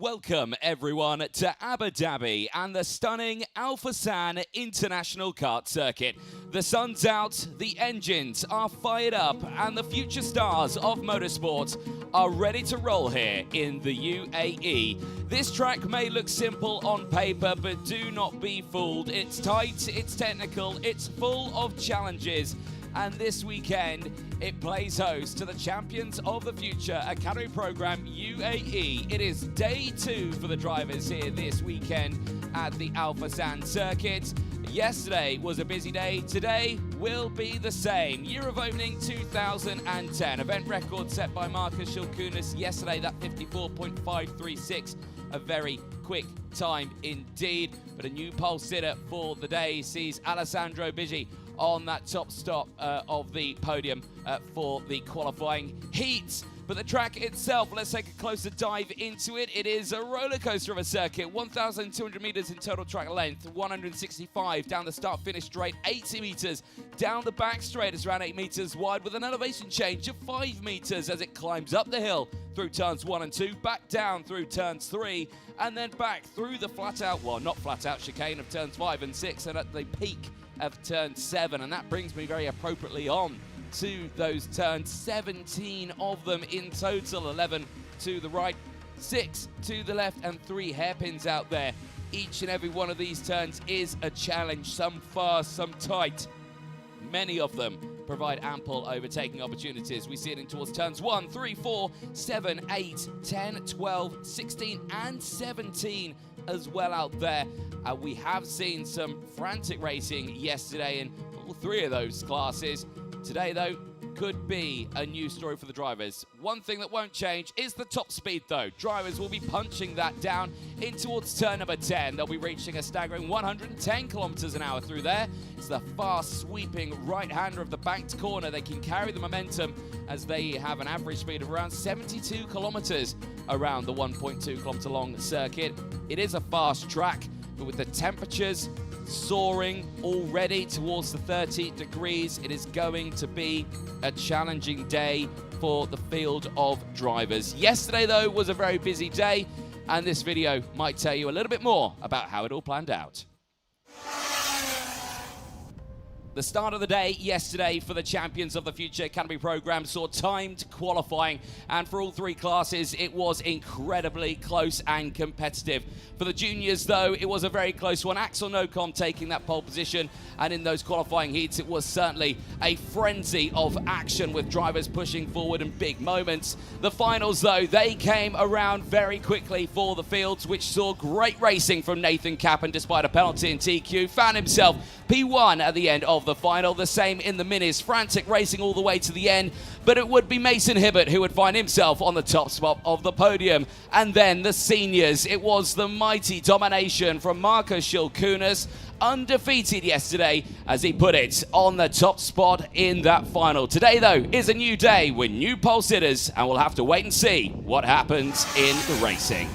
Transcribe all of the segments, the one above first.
Welcome everyone to Abu Dhabi and the stunning Forsan International Kart Circuit. The sun's out, the engines are fired up, and the future stars of motorsport are ready to roll here in the UAE. This track may look simple on paper, but do not be fooled. It's tight, it's technical, it's full of challenges. And this weekend, it plays host to the Champions of the Future Academy Program UAE. It is day 2 for the drivers here this weekend at the Forsan circuit. Yesterday was a busy day. Today will be the same. Year of opening 2010. Event record set by Marcus Shilkunis yesterday, that 54.536. A very quick time indeed. But a new pole sitter for the day sees Alessandro Bigi on that top stop of the podium for the qualifying heats. But the track itself, let's take a closer dive into it. It is a roller coaster of a circuit, 1,200 meters in total track length, 165 down the start-finish straight, 80 meters down the back straight. It's around 8 meters wide with an elevation change of 5 meters as it climbs up the hill through turns 1 and 2, back down through turns 3, and then back through the flat-out, well, not flat-out chicane of turns 5 and 6, and at the peak of turn 7. And that brings me very appropriately on to those turns, 17 of them in total, 11 to the right, 6 to the left, and 3 hairpins out there. Each and every one of these turns is a challenge, some fast, some tight. Many of them provide ample overtaking opportunities. We see it in towards turns 1, 3, 4, 7, 8, 10, 12, 16, and 17 as well out there. We have seen some frantic racing yesterday in all 3 of those classes. Today, though, could be a new story for the drivers. One thing that won't change is the top speed, though. Drivers will be punching that down in towards turn number 10. They'll be reaching a staggering 110 kilometers an hour through there. It's the fast, sweeping right-hander of the banked corner. They can carry the momentum as they have an average speed of around 72 kilometers around the 1.2 kilometer long circuit. It is a fast track, but with the temperatures soaring already towards the 30 degrees, it is going to be a challenging day for the field of drivers. Yesterday, though, was a very busy day, and this video might tell you a little bit more about how it all planned out. The start of the day yesterday for the Champions of the Future Academy program saw timed qualifying, and for all 3 classes it was incredibly close and competitive. For the juniors, though, it was a very close one. Axel Nocom taking that pole position, and in those qualifying heats it was certainly a frenzy of action with drivers pushing forward in big moments. The finals, though, they came around very quickly for the fields, which saw great racing from Nathan Kappen despite a penalty in TQ. Found himself P1 at the end of the final. The same in the minis, frantic racing all the way to the end, but it would be Mason Hibbert who would find himself on the top spot of the podium. And then the seniors, it was the mighty domination from Marcus Shilkunis, undefeated yesterday as he put it on the top spot in that final. Today, though, is a new day with new pole sitters, and we'll have to wait and see what happens in the racing.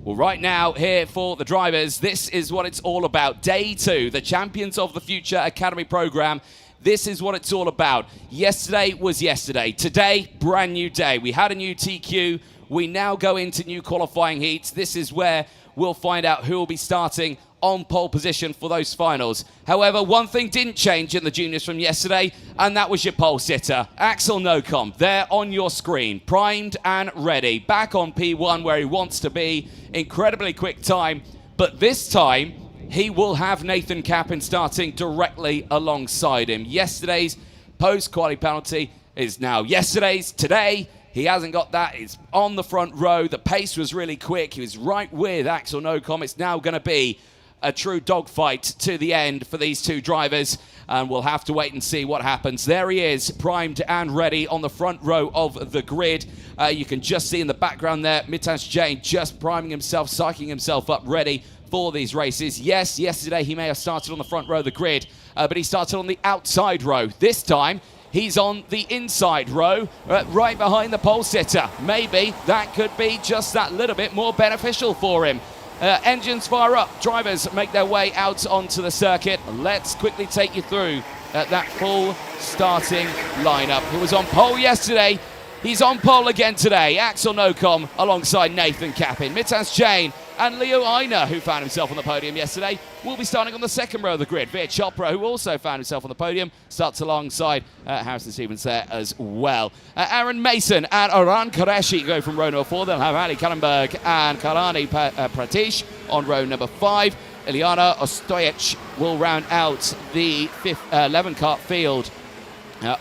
Well, right now, here for the drivers, this is what it's all about. Day 2, the Champions of the Future Academy program. This is what it's all about. Yesterday was yesterday. Today, brand new day. We had a new TQ. We now go into new qualifying heats. This is where we'll find out who will be starting on pole position for those finals. However, one thing didn't change in the juniors from yesterday, and that was your pole sitter, Axel Nocom, there on your screen, primed and ready, back on P1 where he wants to be. Incredibly quick time, but this time he will have Nathan Kappen starting directly alongside him. Yesterday's post-quali penalty is now yesterday's. Today, he hasn't got that. It's on the front row. The pace was really quick. He was right with Axel Nocom. It's now going to be a true dogfight to the end for these 2 drivers, and we'll have to wait and see what happens. There he is, primed and ready on the front row of the grid. You can just see in the background there, Mitash Jain just priming himself, psyching himself up, ready for these races. Yes, yesterday he may have started on the front row of the grid, but he started on the outside row. This time, he's on the inside row, right behind the pole sitter. Maybe that could be just that little bit more beneficial for him. Engines fire up, drivers make their way out onto the circuit. Let's quickly take you through that full starting lineup. Who was on pole yesterday He's on pole again today. Axel Nocom alongside Nathan Cappin. Mitaz Jain and Leo Aina, who found himself on the podium yesterday, will be starting on the second row of the grid. Veer Chopra, who also found himself on the podium, starts alongside Harrison Stevens there as well. Aaron Mason and Aran Qureshi go from row number 4. They'll have Ali Kallenberg and Kalani Pratish on row number 5. Ilyana Ostojic will round out the 11-cart field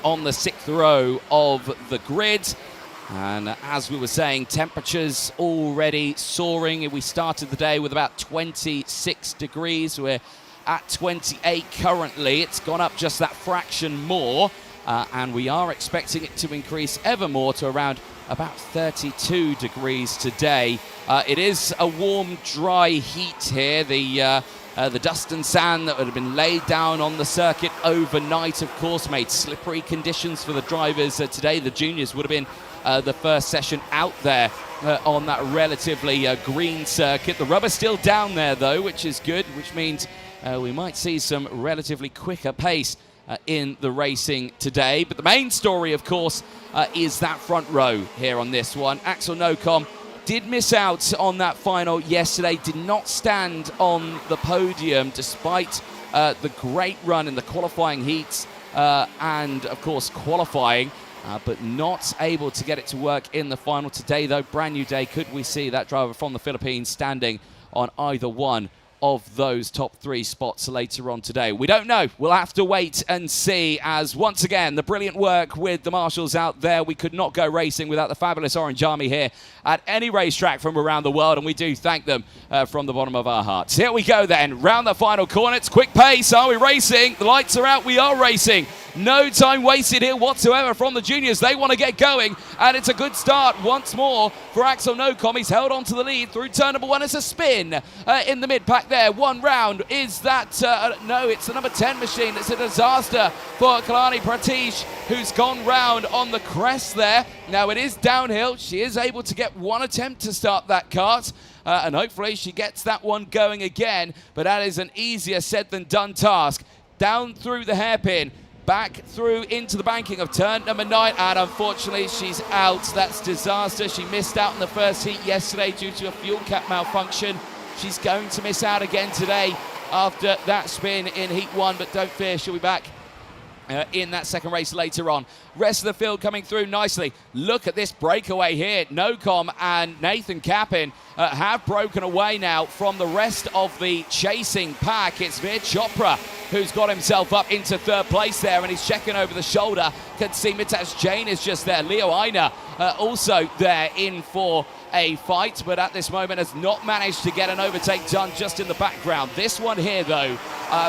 on the 6th row of the grid. And as we were saying, temperatures already soaring. We started the day with about 26 degrees. We're at 28 currently. It's gone up just that fraction more. And we are expecting it to increase ever more to around about 32 degrees today. It is a warm, dry heat here. The dust and sand that had been laid down on the circuit overnight, of course, made slippery conditions for the drivers today. The juniors would have been the first session out there on that relatively green circuit. The rubber's still down there, though, which is good, which means we might see some relatively quicker pace in the racing today. But the main story, of course, is that front row here on this one. Axel Nocom did miss out on that final yesterday, did not stand on the podium despite the great run in the qualifying heats and, of course, qualifying, but not able to get it to work in the final today, though. Brand new day. Could we see that driver from the Philippines standing on either one of those top 3 spots later on today? We don't know. We'll have to wait and see, as once again, the brilliant work with the marshals out there. We could not go racing without the fabulous Orange Army here at any racetrack from around the world, and we do thank them from the bottom of our hearts. Here we go then, round the final corner. It's quick pace. Are we racing? The lights are out. We are racing. No time wasted here whatsoever from the juniors. They want to get going, and it's a good start once more for Axel Nocom. He's held on to the lead through turn number 1. It's a spin in the mid-pack there. One round. Is that... no, it's the number 10 machine. It's a disaster for Kalani Pratish, who's gone round on the crest there. Now, it is downhill. She is able to get one attempt to start that kart, and hopefully she gets that one going again, but that is an easier said than done task. Down through the hairpin, back through into the banking of turn number 9, and unfortunately she's out. That's disaster. She missed out in the first heat yesterday due to a fuel cap malfunction. She's going to miss out again today after that spin in heat 1, but don't fear, she'll be back in that second race later on. Rest of the field coming through nicely. Look at this breakaway here. Nocom and Nathan Cappin have broken away now from the rest of the chasing pack. It's Veer Chopra who's got himself up into 3rd place there, and he's checking over the shoulder. Can see Mitaz Jain is just there. Leo Aina also there in for a fight, but at this moment has not managed to get an overtake done, just in the background. This one here, though,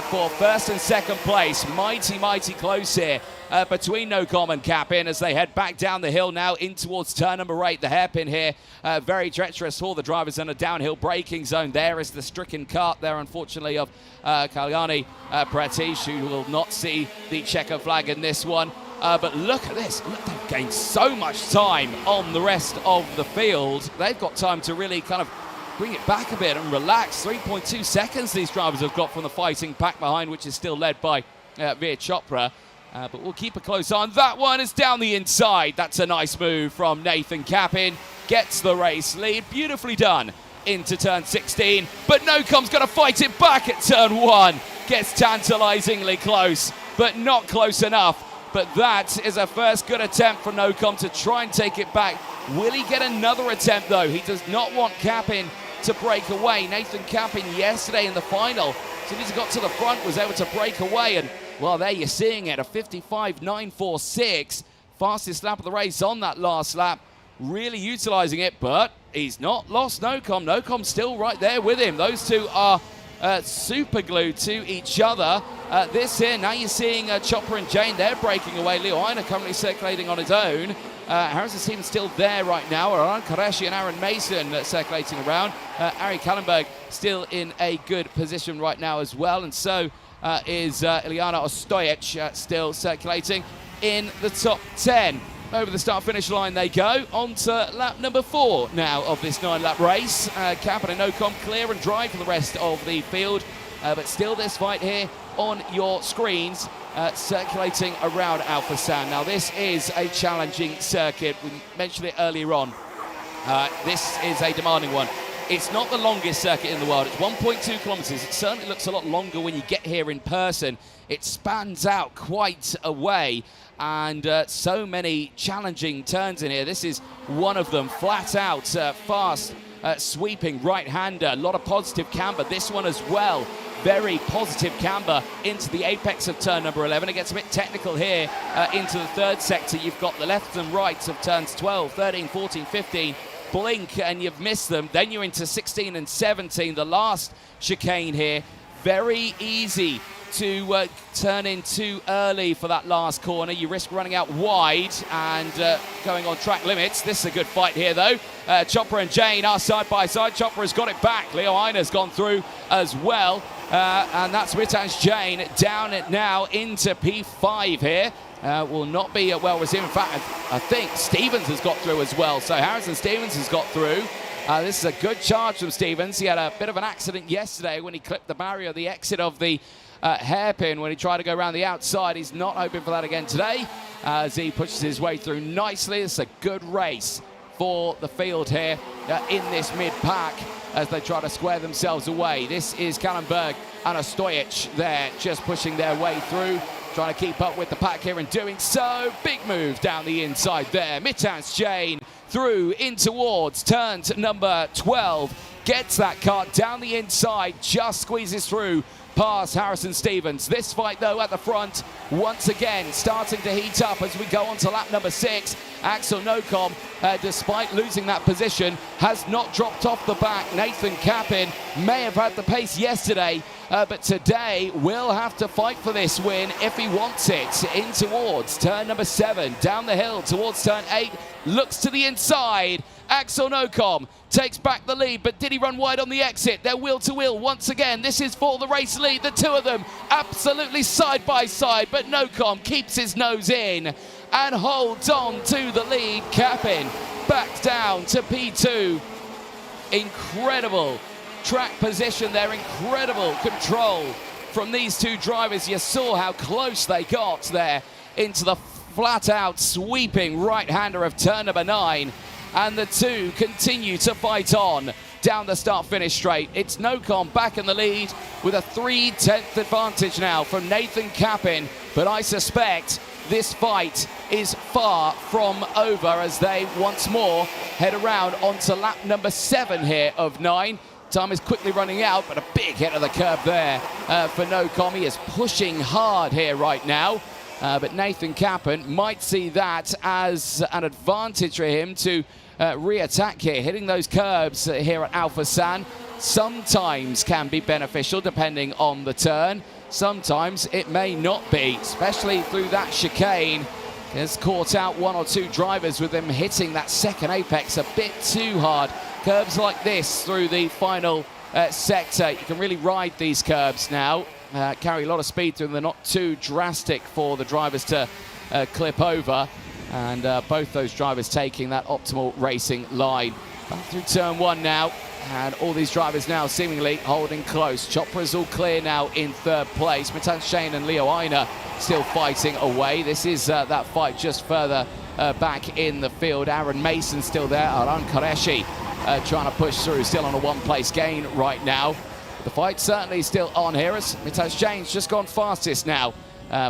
for 1st and 2nd place. Mighty close here between Nocom and Cappin as they head back down the hill now in towards turn number 8. The hairpin here, very treacherous for the drivers in a downhill braking zone. There is the stricken cart there, unfortunately, of Kalyani Pratish, who will not see the checker flag in this one. But look at this. Look, they've gained so much time on the rest of the field. They've got time to really kind of bring it back a bit and relax. 3.2 seconds these drivers have got from the fighting pack behind, which is still led by Veer Chopra. But we'll keep a close eye on that one. It's down the inside. That's a nice move from Nathan Cappin. Gets the race lead. Beautifully done into turn 16. But Nocom's going to fight it back at turn 1. Gets tantalizingly close, but not close enough. But that is a first good attempt for Nocom to try and take it back. Will he get another attempt, though? He does not want Cappin to break away. Nathan Cappin yesterday in the final, as soon as he got to the front, was able to break away. And, well, there you're seeing it, a 55.946. Fastest lap of the race on that last lap. Really utilising it, but he's not lost Nocom. Nocom's still right there with him. Those two are super glued to each other. This here, now you're seeing Chopper and Jain, they're breaking away. Leo Aina currently circulating on his own. Harrison Stevens still there right now. Aran Qureshi and Aaron Mason circulating around. Ari Kallenberg still in a good position right now as well. And so is Ilyana Ostojic still circulating in the top 10. Over the start-finish line they go. On to lap number 4 now of this 9-lap race. Cappin and Nocom clear and dry for the rest of the field. But still this fight here on your screens circulating around Alforsan. Now this is a challenging circuit. We mentioned it earlier on. This is a demanding one. It's not the longest circuit in the world. It's 1.2 kilometers. It certainly looks a lot longer when you get here in person. It spans out quite a way, and so many challenging turns in here. This is one of them. Flat out, fast, sweeping right-hander. A lot of positive camber. This one as well. Very positive camber into the apex of turn number 11. It gets a bit technical here into the third sector. You've got the left and right of turns 12, 13, 14, 15. Blink and you've missed them. Then you're into 16 and 17, the last chicane here. Very easy to turn in too early for that last corner. You risk running out wide and going on track limits. This is a good fight here though. Chopper and Jane are side by side. Chopper has got it back. Leo Einer's gone through as well. And that's Mitanj Jane down it now into P5 here. Will not be well received. In fact, I think Stevens has got through as well. So Harrison Stevens has got through. This is a good charge from Stevens. He had a bit of an accident yesterday when he clipped the barrier, the exit of the hairpin when he tried to go around the outside. He's not hoping for that again today as he pushes his way through nicely. It's a good race for the field here in this mid-pack as they try to square themselves away. This is Kallenberg and Ostojic there just pushing their way through, trying to keep up with the pack here and doing so. Big move down the inside there. Mitanj Jane through in towards turns number 12. Gets that cart down the inside, just squeezes through past Harrison Stevens. This fight though at the front once again starting to heat up as we go on to lap number 6. Axel Nocom, despite losing that position, has not dropped off the back. Nathan Capin may have had the pace yesterday, but today will have to fight for this win if he wants it. In towards turn number 7, down the hill towards turn 8, looks to the inside. Axel Nocom takes back the lead, but did he run wide on the exit? They're wheel to wheel once again. This is for the race lead. The two of them absolutely side by side, but Nocom keeps his nose in and holds on to the lead. Capin back down to P2. Incredible track position there, incredible control from these two drivers. You saw how close they got there into the flat out sweeping right-hander of turn number 9. And the two continue to fight on down the start-finish straight. It's Nocom back in the lead with a 3/10 advantage now from Nathan Capin. But I suspect this fight is far from over as they once more head around onto lap number 7 here of 9. Time is quickly running out, but a big hit of the curb there for Nocom. He is pushing hard here right now. But Nathan Capin might see that as an advantage for him to re-attack here. Hitting those curbs here at Alforsan sometimes can be beneficial depending on the turn. Sometimes it may not be, especially through that chicane. Has caught out one or two drivers with them hitting that second apex a bit too hard. Curbs like this through the final sector. You can really ride these curbs now. Carry a lot of speed through them. They're not too drastic for the drivers to clip over. And both those drivers taking that optimal racing line. Back through turn 1 now. And all these drivers now seemingly holding close. Chopra is all clear now in third place. Mitanj Jane and Leo Einer still fighting away. This is that fight just further back in the field. Aaron Mason still there. Aran Qureshi trying to push through. Still on a one-place gain right now. The fight certainly still on here as Mitanj Jane's just gone fastest now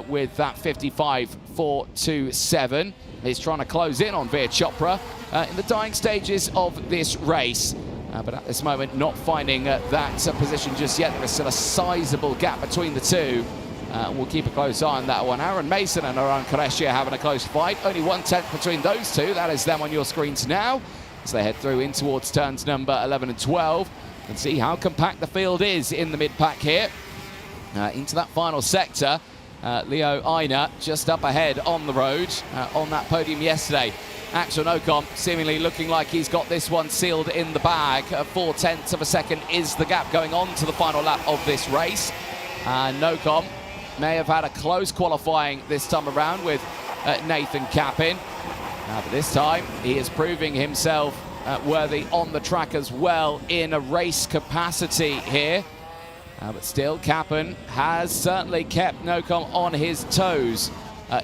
with that 55.427. He's trying to close in on Veer Chopra in the dying stages of this race. But at this moment, not finding that position just yet. There is still a sizable gap between the two. We'll keep a close eye on that one. Aaron Mason and Aran Qureshi are having a close fight. Only 1/10 between those two. That is them on your screens now as they head through in towards turns number 11 and 12. And see how compact the field is in the mid-pack here. Into that final sector. Leo Einer just up ahead on the road on that podium yesterday. Axel Nocom seemingly looking like he's got this one sealed in the bag. 4/10 of a second is the gap going on to the final lap of this race. Nocom may have had a close qualifying this time around with Nathan Capin. But this time he is proving himself worthy on the track as well in a race capacity here. But still, Kappen has certainly kept Nocom on his toes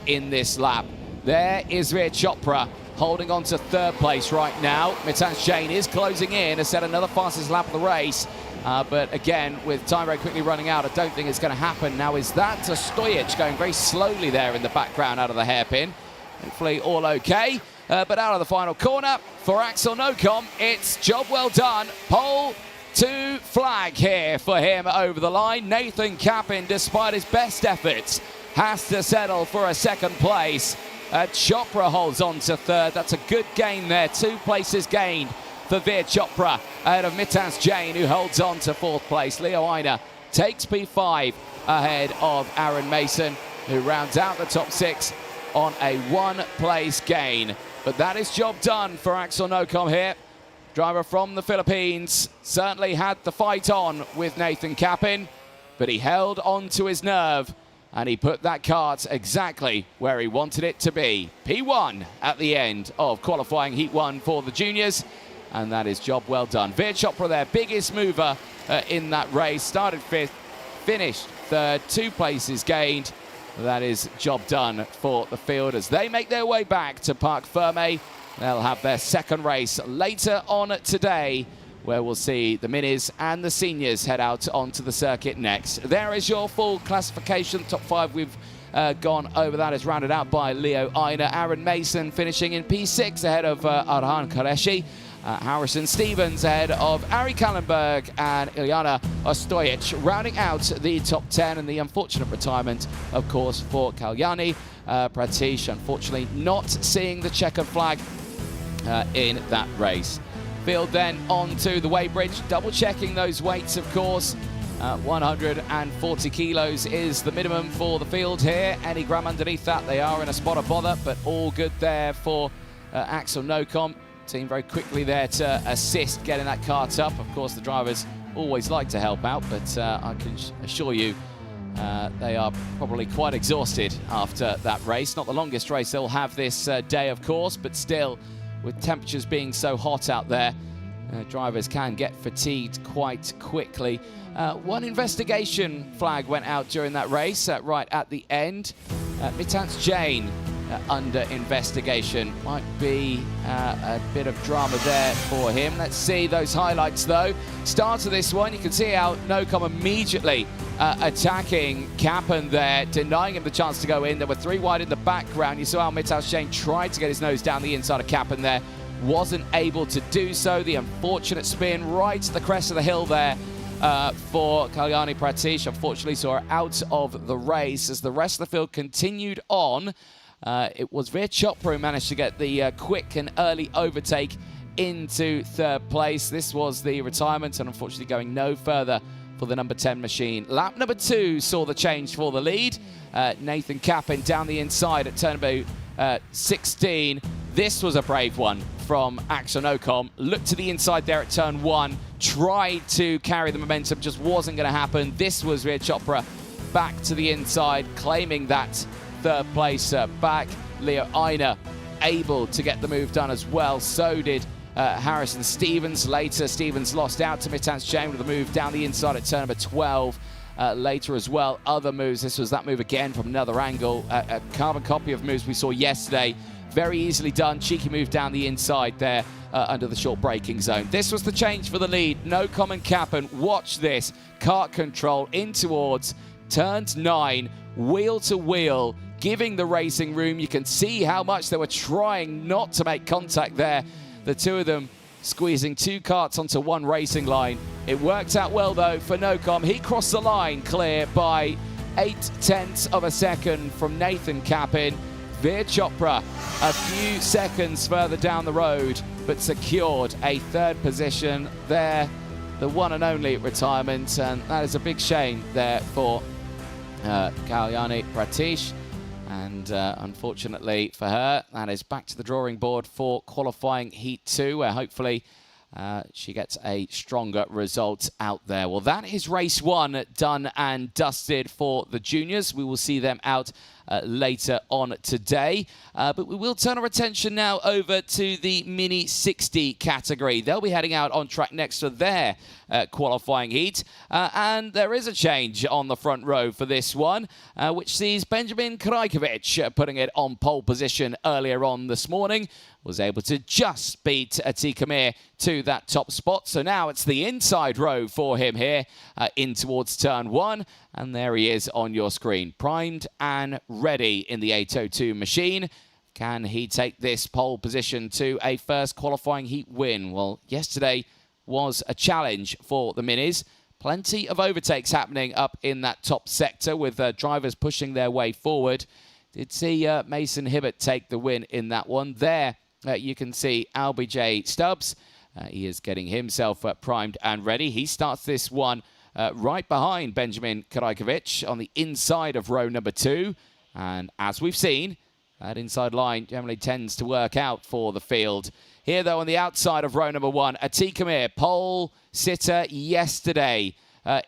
in this lap. There is Veer Chopra holding on to third place right now. Mitans Jain is closing in, has set another fastest lap of the race. But again, with time very quickly running out, I don't think it's going to happen. Now, is that Stojic going very slowly there in the background out of the hairpin? Hopefully all okay. But out of the final corner for Axel Nocom, it's job well done. Pole to flag here for him over the line. Nathan Kappen, despite his best efforts, has to settle for a second place. Chopra holds on to third. That's a good gain there. 2 places gained for Veer Chopra ahead of Mitans Jain, who holds on to fourth place. Leo Aina takes P5 ahead of Aaron Mason, who rounds out the top 6 on a 1-place gain. But that is job done for Axel Nocom here. Driver from the Philippines certainly had the fight on with Nathan Kappen, but he held on to his nerve and he put that kart exactly where he wanted it to be. P1 at the end of qualifying Heat 1 for the juniors, and that is job well done. Veer Chopra, their biggest mover in that race, started 5th, finished 3rd, 2 places gained. That is job done for the field as they make their way back to Parc Ferme. They'll have their second race later on today, where we'll see the minis and the seniors head out onto the circuit next. There is your full classification. Top 5, we've gone over that, is rounded out by Leo Aina. Aaron Mason finishing in P6 ahead of Arhan Qureshi. Harrison Stevens ahead of Ari Kallenberg and Ilyana Stojic, rounding out the top 10, and the unfortunate retirement, of course, for Kalyani Pratish, unfortunately not seeing the checkered flag in that race. Field then onto the weighbridge, double checking those weights, of course. 140 kilos is the minimum for the field here. Any gram underneath that, they are in a spot of bother, but all good there for Axel Nocom. Team very quickly there to assist getting that kart up. Of course, the drivers always like to help out, but I can assure you they are probably quite exhausted after that race. Not the longest race they'll have this day, of course, but still, with temperatures being so hot out there, drivers can get fatigued quite quickly. One investigation flag went out during that race right at the end. Mitans Jain under investigation. Might be a bit of drama there for him. Let's see those highlights though. Start of this one, you can see how Nocom immediately attacking Kappen there, denying him the chance to go in. There were 3 wide in the background. You saw how Mitans Jain tried to get his nose down the inside of Kappen there. Wasn't able to do so. The unfortunate spin right at the crest of the hill there for Kalyani Pratish. Unfortunately saw her out of the race as the rest of the field continued on. It was Veer Chopra who managed to get the quick and early overtake into 3rd place. This was the retirement, and unfortunately going no further for the number 10 machine. Lap number 2 saw the change for the lead. Nathan Kappen down the inside at turn about 16. This was a brave one from Axel Nocom. Looked to the inside there at turn 1. Tried to carry the momentum, just wasn't going to happen. This was Veer Chopra back to the inside, claiming that 3rd place back. Leo Aina able to get the move done as well. So did Harrison Stevens. Later, Stevens lost out to Mitans Jain with a move down the inside at turn number 12. Later as well, other moves. This was that move again from another angle. A carbon copy of moves we saw yesterday. Very easily done. Cheeky move down the inside there under the short braking zone. This was the change for the lead. Nocom and Kappen. Watch this. Kart control in towards turns 9, wheel to wheel, giving the racing room. You can see how much they were trying not to make contact there. The two of them squeezing 2 karts onto 1 racing line. It worked out well though for Nocom. He crossed the line clear by 0.8 of a second from Nathan Kappen. Veer Chopra a few seconds further down the road, but secured a 3rd position there. The one and only retirement, and that is a big shame there for Kalyani Pratish. And unfortunately for her, that is back to the drawing board for qualifying Heat 2, where hopefully she gets a stronger result out there. Well, that is race 1 done and dusted for the juniors. We will see them out later on today. But we will turn our attention now over to the Mini 60 category. They'll be heading out on track next to their qualifying heat. And there is a change on the front row for this one, which sees Benjamin Krajkovic putting it on pole position earlier on this morning. Was able to just beat Atika Mir to that top spot. So now it's the inside row for him here in towards turn one. And there he is on your screen, primed and ready in the 802 machine. Can he take this pole position to a first qualifying heat win? Well, yesterday was a challenge for the Minis. Plenty of overtakes happening up in that top sector with drivers pushing their way forward. Did see Mason Hibbert take the win in that one. There you can see LBJ Stubbs. He is getting himself primed and ready. He starts this one right behind Benjamin Krajkovic on the inside of row number 2. And as we've seen, that inside line generally tends to work out for the field. Here, though, on the outside of row number 1, Atika Mir, pole sitter yesterday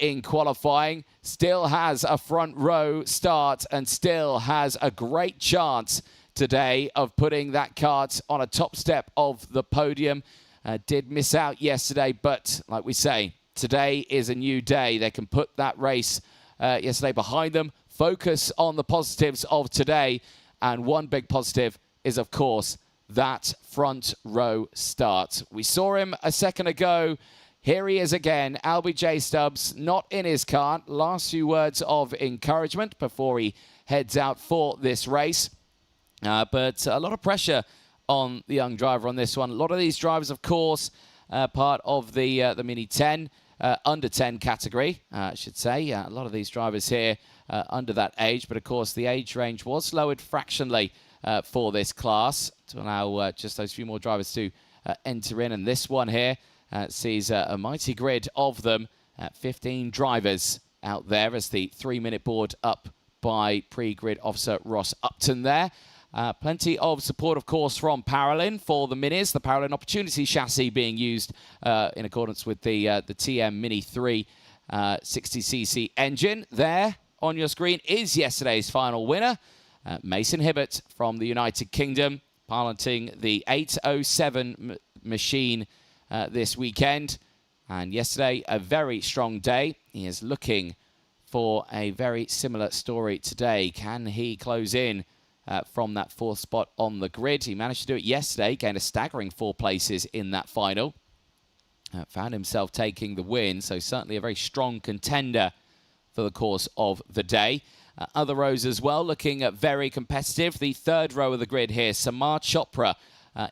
in qualifying, still has a front row start and still has a great chance today of putting that kart on a top step of the podium. Did miss out yesterday, but like we say, today is a new day. They can put that race yesterday behind them, focus on the positives of today, and one big positive is, of course, that front row start. We saw him a second ago. Here he is again, LBJ Stubbs, not in his kart. Last few words of encouragement before he heads out for this race. But a lot of pressure on the young driver on this one. A lot of these drivers, of course, part of the Mini 10, under 10 category, I should say. A lot of these drivers here under that age. But, of course, the age range was lowered fractionally for this class to allow just those few more drivers to enter in. And this one here sees a mighty grid of them, 15 drivers out there as the 3-minute board up by pre-grid officer Ross Upton there. Plenty of support, of course, from Parolin for the Minis. The Parolin Opportunity chassis being used in accordance with the TM Mini 3 60cc engine. There on your screen is yesterday's final winner, Mason Hibbert from the United Kingdom, piloting the 807 machine this weekend. And yesterday, a very strong day. He is looking for a very similar story today. Can he close in from that 4th spot on the grid? He managed to do it yesterday, gained a staggering 4 places in that final. Found himself taking the win, so certainly a very strong contender for the course of the day. Other rows as well, looking very competitive. The 3rd row of the grid here, Samar Chopra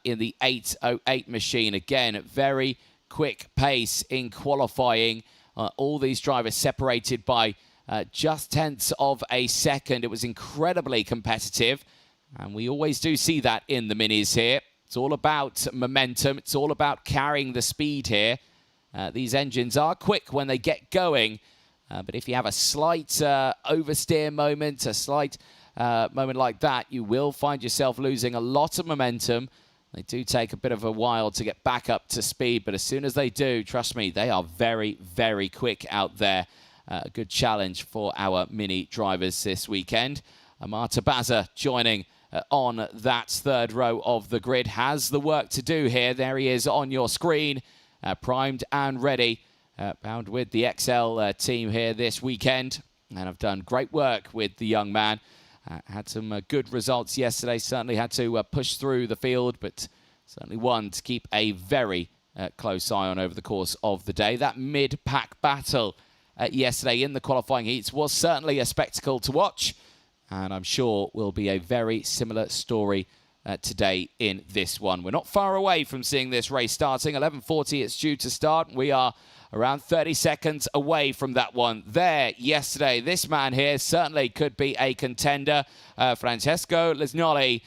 in the 808 machine. Again, very quick pace in qualifying. All these drivers separated by just tenths of a second. It was incredibly competitive, and we always do see that in the Minis here. It's all about momentum. It's all about carrying the speed here. These engines are quick when they get going, but if you have a slight oversteer moment, a slight moment like that, you will find yourself losing a lot of momentum. They do take a bit of a while to get back up to speed, but as soon as they do, trust me, they are very, very quick out there. A good challenge for our Mini drivers this weekend. Amar Tabaza joining on that 3rd row of the grid. Has the work to do here. There he is on your screen, primed and ready. Bound with the XL team here this weekend. And have done great work with the young man. Had some good results yesterday. Certainly had to push through the field, but certainly one to keep a very close eye on over the course of the day. That mid-pack battle yesterday in the qualifying heats was certainly a spectacle to watch, and I'm sure will be a very similar story today in this one. We're not far away from seeing this race starting. 11:40 it's due to start. We are around 30 seconds away from that one. There yesterday, this man here certainly could be a contender. Francesco Lisnoli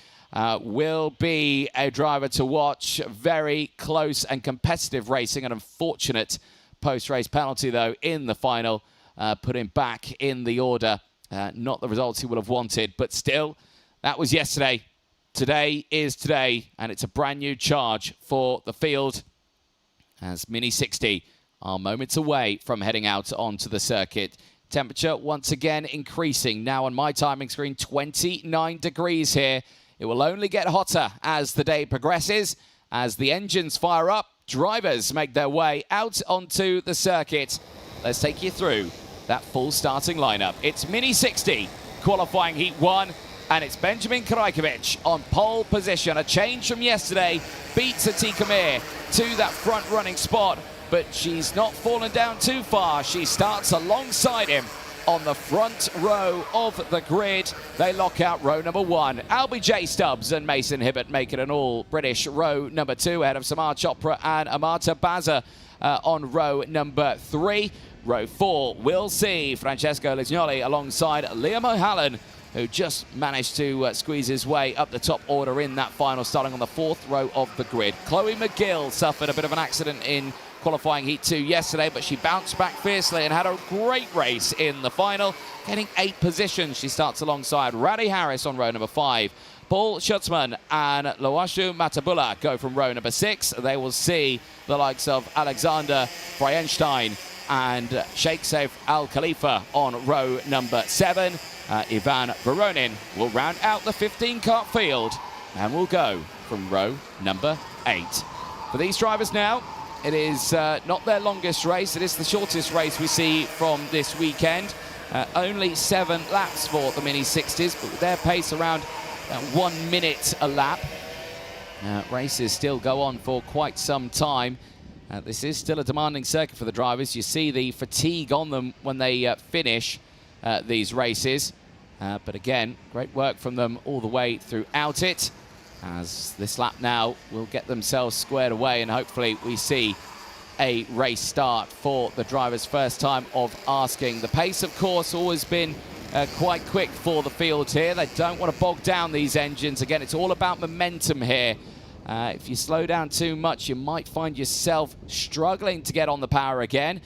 will be a driver to watch. Very close and competitive racing. An unfortunate post-race penalty, though, in the final. Put him back in the order. Not the results he would have wanted, but still, that was yesterday. Today is today, and it's a brand new charge for the field as Mini 60 are moments away from heading out onto the circuit. Temperature once again increasing. Now on my timing screen, 29 degrees here. It will only get hotter as the day progresses. As the engines fire up, drivers make their way out onto the circuit. Let's take you through that full starting lineup. It's Mini 60, qualifying Heat 1, and it's Benjamin Krajkovic on pole position. A change from yesterday, beats Atika Mir to that front running spot, but she's not fallen down too far. She starts alongside him on the front row of the grid. They lock out row number 1. LBJ Stubbs and Mason Hibbert make it an all-British row number 2 ahead of Samar Chopra and Amata Baza on row number 3. Row 4 will see Francesco Lisgnoli alongside Liam O'Halloran, who just managed to squeeze his way up the top order in that final, starting on the 4th row of the grid. Chloe McGill suffered a bit of an accident in qualifying Heat 2 yesterday, but she bounced back fiercely and had a great race in the final, getting 8 positions. She starts alongside Raddy Harris on row number 5. Paul Schutzman and Loashu Matabula go from row number 6. They will see the likes of Alexander Freienstein and Sheikh Saif Al Khalifa on row number 7. Ivan Voronin will round out the 15-kart field and will go from row number 8. For these drivers now, it is not their longest race. It is the shortest race we see from this weekend. Only 7 laps for the Mini 60s, but with their pace around 1 minute a lap. Races still go on for quite some time. This is still a demanding circuit for the drivers. You see the fatigue on them when they finish these races. But again, great work from them all the way throughout it. As this lap now will get themselves squared away, and hopefully we see a race start for the drivers' first time of asking. The pace, of course, always been quite quick for the field here. They don't want to bog down these engines. Again, it's all about momentum here. If you slow down too much, you might find yourself struggling to get on the power again.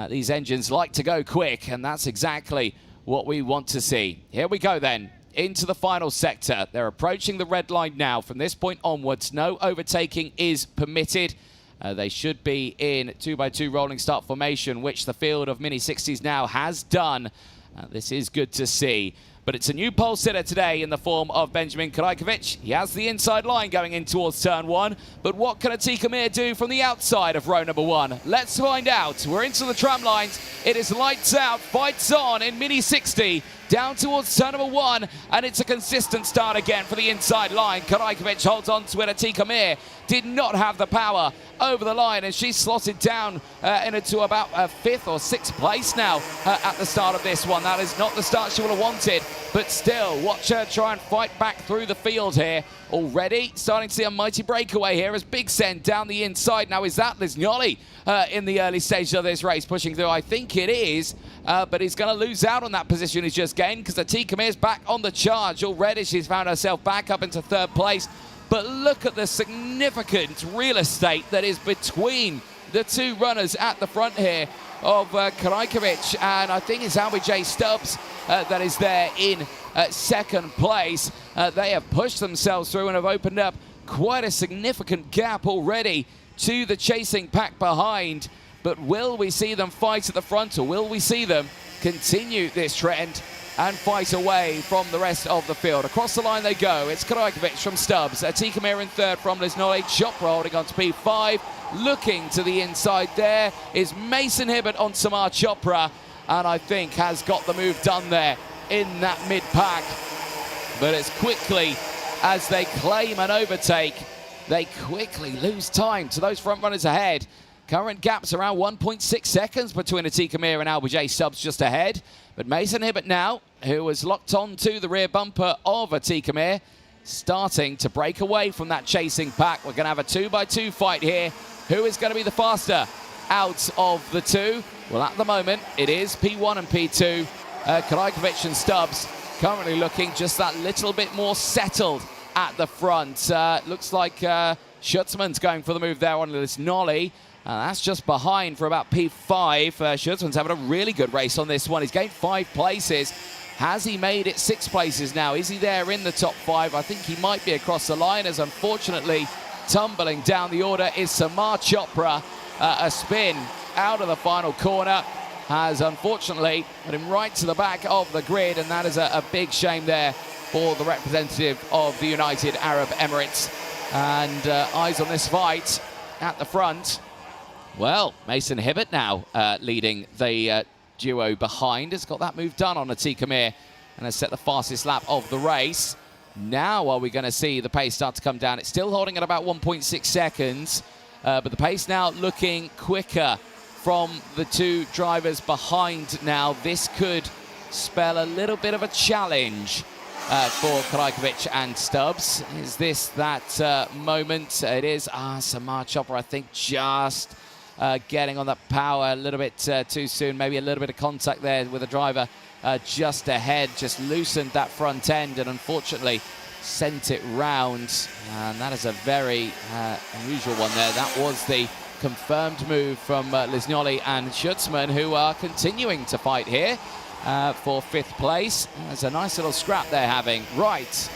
These engines like to go quick, and that's exactly what we want to see. Here we go then, into the final sector. They're approaching the red line now. From this point onwards, no overtaking is permitted. They should be in 2x2 rolling start formation, which the field of Mini 60s now has done. This is good to see. But it's a new pole sitter today in the form of Benjamin Krajkovic. He has the inside line going in towards turn 1. But what can Atika Mir do from the outside of row number 1? Let's find out. We're into the tram lines. It is lights out, fights on in Mini 60. Down towards turn number 1, and it's a consistent start again for the inside line. Krajkovic holds on to it. Atika Mir did not have the power over the line, and she slotted down into about 5th or 6th place now at the start of this one. That is not the start she would have wanted, but still, watch her try and fight back through the field here. Already starting to see a mighty breakaway here as Big Sen down the inside. Now, is that Lisgnoli in the early stages of this race pushing through? I think it is, but he's going to lose out on that position he's just gained, because Atika Mir's back on the charge. Already she's found herself back up into 3rd place. But look at the significant real estate that is between the 2 runners at the front here of Krajkovic, and I think it's LBJ Stubbs that is there in 2nd place. They have pushed themselves through and have opened up quite a significant gap already to the chasing pack behind. But will we see them fight at the front, or will we see them continue this trend and fight away from the rest of the field? Across the line they go. It's Krajkovic from Stubbs. Atika Mir in 3rd from Lisgnoli. Chopra holding on to P5. Looking to the inside there is Mason Hibbert on Samar Chopra, and I think has got the move done there in that mid-pack. But as quickly as they claim an overtake, they quickly lose time to those front runners ahead. Current gap's around 1.6 seconds between Atika Mir and LBJ Stubbs just ahead. But Mason Hibbert now, who was locked on to the rear bumper of Atika Mir, starting to break away from that chasing pack. We're going to have a 2x2 fight here. Who is going to be the faster out of the 2? Well, at the moment, it is P1 and P2. Krajkovic and Stubbs currently looking just that little bit more settled at the front. Looks like Schutzman's going for the move there on Lisgnoli. That's just behind for about P5. Schutzman's having a really good race on this one. He's gained 5 places. Has he made it 6 places now? Is he there in the top 5? I think he might be across the line, as unfortunately tumbling down the order is Samar Chopra. A spin out of the final corner. has unfortunately put him right to the back of the grid, and that is a big shame there for the representative of the United Arab Emirates. And eyes on this fight at the front. Well, Mason Hibbert now leading the duo behind. Has got that move done on Atika Mir and has set the fastest lap of the race. Now are we going to see the pace start to come down? It's still holding at about 1.6 seconds, but the pace now looking quicker from the two drivers behind now. This could spell a little bit of a challenge for Krajkovic and Stubbs. Is this that moment? It is. Samar Chopra, I think, just getting on that power a little bit too soon. Maybe a little bit of contact there with the driver just ahead. Just loosened that front end and unfortunately sent it round. And that is a very unusual one there. That was the confirmed move from Lisgnoli and Schutzman, who are continuing to fight here for 5th place. There's a nice little scrap they're having. Right,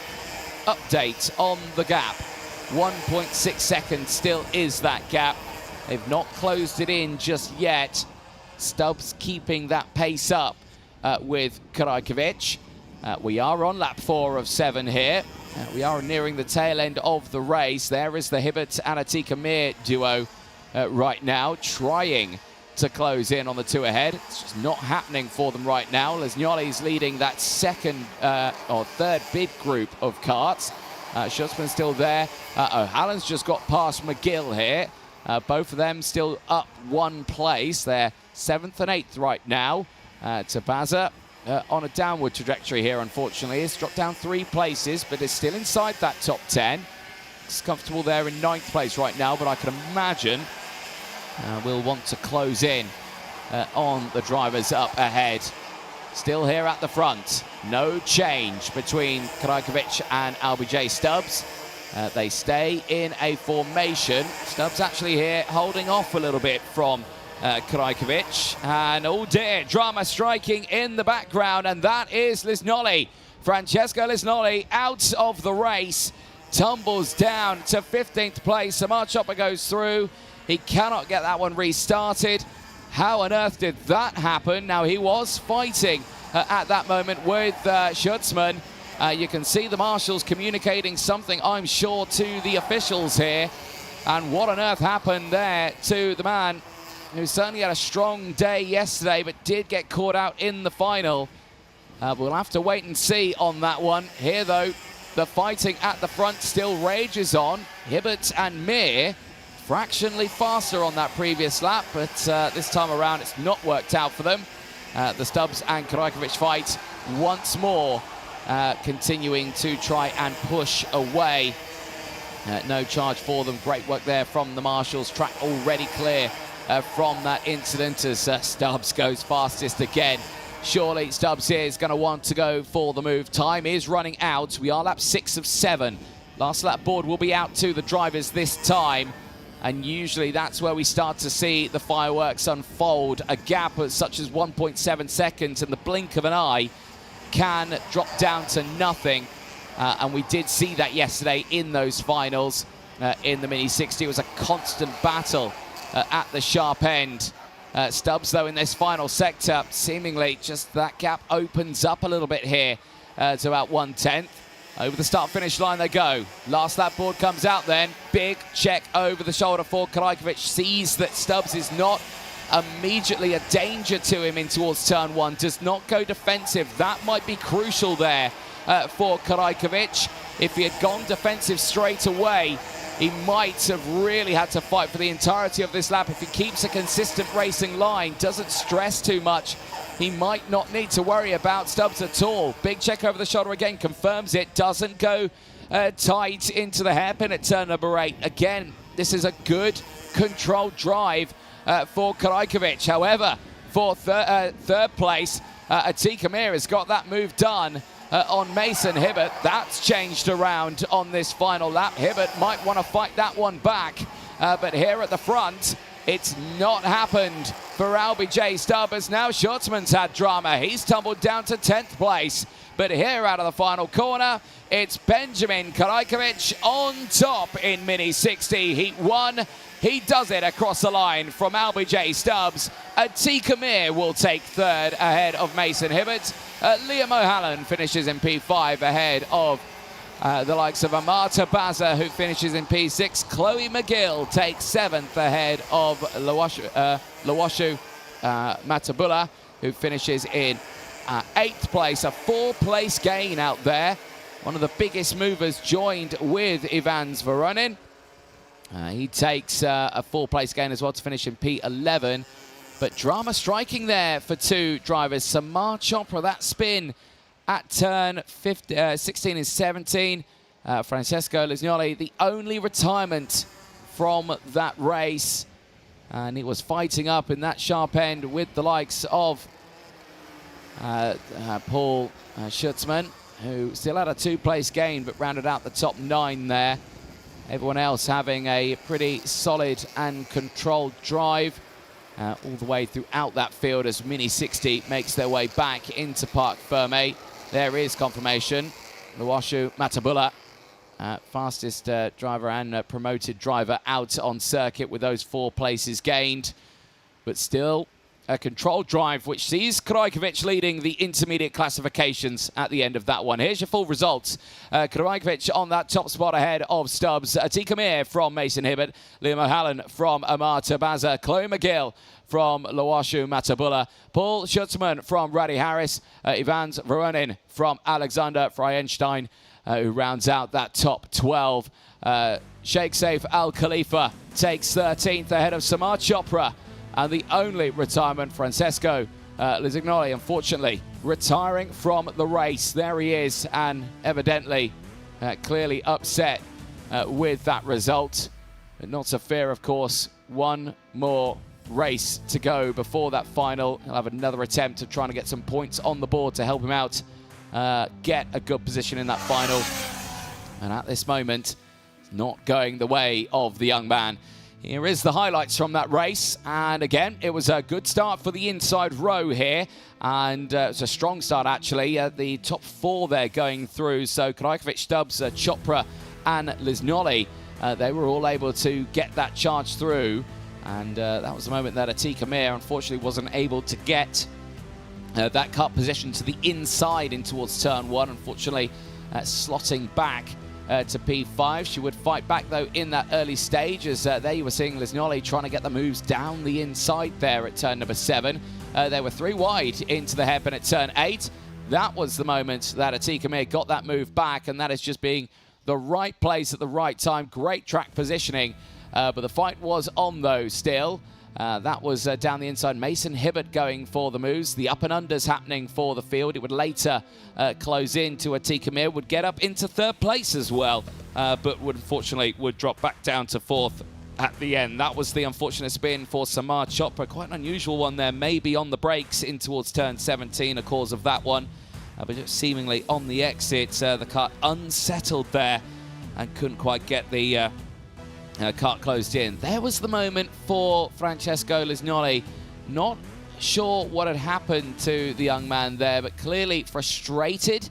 update on the gap. 1.6 seconds still is that gap. They've not closed it in just yet. Stubbs keeping that pace up with Krajkovic. We are on lap 4 of 7 here. We are nearing the tail end of the race. There is the Hibbert and Atika Mir duo right now, trying to close in on the two ahead. It's just not happening for them right now. Lesgnoli's leading that second or third big group of karts. Schutzman's still there. O'Halloran's just got past McGill here. Both of them still up 1 place. They're 7th and 8th right now. Tabaza on a downward trajectory here, unfortunately. It's dropped down 3 places, but is still inside that top 10. It's comfortable there in 9th place right now, but I can imagine we'll want to close in on the drivers up ahead. Still here at the front. No change between Krajkovic and LBJ Stubbs. They stay in a formation. Stubbs actually here holding off a little bit from Krajkovic. And oh dear, drama striking in the background, and that is Lisgnoli. Francesco Lisgnoli out of the race. Tumbles down to 15th place. Samar Chopra goes through. He cannot get that one restarted. How on earth did that happen? Now, he was fighting at that moment with Schutzman. You can see the marshals communicating something, I'm sure, to the officials here. And what on earth happened there to the man who certainly had a strong day yesterday, but did get caught out in the final. We'll have to wait and see on that one. Here, though, the fighting at the front still rages on. Hibbert and Mir fractionally faster on that previous lap, but this time around it's not worked out for them. The Stubbs and Krajkovic fight once more, continuing to try and push away. No charge for them. Great work there from the marshals. Track already clear from that incident as Stubbs goes fastest again. Surely Stubbs here is going to want to go for the move. Time is running out. We are lap 6 of 7. Last lap board will be out to the drivers this time. And usually that's where we start to see the fireworks unfold. A gap of such as 1.7 seconds in the blink of an eye can drop down to nothing. And we did see that yesterday in those finals in the Mini 60. It was a constant battle at the sharp end. Stubbs, though, in this final sector, seemingly just that gap opens up a little bit here to about 1/10. Over the start-finish line they go. Last lap board comes out then. Big check over the shoulder for Krajkovic. Sees that Stubbs is not immediately a danger to him in towards turn 1. Does not go defensive. That might be crucial there for Krajkovic. If he had gone defensive straight away, he might have really had to fight for the entirety of this lap. If he keeps a consistent racing line, doesn't stress too much, he might not need to worry about Stubbs at all. Big check over the shoulder again, confirms it. Doesn't go tight into the hairpin at turn number 8. Again, this is a good controlled drive for Krajkovic. However, for third place, Atika Mir has got that move done on Mason Hibbert. That's changed around on this final lap. Hibbert might want to fight that one back, but here at the front, it's not happened for LBJ Stubbs. Now Schutzman's had drama. He's tumbled down to 10th place. But here out of the final corner, it's Benjamin Krajkovic on top in Mini 60. Heat 1. He does it across the line from LBJ Stubbs. Atika Mir will take third ahead of Mason Hibbert. Liam O'Halloran finishes in P5 ahead of the likes of Amata Baza, who finishes in P6. Chloe McGill takes seventh ahead of Lawashu Matabula, who finishes in eighth place. A four-place gain out there. One of the biggest movers joined with Ivans Voronin. He takes a four-place gain as well to finish in P11. But drama striking there for two drivers. Samar Chopra, that spin at turn 16 and 17. Francesco Lisgnoli, the only retirement from that race. And he was fighting up in that sharp end with the likes of Paul Schutzman, who still had a two-place gain but rounded out the top 9 there. Everyone else having a pretty solid and controlled drive all the way throughout that field as Mini 60 makes their way back into Parc Ferme. There is confirmation. Lawashu Matabula, fastest driver and promoted driver out on circuit with those 4 places gained. But still a controlled drive which sees Krajkovic leading the intermediate classifications at the end of that one. Here's your full results. Krajkovic on that top spot ahead of Stubbs. Atika Mir from Mason Hibbert. Liam O'Halloran from Amata Baza. Chloe McGill from Lawashu Matabula. Paul Schutzman from Raddy Harris. Ivans Voronin from Alexander Freienstein, who rounds out that top 12. Sheikh Saif Al Khalifa takes 13th ahead of Samar Chopra. And the only retirement, Francesco Lisgnoli, unfortunately, retiring from the race. There he is, and evidently clearly upset with that result. But not so fair, of course. One more race to go before that final. He'll have another attempt of trying to get some points on the board to help him out get a good position in that final. And at this moment, it's not going the way of the young man. Here is the highlights from that race. And again, it was a good start for the inside row here. And it's a strong start, actually. The top 4 there going through. So Krajkovic, Stubbs, Chopra and Lisgnoli, they were all able to get that charge through. And that was the moment that Atika Mir unfortunately wasn't able to get that cut position to the inside in towards turn 1. Unfortunately, slotting back to P5. She would fight back, though, in that early stage, as there you were seeing Lisgnoli trying to get the moves down the inside there at turn number 7. They were 3 wide into the hairpin at turn 8. That was the moment that Atika Mir got that move back, and that is just being the right place at the right time. Great track positioning, but the fight was on, though, still. That was down the inside. Mason Hibbert going for the moves. The up and unders happening for the field. It would later close in to Atika Mir. Would get up into 3rd place as well, but would unfortunately drop back down to 4th at the end. That was the unfortunate spin for Samar Chopra. Quite an unusual one there, maybe on the brakes in towards turn 17, a cause of that one. But just seemingly on the exit, the car unsettled there and couldn't quite get the cart closed in. There was the moment for Francesco Lisgnoli. Not sure what had happened to the young man there, but clearly frustrated.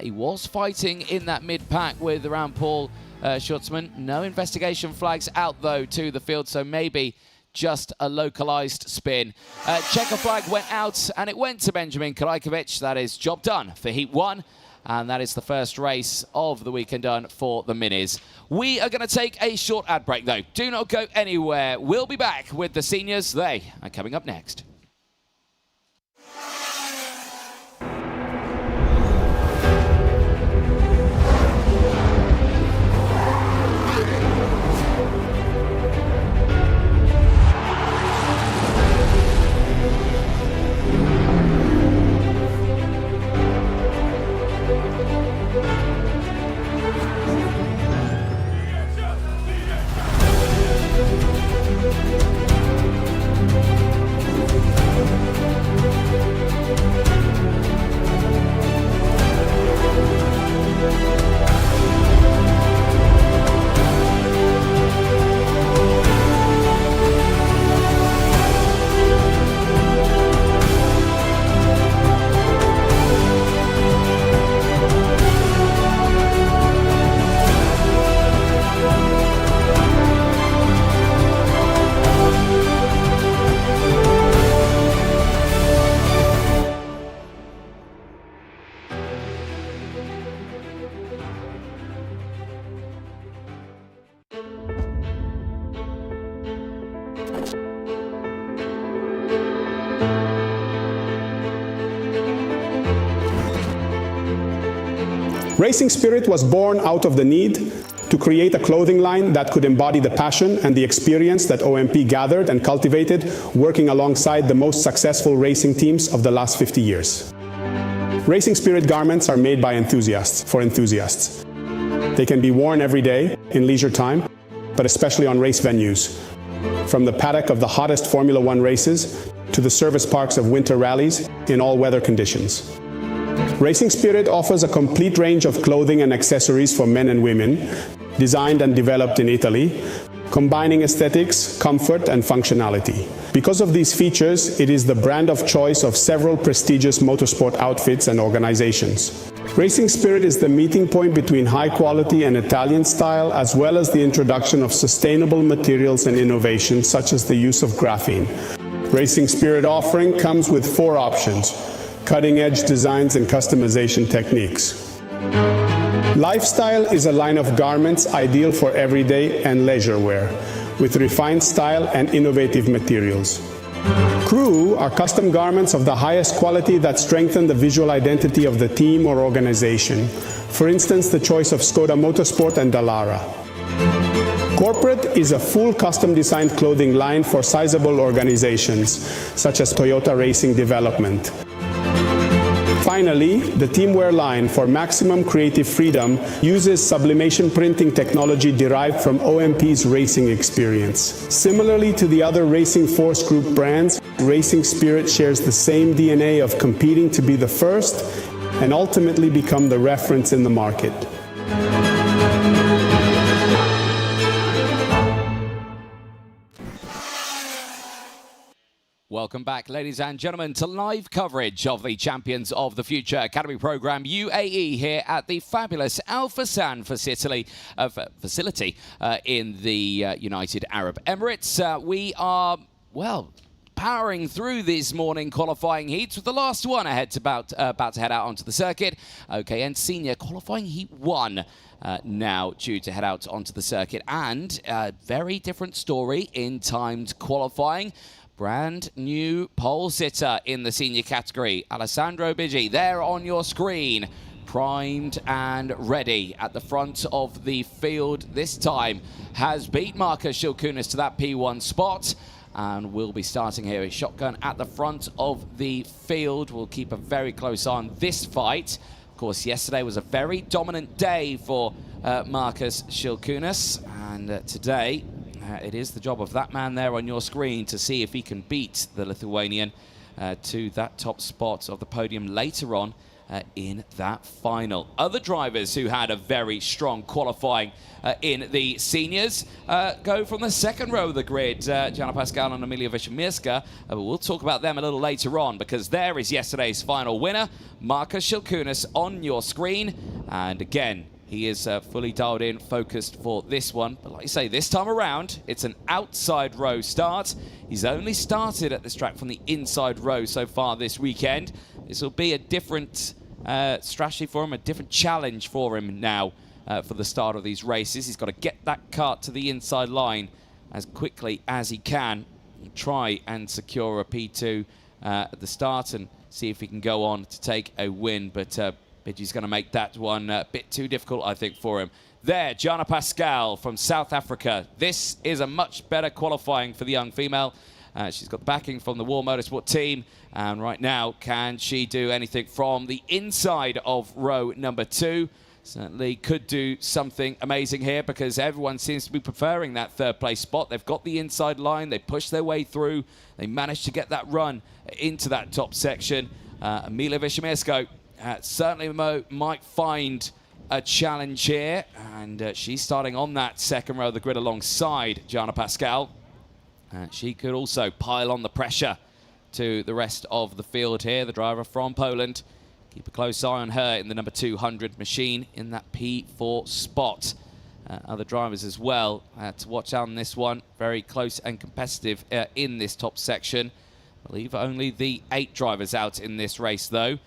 He was fighting in that mid-pack with around Paul Schutzman. No investigation flags out, though, to the field, so maybe just a localized spin. Checker flag went out, and it went to Benjamin Krajkovic. That is job done for Heat 1. And that is the first race of the weekend done for the Minis. We are going to take a short ad break, though. Do not go anywhere. We'll be back with the seniors. They are coming up next. Racing Spirit was born out of the need to create a clothing line that could embody the passion and the experience that OMP gathered and cultivated working alongside the most successful racing teams of the last 50 years. Racing Spirit garments are made by enthusiasts, for enthusiasts. They can be worn every day, in leisure time, but especially on race venues. From the paddock of the hottest Formula One races to the service parks of winter rallies in all weather conditions. Racing Spirit offers a complete range of clothing and accessories for men and women, designed and developed in Italy, combining aesthetics, comfort, and functionality. Because of these features, it is the brand of choice of several prestigious motorsport outfits and organizations. Racing Spirit is the meeting point between high quality and Italian style, as well as the introduction of sustainable materials and innovation, such as the use of graphene. Racing Spirit offering comes with 4 options: cutting-edge designs and customization techniques. Lifestyle is a line of garments ideal for everyday and leisure wear, with refined style and innovative materials. Crew are custom garments of the highest quality that strengthen the visual identity of the team or organization. For instance, the choice of Skoda Motorsport and Dallara. Corporate is a full custom-designed clothing line for sizable organizations, such as Toyota Racing Development. Finally, the teamwear line for maximum creative freedom uses sublimation printing technology derived from OMP's racing experience. Similarly to the other Racing Force Group brands, Racing Spirit shares the same DNA of competing to be the first and ultimately become the reference in the market. Welcome back, ladies and gentlemen, to live coverage of the Champions of the Future Academy Program UAE here at the fabulous Forsan facility in the United Arab Emirates. We are, well, powering through these morning qualifying heats with the last one ahead to about to head out onto the circuit. Okay, and senior qualifying heat 1. Now due to head out onto the circuit, and a very different story in timed qualifying. Brand new pole sitter in the senior category, Alessandro Bigi, there on your screen, primed and ready at the front of the field this time, has beat Marcus Shilkunis to that P1 spot, and will be starting here with shotgun at the front of the field. We'll keep a very close eye on this fight. Of course, yesterday was a very dominant day for Marcus Shilkunis, and today it is the job of that man there on your screen to see if he can beat the Lithuanian to that top spot of the podium later on in that final. Other drivers who had a very strong qualifying in the seniors go from the second row of the grid, Gianna Pascal and Emilia Wiśniewska. We'll talk about them a little later on, because there is yesterday's final winner, Marcus Shilkunis on your screen. And again, he is fully dialed in, focused for this one. But like you say, this time around, it's an outside row start. He's only started at this track from the inside row so far this weekend. This will be a different strategy for him, a different challenge for him now for the start of these races. He's got to get that kart to the inside line as quickly as he can, and try and secure a P2 at the start and see if he can go on to take a win. But Bigi's going to make that one a bit too difficult, I think, for him. There, Gianna Pascal from South Africa. This is a much better qualifying for the young female. She's got the backing from the War Motorsport team. And right now, can she do anything from the inside of row number 2? Certainly could do something amazing here, because everyone seems to be preferring that third place spot. They've got the inside line. They push their way through. They managed to get that run into that top section. Emilia Wiśniewska certainly might find a challenge here, and she's starting on that second row of the grid alongside Gianna Pascal. She could also pile on the pressure to the rest of the field here, the driver from Poland. Keep a close eye on her in the number 200 machine in that P4 spot. Other drivers as well to watch out on this one. Very close and competitive in this top section. I believe only the 8 drivers out in this race, though.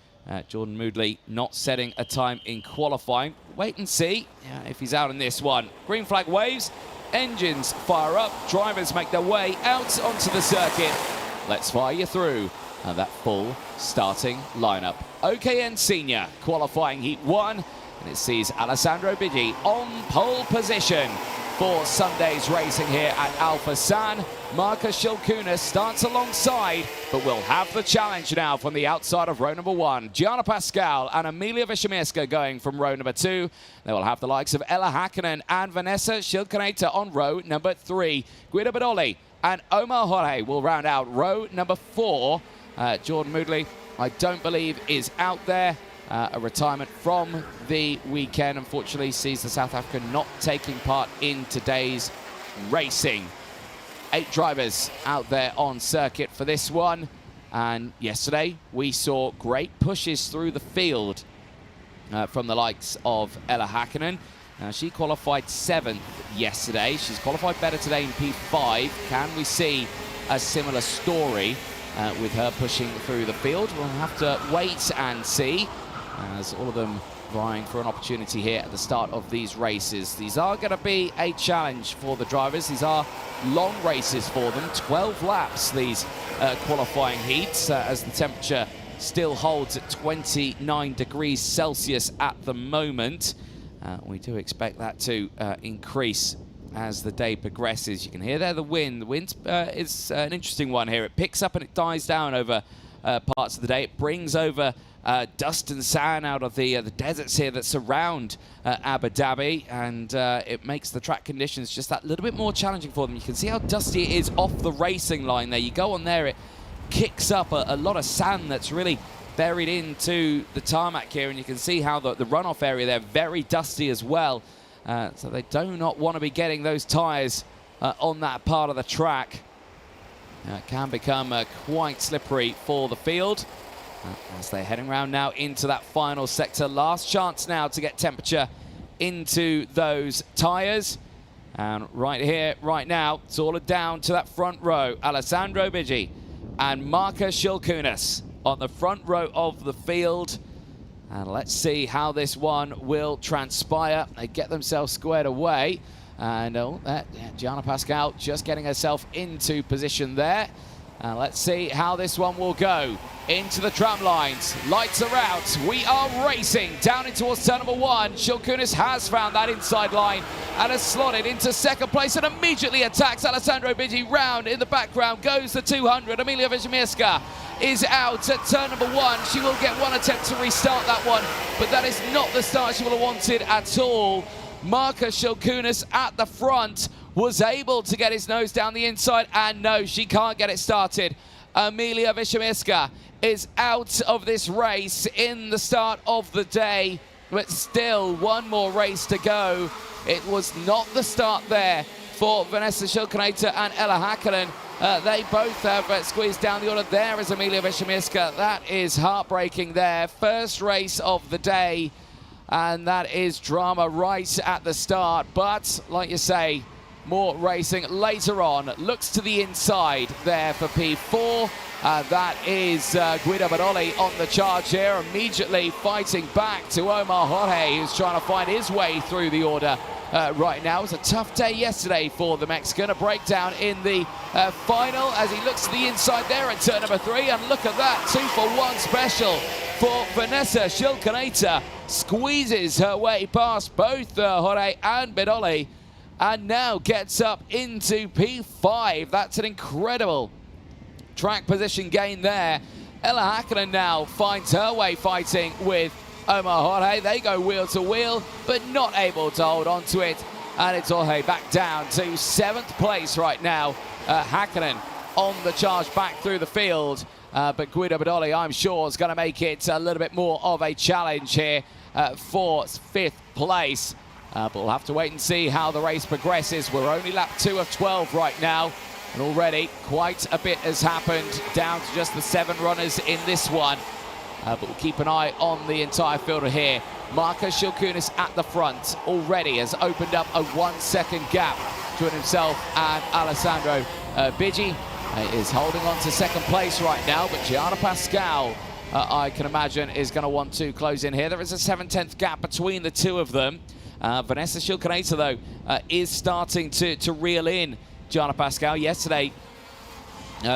Jordan Moodley not setting a time in qualifying. Wait and see if he's out in this one. Green flag waves, engines fire up, drivers make their way out onto the circuit. Let's fire you through that full starting lineup. OKN Senior qualifying heat 1. And it sees Alessandro Biggi on pole position for Sunday's racing here at Al Forsan. Marcus Shilkunas starts alongside, but will have the challenge now from the outside of row number 1. Gianna Pascal and Emilia Wiśniewska going from row number 2. They will have the likes of Ella Häkkinen and Vanessa Shilkunas on row number 3. Guido Badoli and Omar Jorge will round out row number 4. Jordan Moodley, I don't believe, is out there. A retirement from the weekend, unfortunately, sees the South African not taking part in today's racing. 8 drivers out there on circuit for this one. And yesterday, we saw great pushes through the field from the likes of Ella Häkkinen. She qualified 7th yesterday. She's qualified better today in P5. Can we see a similar story with her pushing through the field? We'll have to wait and see, as all of them vying for an opportunity here at the start of these races. These are going to be a challenge for the drivers. These are long races for them, 12 laps, these qualifying heats, as the temperature still holds at 29 degrees Celsius at the moment. We do expect that to increase as the day progresses. You can hear there the wind. The wind is an interesting one here. It picks up and it dies down over parts of the day. It brings over dust and sand out of the deserts here that surround Abu Dhabi, and it makes the track conditions just that little bit more challenging for them. You can see how dusty it is off the racing line there. You go on there, it kicks up a lot of sand that's really buried into the tarmac here, and you can see how the runoff area there very dusty as well. So they do not want to be getting those tyres on that part of the track. It can become quite slippery for the field. As they're heading around now into that final sector. Last chance now to get temperature into those tyres. And right here, right now, it's all down to that front row. Alessandro Biggi and Marcus Shilkunas on the front row of the field. And let's see how this one will transpire. They get themselves squared away. And Gianna Pascal just getting herself into position there. And let's see how this one will go. Into the tram lines. Lights are out. We are racing down in towards turn number 1. Shilkunas has found that inside line and has slotted into second place and immediately attacks Alessandro Biggi. Round in the background goes the 200. Emilia Wiśniewska is out at turn number 1. She will get one attempt to restart that one, but that is not the start she will have wanted at all. Marcus Shilkunas at the front was able to get his nose down the inside, and no, she can't get it started. Emilia Wiśniewska is out of this race in the start of the day, but still one more race to go. It was not the start there for Vanessa Shilkunas and Ella Häkkinen. They both have squeezed down the order. There is Emilia Wiśniewska. That is heartbreaking there. First race of the day, and that is drama right at the start. But like you say, more racing later on. Looks to the inside there for P4. That is Guido Badoli on the charge here, immediately fighting back to Omar Jorge, who's trying to find his way through the order right now. It was a tough day yesterday for the Mexican. A breakdown in the final as he looks to the inside there at turn number 3. And look at that, 2-for-1 special for Vanessa Shilkunas. Squeezes her way past both Jorge and Badoli, and now gets up into P5. That's an incredible track position gain there. Ella Häkkinen now finds her way fighting with Omar Jorge. They go wheel to wheel, but not able to hold on to it. And it's Jorge back down to 7th place right now. Häkkinen on the charge back through the field. But Guido Badoli, I'm sure, is going to make it a little bit more of a challenge here for 5th place. But we'll have to wait and see how the race progresses. We're only lap 2 of 12 right now, and already quite a bit has happened, down to just the 7 runners in this one. But we'll keep an eye on the entire field here. Marcus Shilkunas at the front already has opened up a 1-second gap between himself and Alessandro Biggi. Is holding on to 2nd place right now, but Gianna Pascal, I can imagine, is going to want to close in here. There is a 7/10 gap between the two of them. Vanessa Shilkunas, though, is starting to reel in Gianna Pascal. Yesterday,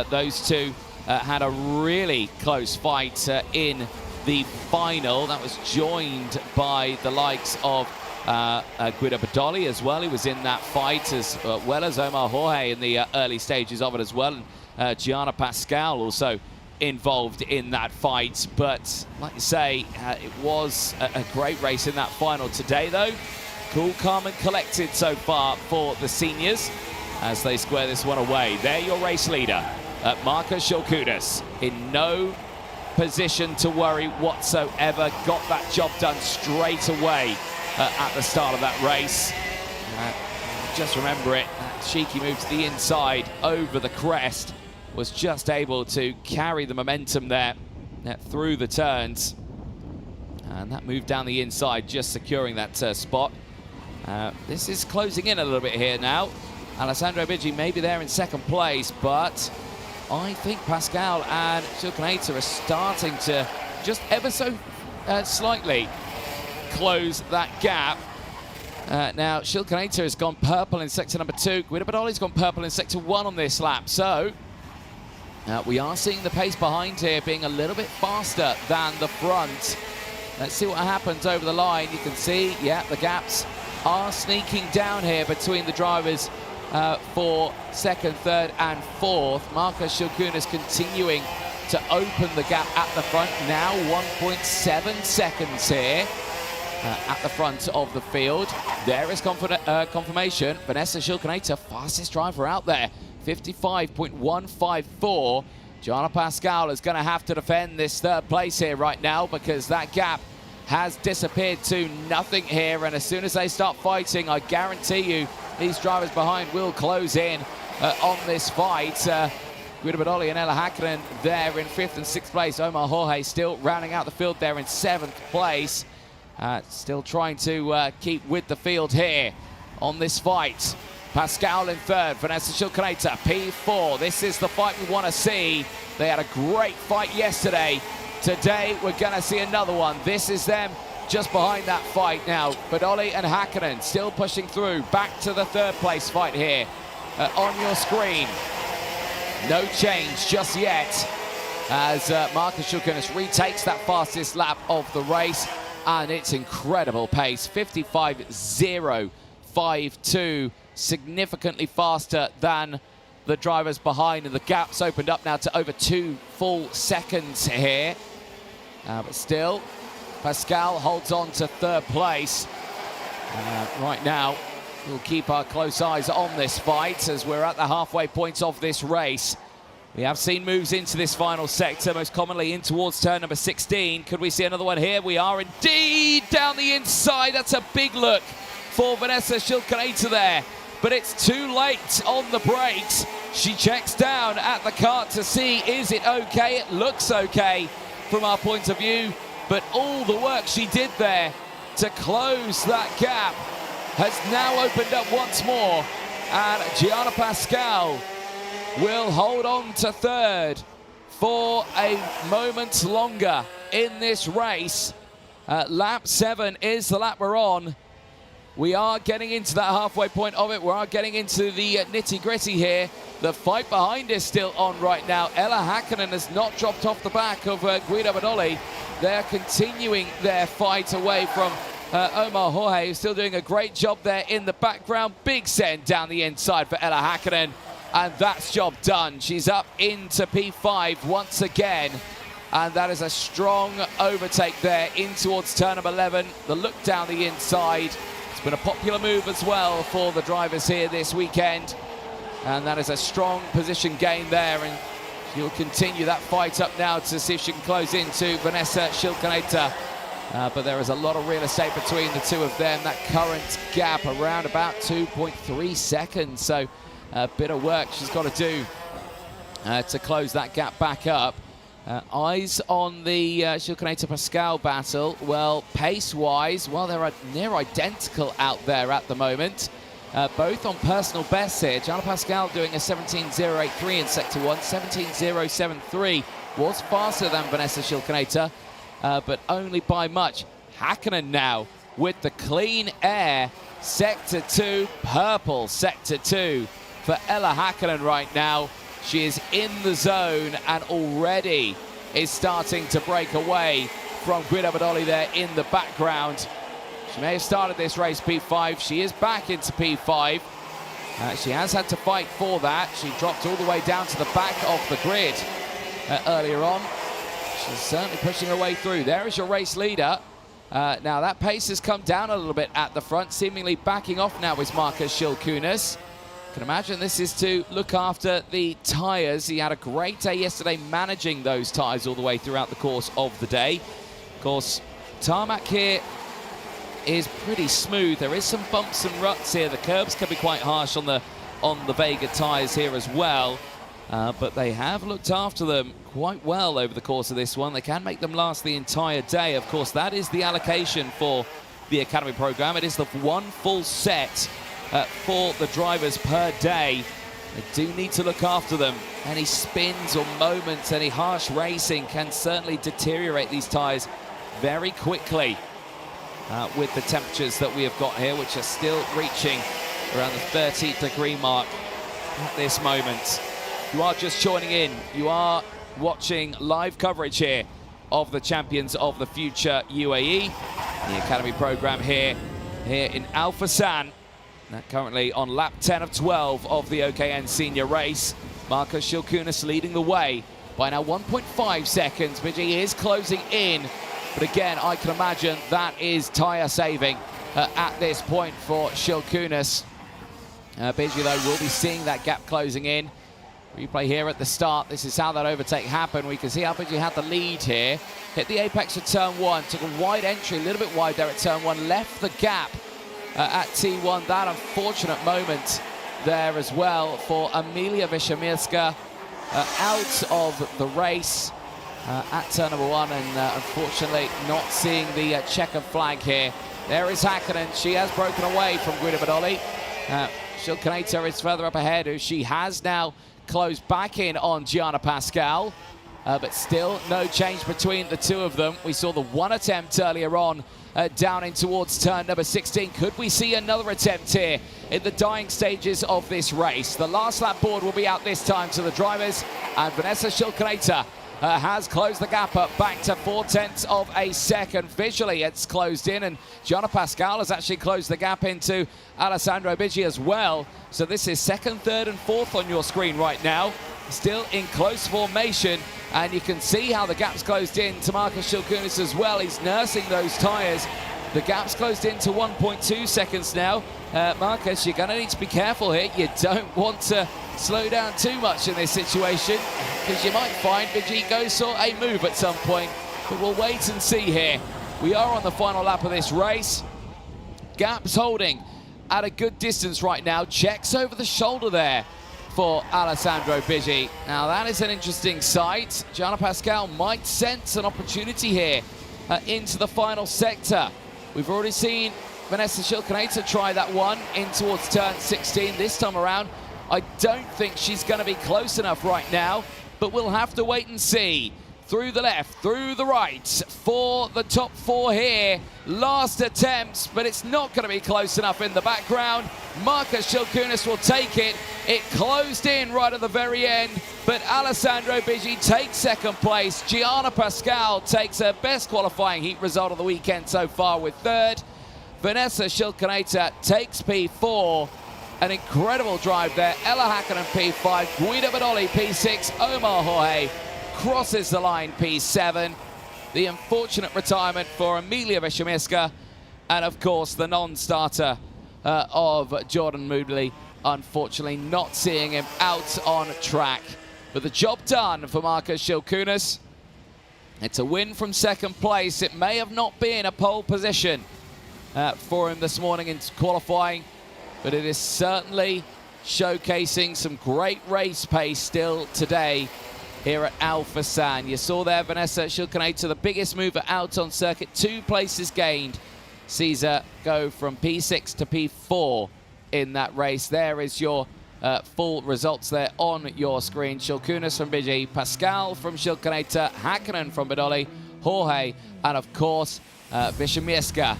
those two had a really close fight in the final. That was joined by the likes of Guido Badoli as well. He was in that fight, as well as Omar Jorge in the early stages of it as well. And Gianna Pascal also involved in that fight. But like you say, it was a great race in that final. Today though, cool, calm and collected so far for the seniors as they square this one away. They're your race leader, Marcus Shilkunas, in no position to worry whatsoever. Got that job done straight away at the start of that race. Just remember it, that cheeky move to the inside over the crest was just able to carry the momentum there through the turns. And that move down the inside, just securing that spot. This is closing in a little bit here now. Alessandro Biggi may be there in second place, but I think Pascal and Shilkunas are starting to just ever so slightly close that gap. Now, Shilkunas has gone purple in sector number 2. Guido Badoli's gone purple in sector 1 on this lap. So, we are seeing the pace behind here being a little bit faster than the front. Let's see what happens over the line. You can see, yeah, the gaps are sneaking down here between the drivers for second, third and fourth. Marcus Shilkunas continuing to open the gap at the front. Now 1.7 seconds here at the front of the field. There is confirmation. Vanessa Shilkunas, fastest driver out there. 55.154. Gianna Pascal is going to have to defend this third place here right now because that gap has disappeared to nothing here. And as soon as they start fighting, I guarantee you these drivers behind will close in on this fight. Guido Badoli and Ella Häkkinen there in 5th and 6th place. Omar Jorge still rounding out the field there in 7th place. Still trying to keep with the field here on this fight. Pascal in 3rd, Vanessa Shilkunas, P4. This is the fight we want to see. They had a great fight yesterday. Today, we're going to see another one. This is them just behind that fight now. Badoli and Häkkinen still pushing through. Back to the 3rd place fight here on your screen. No change just yet as Marcus Shilkunas retakes that fastest lap of the race. And it's incredible pace, 55.052. Significantly faster than the drivers behind, and the gap's opened up now to over 2 full seconds here. But still, Pascal holds on to 3rd place. Right now, we'll keep our close eyes on this fight as we're at the halfway point of this race. We have seen moves into this final sector, most commonly in towards turn number 16. Could we see another one here? We are indeed down the inside. That's a big look for Vanessa Shilkunas there. But it's too late on the brakes. She checks down at the kart to see, is it okay? It looks okay from our point of view, but all the work she did there to close that gap has now opened up once more, and Gianna Pascal will hold on to 3rd for a moment longer in this race. Lap 7 is the lap we're on. We are getting into that halfway point of it. We are getting into the nitty-gritty here. The fight behind is still on right now. Ella Häkkinen has not dropped off the back of Guido Badoli. They're continuing their fight away from Omar Jorge, who's still doing a great job there in the background. Big send down the inside for Ella Häkkinen, and that's job done. She's up into P5 once again. And that is a strong overtake there in towards turn number 11. The look down the inside. It's been a popular move as well for the drivers here this weekend. And that is a strong position gain there. And she'll continue that fight up now to see if she can close into Vanessa Shilkunas. But there is a lot of real estate between the two of them. That current gap around about 2.3 seconds. So a bit of work she's got to do to close that gap back up. Eyes on the Shilkunas-Pascal battle. Well, pace-wise, well, they're near identical out there at the moment. Both on personal bests here. Gianna Pascal doing a 17.083 in Sector 1. 17.073 was faster than Vanessa Shilkunas, but only by much. Häkkinen now with the clean air. Sector 2, purple Sector 2 for Ella Häkkinen right now. She is in the zone and already is starting to break away from Guido Badoli there in the background. She may have started this race P5. She is back into P5. She has had to fight for that. She dropped all the way down to the back of the grid earlier on. She's certainly pushing her way through. There is your race leader. Now that pace has come down a little bit at the front, seemingly backing off now is Marcus Schilkunis. Can imagine this is to look after the tyres. He had a great day yesterday managing those tyres all the way throughout the course of the day. Of course, tarmac here is pretty smooth. There is some bumps and ruts here. The curbs can be quite harsh on the Vega tyres here as well. But they have looked after them quite well over the course of this one. They can make them last the entire day. Of course, that is the allocation for the Academy program. It is the one full set for the drivers per day. They do need to look after them. Any spins or moments, any harsh racing can certainly deteriorate these tyres very quickly with the temperatures that we have got here, which are still reaching around the 30-degree mark at this moment. If you are just joining in, you are watching live coverage here of the Champions of the Future UAE, the Academy program here in Al Forsan. Currently on lap 10 of 12 of the OKN senior race. Marcus Schilkunis leading the way by now 1.5 seconds. Bidgie is closing in, but again, I can imagine that is tyre saving at this point for Schilkunis. Bidgie, though, will be seeing that gap closing in. Replay here at the start. This is how that overtake happened. We can see how Bidgie had the lead here. Hit the apex of turn 1, took a wide entry, a little bit wide there at turn 1, left the gap at T1. That unfortunate moment there as well for Emilia Wiśniewska out of the race at turn number 1, and unfortunately not seeing the checker flag here. There is Häkkinen. She has broken away from Guido Badoli. Schilkunis is further up ahead, who she has now closed back in on Gianna Pascal. But still no change between the two of them. We saw the one attempt earlier on down in towards turn number 16. Could we see another attempt here in the dying stages of this race? The last lap board will be out this time to the drivers, and Vanessa Schilkunis has closed the gap up back to 0.4 of a second. Visually it's closed in, and Gianna Pascal has actually closed the gap into Alessandro Bidgie as well. So this is second, third and fourth on your screen right now, still in close formation, and you can see how the gap's closed in to Marcus Schilkunis as well. He's nursing those tyres. The gap's closed in to 1.2 seconds now. Marcus, you're going to need to be careful here. You don't want to slow down too much in this situation, because you might find Bidgie goes for a move at some point. But we'll wait and see here. We are on the final lap of this race. Gap's holding at a good distance right now. Checks over the shoulder there for Alessandro Bidgie. Now that is an interesting sight. Gianna Pascal might sense an opportunity here into the final sector. We've already seen Vanessa Schilkunis try that one in towards turn 16. This time around, I don't think she's going to be close enough right now, but we'll have to wait and see. Through the left, through the right, for the top four here. Last attempts, but it's not going to be close enough in the background. Marcus Schilkunis will take it. It closed in right at the very end, but Alessandro Bidgie takes second place. Gianna Pascal takes her best qualifying heat result of the weekend so far with third. Vanessa Schilkunis takes P4. An incredible drive there. Ella Häkkinen P5, Guido Badoli P6, Omar Jorge crosses the line P7. The unfortunate retirement for Emilia Wiśniewska, and of course the non-starter of Jordan Moodley, unfortunately not seeing him out on track. But the job done for Marcus Schilkunis. It's a win from second place. It may have not been a pole position for him this morning in qualifying, but it is certainly showcasing some great race pace still today here at Al Forsan. You saw there Vanessa Schilkunis, the biggest mover out on circuit, 2 places gained. Sees her go from P6 to P4 in that race. There is your full results there on your screen. Schilkunis from Bidgie, Pascal from Schilkunis, Häkkinen from Badoli, Jorge, and of course Wiśniewska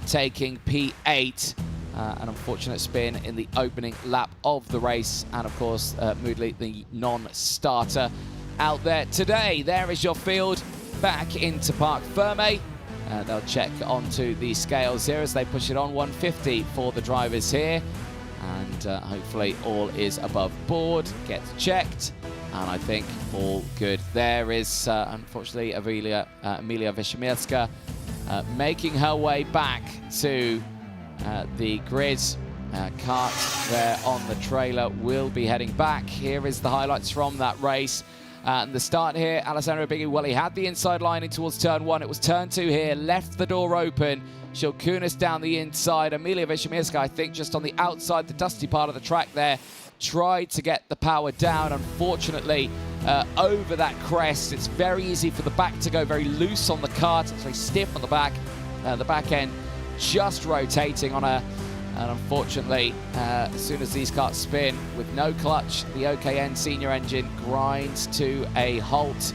taking P8. An unfortunate spin in the opening lap of the race, and of course Moodley, the non-starter, out there today. There is your field back into Parc Fermé. They'll check onto the scales here as they push it on. 150 for the drivers here. And hopefully all is above board. Gets checked. And I think all good. There is, unfortunately, Emilia Wiśmielska making her way back to the grid. Kart there on the trailer will be heading back. Here is the highlights from that race. And the start here, Alessandro Biggi, well, he had the inside line in towards turn 1. It was turn 2 here, left the door open. Shilkunis down the inside. Emilia Wiśmielska, I think, just on the outside, the dusty part of the track there, tried to get the power down. Unfortunately, over that crest, it's very easy for the back to go very loose on the kart. It's very stiff on the back end just rotating on a. And unfortunately, as soon as these karts spin with no clutch, the OKN senior engine grinds to a halt.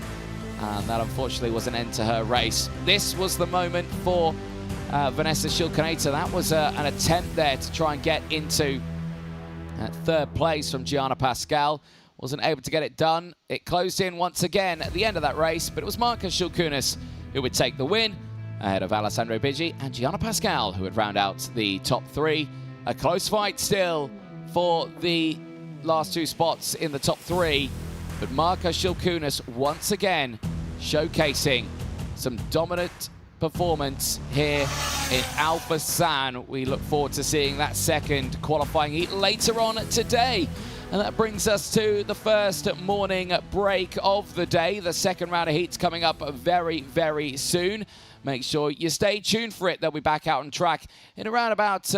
And that unfortunately was an end to her race. This was the moment for Vanessa Shilkunator. That was an attempt there to try and get into third place from Gianna Pascal. Wasn't able to get it done. It closed in once again at the end of that race, but it was Marcus Shilkunis who would take the win, ahead of Alessandro Biggi and Gianna Pascal, who would round out the top 3. A close fight still for the last 2 spots in the top 3. But Marcus Shilkunis once again showcasing some dominant performance here in Alphasan. We look forward to seeing that second qualifying heat later on today. And that brings us to the first morning break of the day. The second round of heats coming up very, very soon. Make sure you stay tuned for it. They'll be back out on track in around about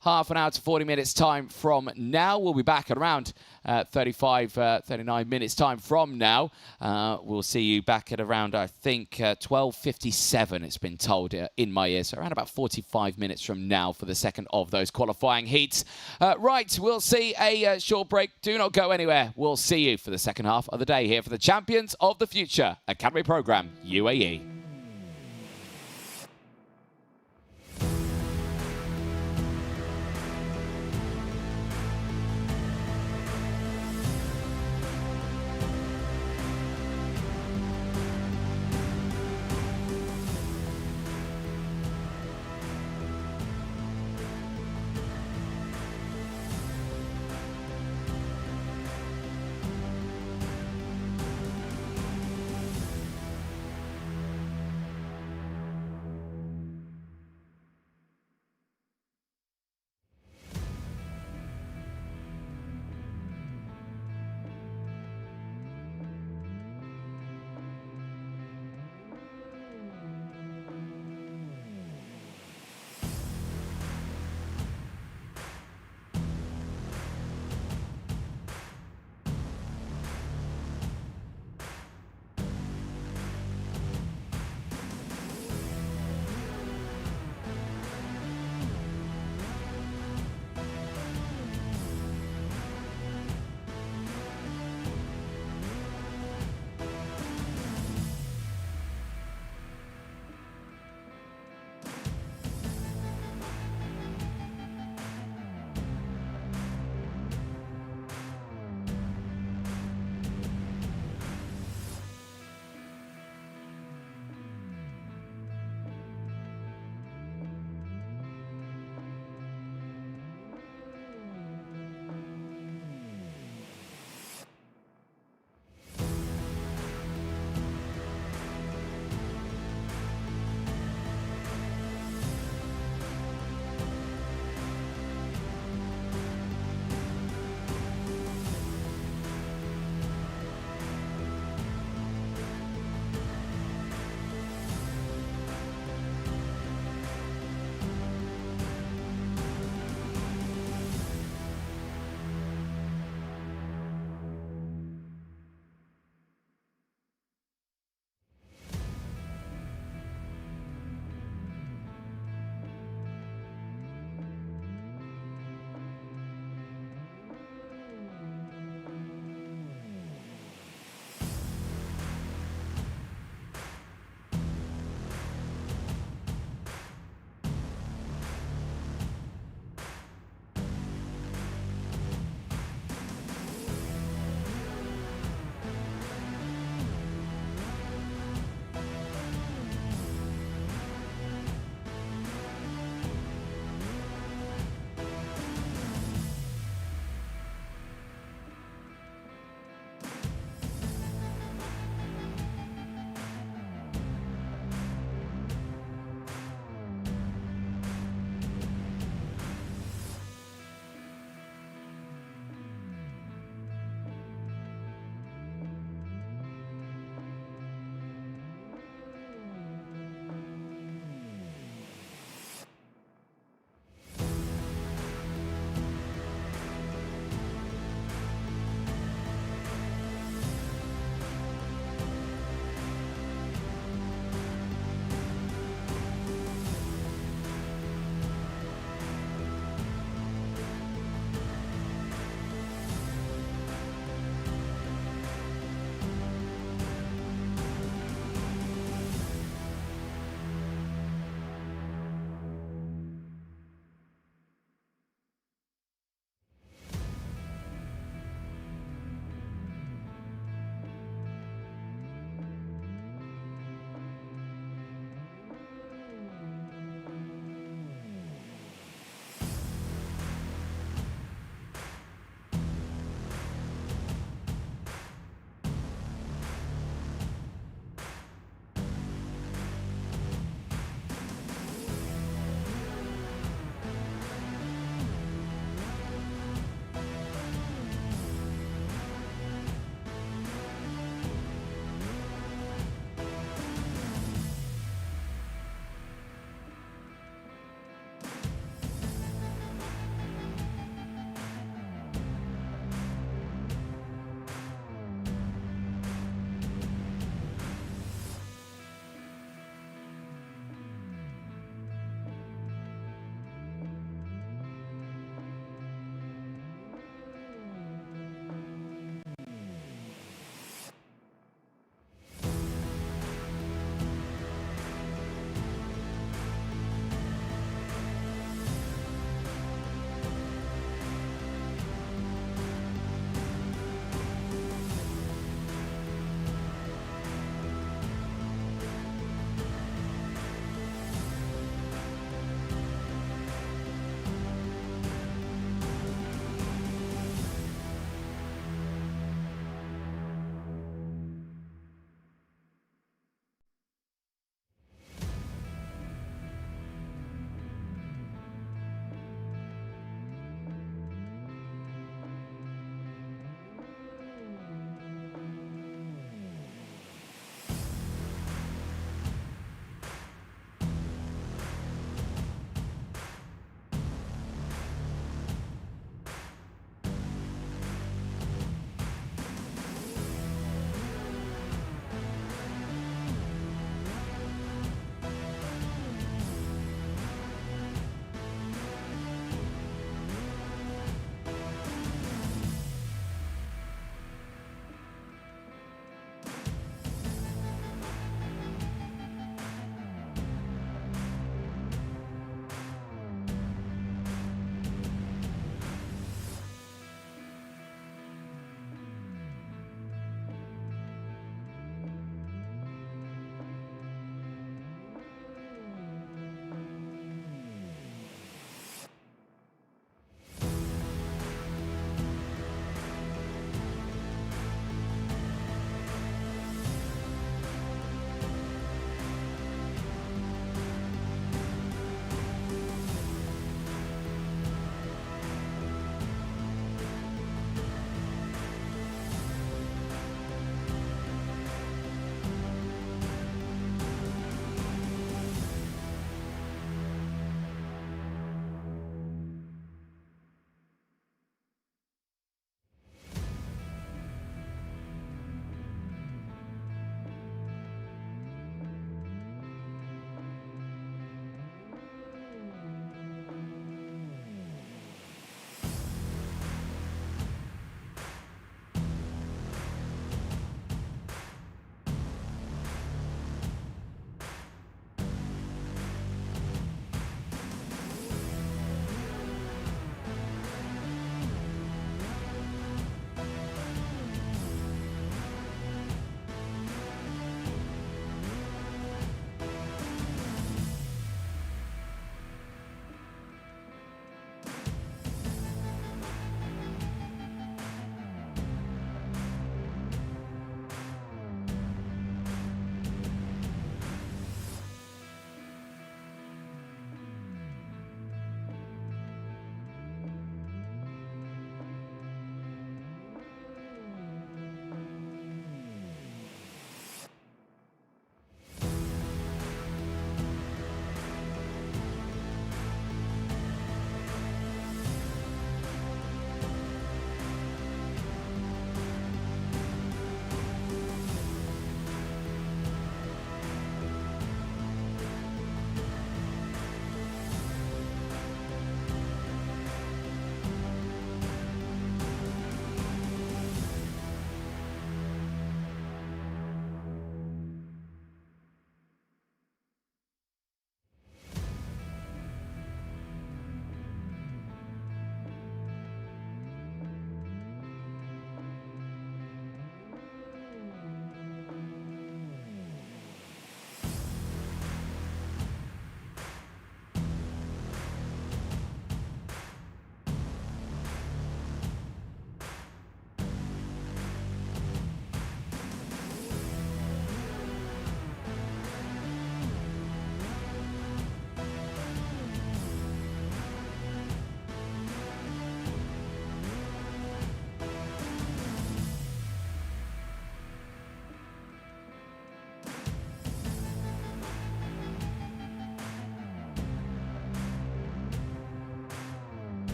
half an hour to 40 minutes time from now. We'll be back at around 39 minutes time from now. We'll see you back at around, I think, 12:57, it's been told in my ear. So around about 45 minutes from now for the second of those qualifying heats. Right, we'll see a short break. Do not go anywhere. We'll see you for the second half of the day here for the Champions of the Future Academy Program, UAE.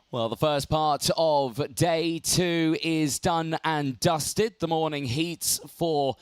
Well, the first part of day 2 is done and dusted. The morning heats for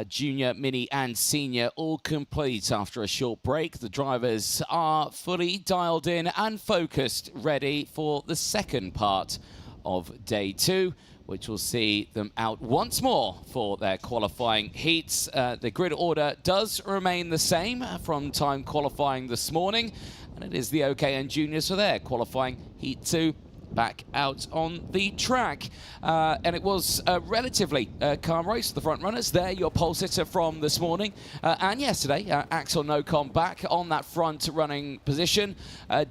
junior, mini and senior all complete after a short break. The drivers are fully dialed in and focused, ready for the second part of day 2, which will see them out once more for their qualifying heats. The grid order does remain the same from time qualifying this morning, and it is the OKN juniors for their qualifying heat 2 back out on the track. And it was a relatively calm race for the front runners. There, your pole sitter from this morning and yesterday, Axel Nocom back on that front running position.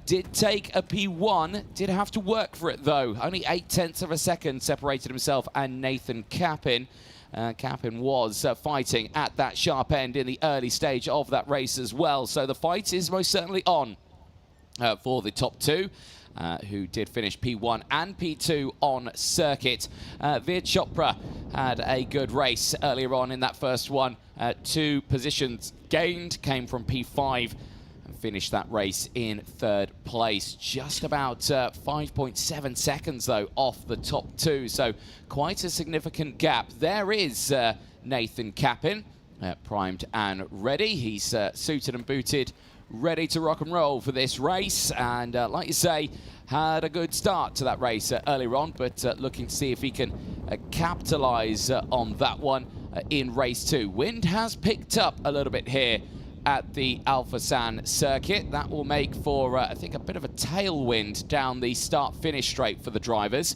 Did take a P1, did have to work for it though. Only 0.8 of a second separated himself and Nathan Cappin. Cappin was fighting at that sharp end in the early stage of that race as well. So the fight is most certainly on for the top two. Who did finish P1 and P2 on circuit. Veer Chopra had a good race earlier on in that first one. 2 positions gained, came from P5 and finished that race in 3rd place. Just about 5.7 seconds, though, off the top 2. So quite a significant gap. There is Nathan Cappin, primed and ready. He's suited and booted, ready to rock and roll for this race, and like you say, had a good start to that race earlier on, but looking to see if he can capitalize on that one in race 2. Wind has picked up a little bit here at the Alforsan circuit. That will make for, I think, a bit of a tailwind down the start-finish straight for the drivers.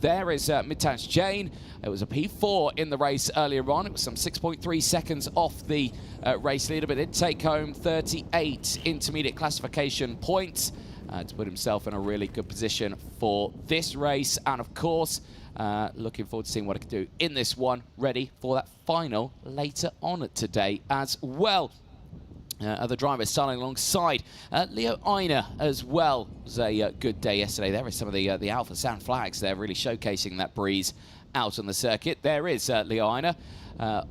There is Mitans Jain. It was a P4 in the race earlier on. It was some 6.3 seconds off the race leader, but did take home 38 intermediate classification points to put himself in a really good position for this race. And of course, looking forward to seeing what he can do in this one, ready for that final later on today as well. Other drivers starting alongside Leo Einer as well. It was a good day yesterday. There is some of the Alforsan flags there, really showcasing that breeze out on the circuit. There is Leo Einer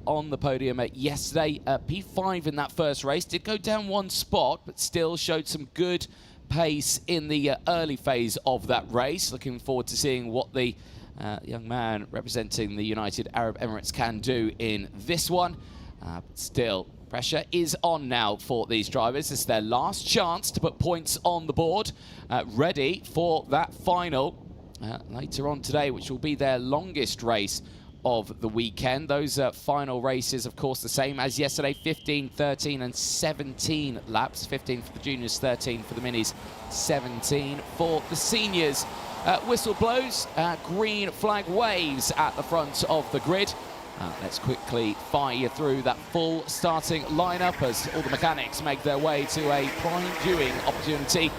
on the podium yesterday. P5 in that first race. Did go down 1 spot, but still showed some good pace in the early phase of that race. Looking forward to seeing what the young man representing the United Arab Emirates can do in this one. But still, pressure is on now for these drivers. This is their last chance to put points on the board, ready for that final later on today, which will be their longest race of the weekend. Those final races, of course, the same as yesterday: 15, 13 and 17 laps. 15 for the juniors, 13 for the minis, 17 for the seniors. Whistle blows, green flag waves at the front of the grid. Let's quickly fire through that full starting lineup as all the mechanics make their way to a prime viewing opportunity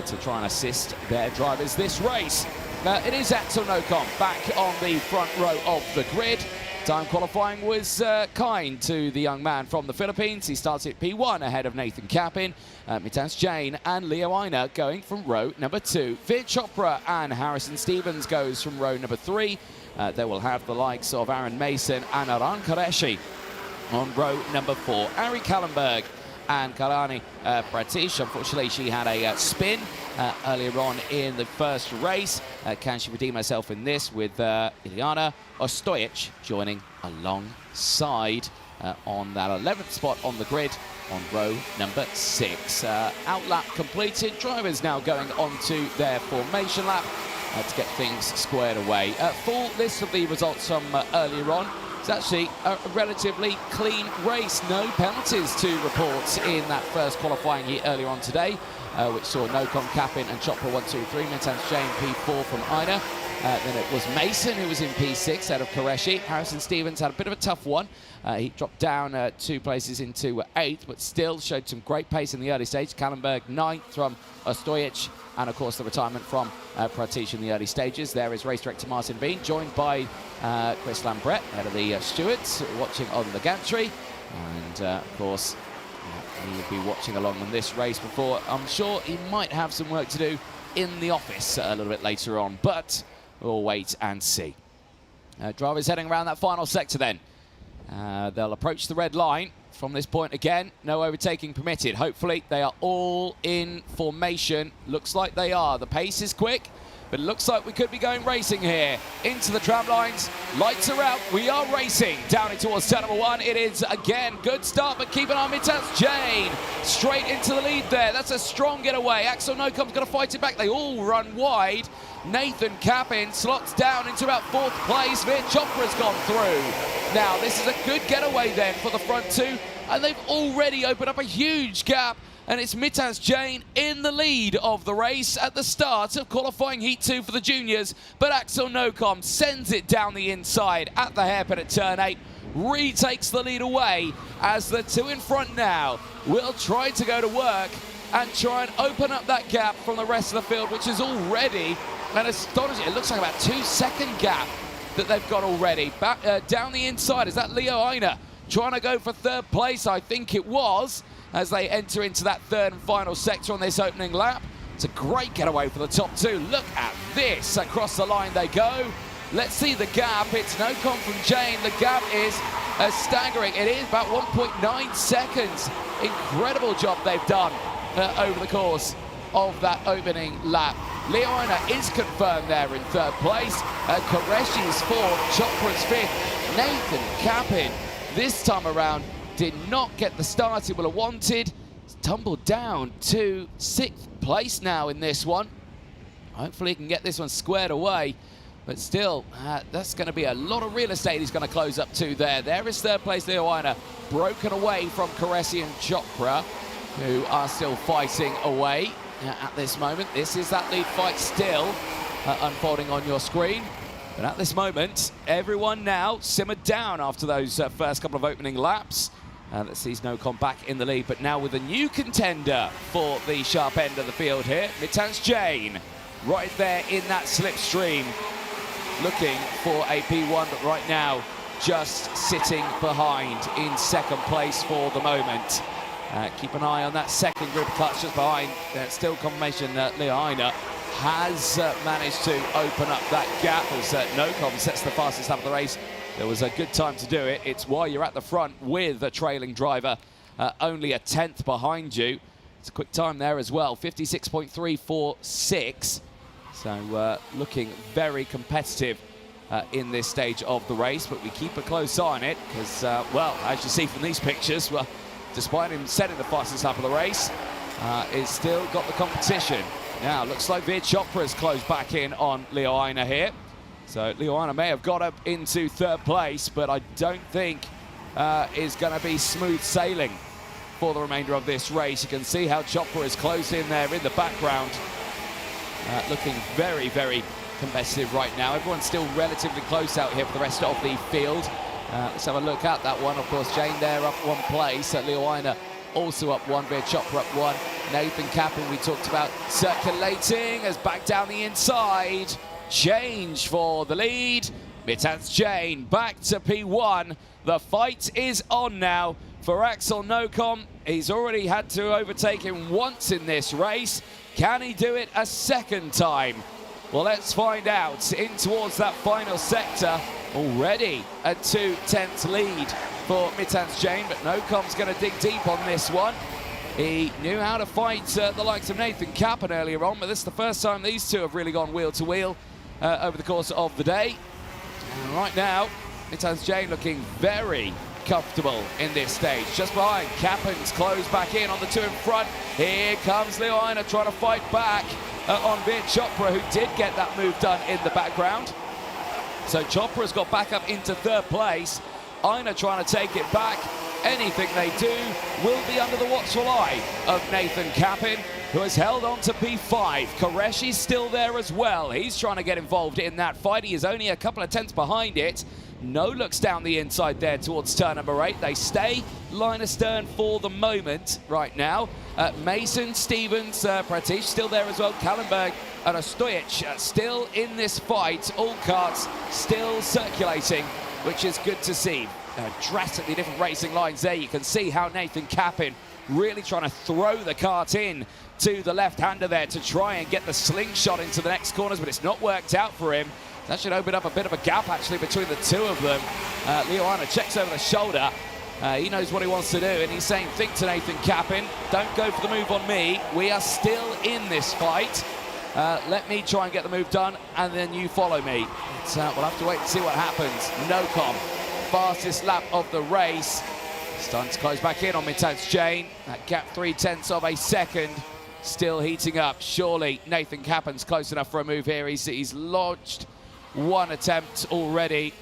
to try and assist their drivers this race. It is Axel Nocom back on the front row of the grid. Time qualifying was kind to the young man from the Philippines. He starts at P1 ahead of Nathan Cappin, Mitans Jain and Leo Einer going from row number 2. Veer Chopra and Harrison Stevens goes from row number 3. They will have the likes of Aaron Mason and Aran Qureshi on row number 4. Ari Kallenberg and Karani Pratish. Unfortunately, she had a spin earlier on in the first race. Can she redeem herself in this with Ileana Ostojic joining alongside on that 11th spot on the grid on row number 6. Outlap completed. Drivers now going on to their formation lap to get things squared away. Full list of the results from earlier on. It's actually a relatively clean race. No penalties to report in that first qualifying heat earlier on today, which saw Nocom, Cappin and Chopra 1, 2, 3. Mitans Jain P4 from Einer. Then it was Mason who was in P6 out of Qureshi. Harrison Stevens had a bit of a tough one. He dropped down 2 places into 8th, but still showed some great pace in the early stage. Kallenberg 9th from Ostojic, and of course the retirement from Pratish in the early stages. There is race director Martin Bean, joined by Chris Lambret, head of the stewards, watching on the gantry. And of course, he will be watching along on this race before. I'm sure he might have some work to do in the office a little bit later on, but we'll wait and see. Drivers heading around that final sector then. They'll approach the red line from this point again. No overtaking permitted. Hopefully they are all in formation. Looks like they are. The pace is quick. But it looks like we could be going racing here. Into the tram lines, lights are out, we are racing. Down in towards turn number 1, it is again, good start, but keep an eye on Mitaz Jane. Straight into the lead there, that's a strong getaway. Axel Nocom's going to fight it back, they all run wide. Nathan Cappin slots down into about 4th place. Veer Chopra's gone through. Now, this is a good getaway then for the front two, and they've already opened up a huge gap. And it's Mitaz Jane in the lead of the race at the start of qualifying Heat 2 for the juniors. But Axel Nocom sends it down the inside at the hairpin at turn 8. Retakes the lead away as the two in front now will try to go to work and try and open up that gap from the rest of the field, which is already an astonishing, it looks like about 2-second gap that they've got already. Back down the inside, is that Leo Aina trying to go for 3rd place? I think it was, as they enter into that 3rd and final sector on this opening lap. It's a great getaway for the top two. Look at this, across the line they go. Let's see the gap. It's Nocom from Jane. The gap is staggering. It is about 1.9 seconds. Incredible job they've done over the course of that opening lap. Leona is confirmed there in 3rd place. Qureshi's 4th, Chopra's 5th. Nathan Cappin this time around did not get the start he will have wanted. He's tumbled down to 6th place now in this one. Hopefully he can get this one squared away. But still, that's going to be a lot of real estate he's going to close up to there. There is 3rd place, Leoina, broken away from Qureshi and Chopra, who are still fighting away at this moment. This is that lead fight still unfolding on your screen. But at this moment, everyone now simmered down after those first couple of opening laps. That sees Nocom back in the lead, but now with a new contender for the sharp end of the field here, Mitaz Jane, right there in that slipstream, looking for a P1, but right now just sitting behind in 2nd place for the moment. Keep an eye on that 2nd group clutch just behind. Still confirmation that Leoina has managed to open up that gap as Nocom sets the fastest lap of the race. There was a good time to do it. It's why you're at the front with a trailing driver only a 10th behind you. It's a quick time there as well, 56.346. So looking very competitive in this stage of the race, but we keep a close eye on it because, well, as you see from these pictures, well, despite him setting the fastest lap of the race, he's still got the competition. Now, looks like Veer Chopra has closed back in on Leo Aina here. So Leo Aina may have got up into 3rd place, but I don't think is going to be smooth sailing for the remainder of this race. You can see how Chopra is closed in there in the background. Looking very, very competitive right now. Everyone's still relatively close out here for the rest of the field. Let's have a look at that one. Of course, Jane there up 1 place. Leo Aina also up 1. Veer Chopra up 1. Nathan Cappin, we talked about circulating, as back down the inside. Change for the lead. Mitaz Jane back to P1. The fight is on now for Axel Nocom. He's already had to overtake him once in this race. Can he do it a 2nd time? Well, let's find out. In towards that final sector, already a 2/10 lead for Mitaz Jane, but Nocom's going to dig deep on this one. He knew how to fight the likes of Nathan Cappin earlier on, but this is the first time these two have really gone wheel to wheel over the course of the day. And right now, Mitaz Jane looking very comfortable in this stage. Just behind, Cappin's closed back in on the two in front. Here comes Leo Aina trying to fight back on Veer Chopra, who did get that move done in the background. So Chopra's got back up into 3rd place. Aina trying to take it back. Anything they do will be under the watchful eye of Nathan Cappin, who has held on to P5. Qureshi's still there as well. He's trying to get involved in that fight. He is only a couple of tenths behind it. No looks down the inside there towards turn number 8. They stay line astern for the moment right now. Mason, Stevens, Pratish still there as well. Kallenberg and Ostojic still in this fight. All carts still circulating, which is good to see. Drastically different racing lines there. You can see how Nathan Cappin really trying to throw the kart in to the left-hander there to try and get the slingshot into the next corners, but it's not worked out for him. That should open up a bit of a gap, actually, between the two of them. Leo Aina checks over the shoulder. He knows what he wants to do, and he's saying, think to Nathan Cappin, don't go for the move on me. We are still in this fight. Let me try and get the move done, and then you follow me. We'll have to wait and see what happens. No-com, fastest lap of the race. Starting to close back in on Mitans Jain. That gap 0.3 of a second. Still heating up. Surely Nathan Cappen's close enough for a move here. He's lodged one attempt already,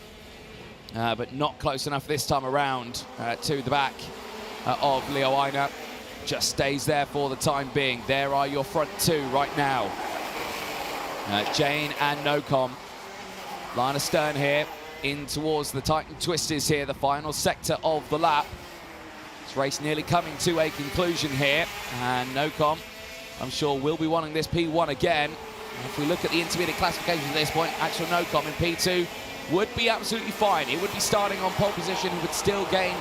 but not close enough this time around to the back of Leo Aina. Just stays there for the time being. There are your front two right now. Jain and No-com. Line astern here, in towards the Titan Twisters here, the final sector of the lap. This race nearly coming to a conclusion here, and No-com, I'm sure, will be wanting this P1 again. If we look at the intermediate classification at this point, actual No-com in P2 would be absolutely fine. It would be starting on pole position. He would still gain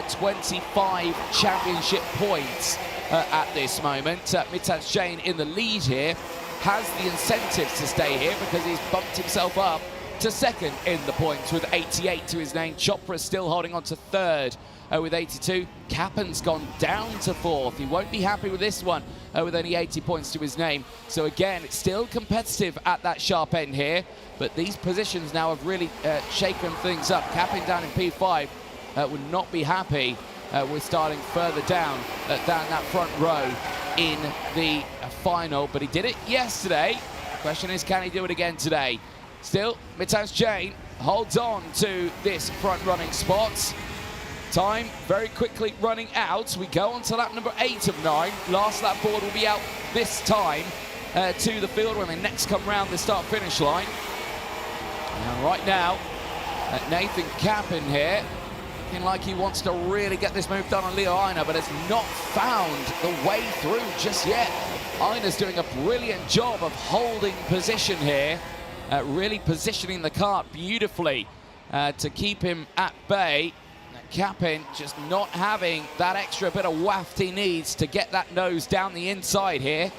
25 championship points at this moment. Mitans Jain in the lead here has the incentives to stay here because he's bumped himself up to second in the points with 88 to his name. Chopra still holding on to third with 82. Cappen's gone down to fourth. He won't be happy with this one with only 80 points to his name. So again, it's still competitive at that sharp end here, but these positions now have really shaken things up. Cappen down in P5 would not be happy with starting further down that front row in the final, but he did it yesterday. The question is, can he do it again today? Still, Mitans Jain holds on to this front running spot. Time very quickly running out. We go on to lap number 8 of 9. Last lap board will be out this time to the field when they next come round the start-finish line. And right now, Nathan Cappen here, looking like he wants to really get this move done on Leo Aina, but has not found the way through just yet. Aina's doing a brilliant job of holding position here, really positioning the kart beautifully to keep him at bay. Cappen just not having that extra bit of waft he needs to get that nose down the inside here.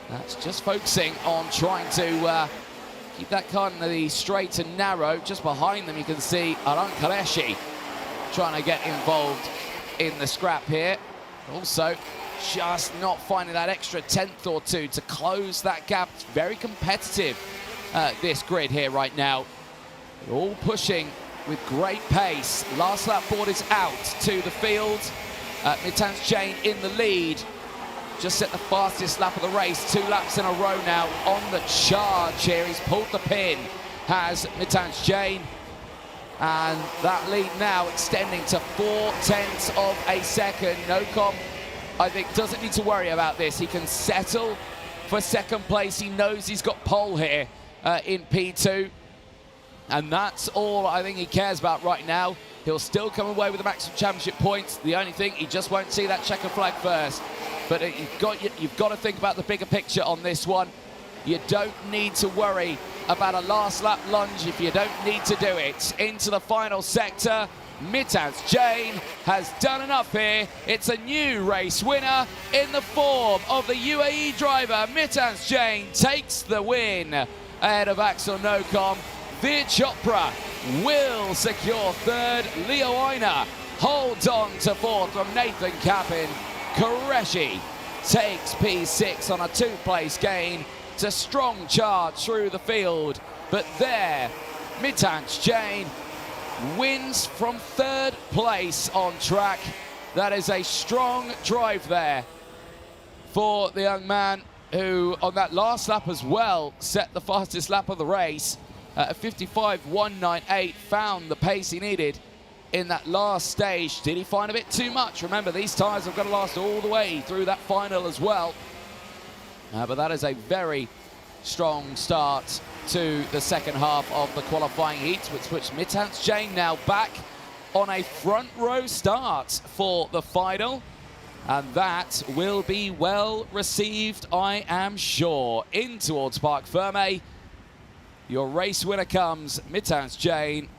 That's just focusing on trying to keep that kart in the straight and narrow. Just behind them you can see Aran Kaleshi trying to get involved in the scrap here. Also, just not finding that extra tenth or two to close that gap. It's very competitive, this grid here right now. They're all pushing with great pace. Last lap board is out to the field. Mitans Jain in the lead. Just set the fastest lap of the race. 2 laps in a row now on the charge here. He's pulled the pin, has Mitans Jain. And that lead now extending to 0.4 of a second. No-com, I think, doesn't need to worry about this. He can settle for second place. He knows he's got pole here in P2. And that's all I think he cares about right now. He'll still come away with the maximum championship points. The only thing, he just won't see that checker flag first. But you've got to think about the bigger picture on this one. You don't need to worry about a last lap lunge if you don't need to do it. Into the final sector, Mitans Jain has done enough here. It's a new race winner in the form of the UAE driver. Mitans Jain takes the win ahead of Axel No-com. Veer Chopra will secure third. Leo Aina holds on to fourth from Nathan Cappen. Qureshi takes P6 on a 2-place gain. It's a strong charge through the field, but there, Mitans Jain wins from third place on track. That is a strong drive there for the young man who, on that last lap as well, set the fastest lap of the race. 55.198, found the pace he needed in that last stage. Did he find a bit too much? Remember, these tyres have got to last all the way through that final as well. But that is a very strong start to the second half of the qualifying heats, which puts Mitans Jain now back on a front row start for the final. And that will be well received, I am sure. In towards Parc Ferme. Your race winner comes. Mitans Jain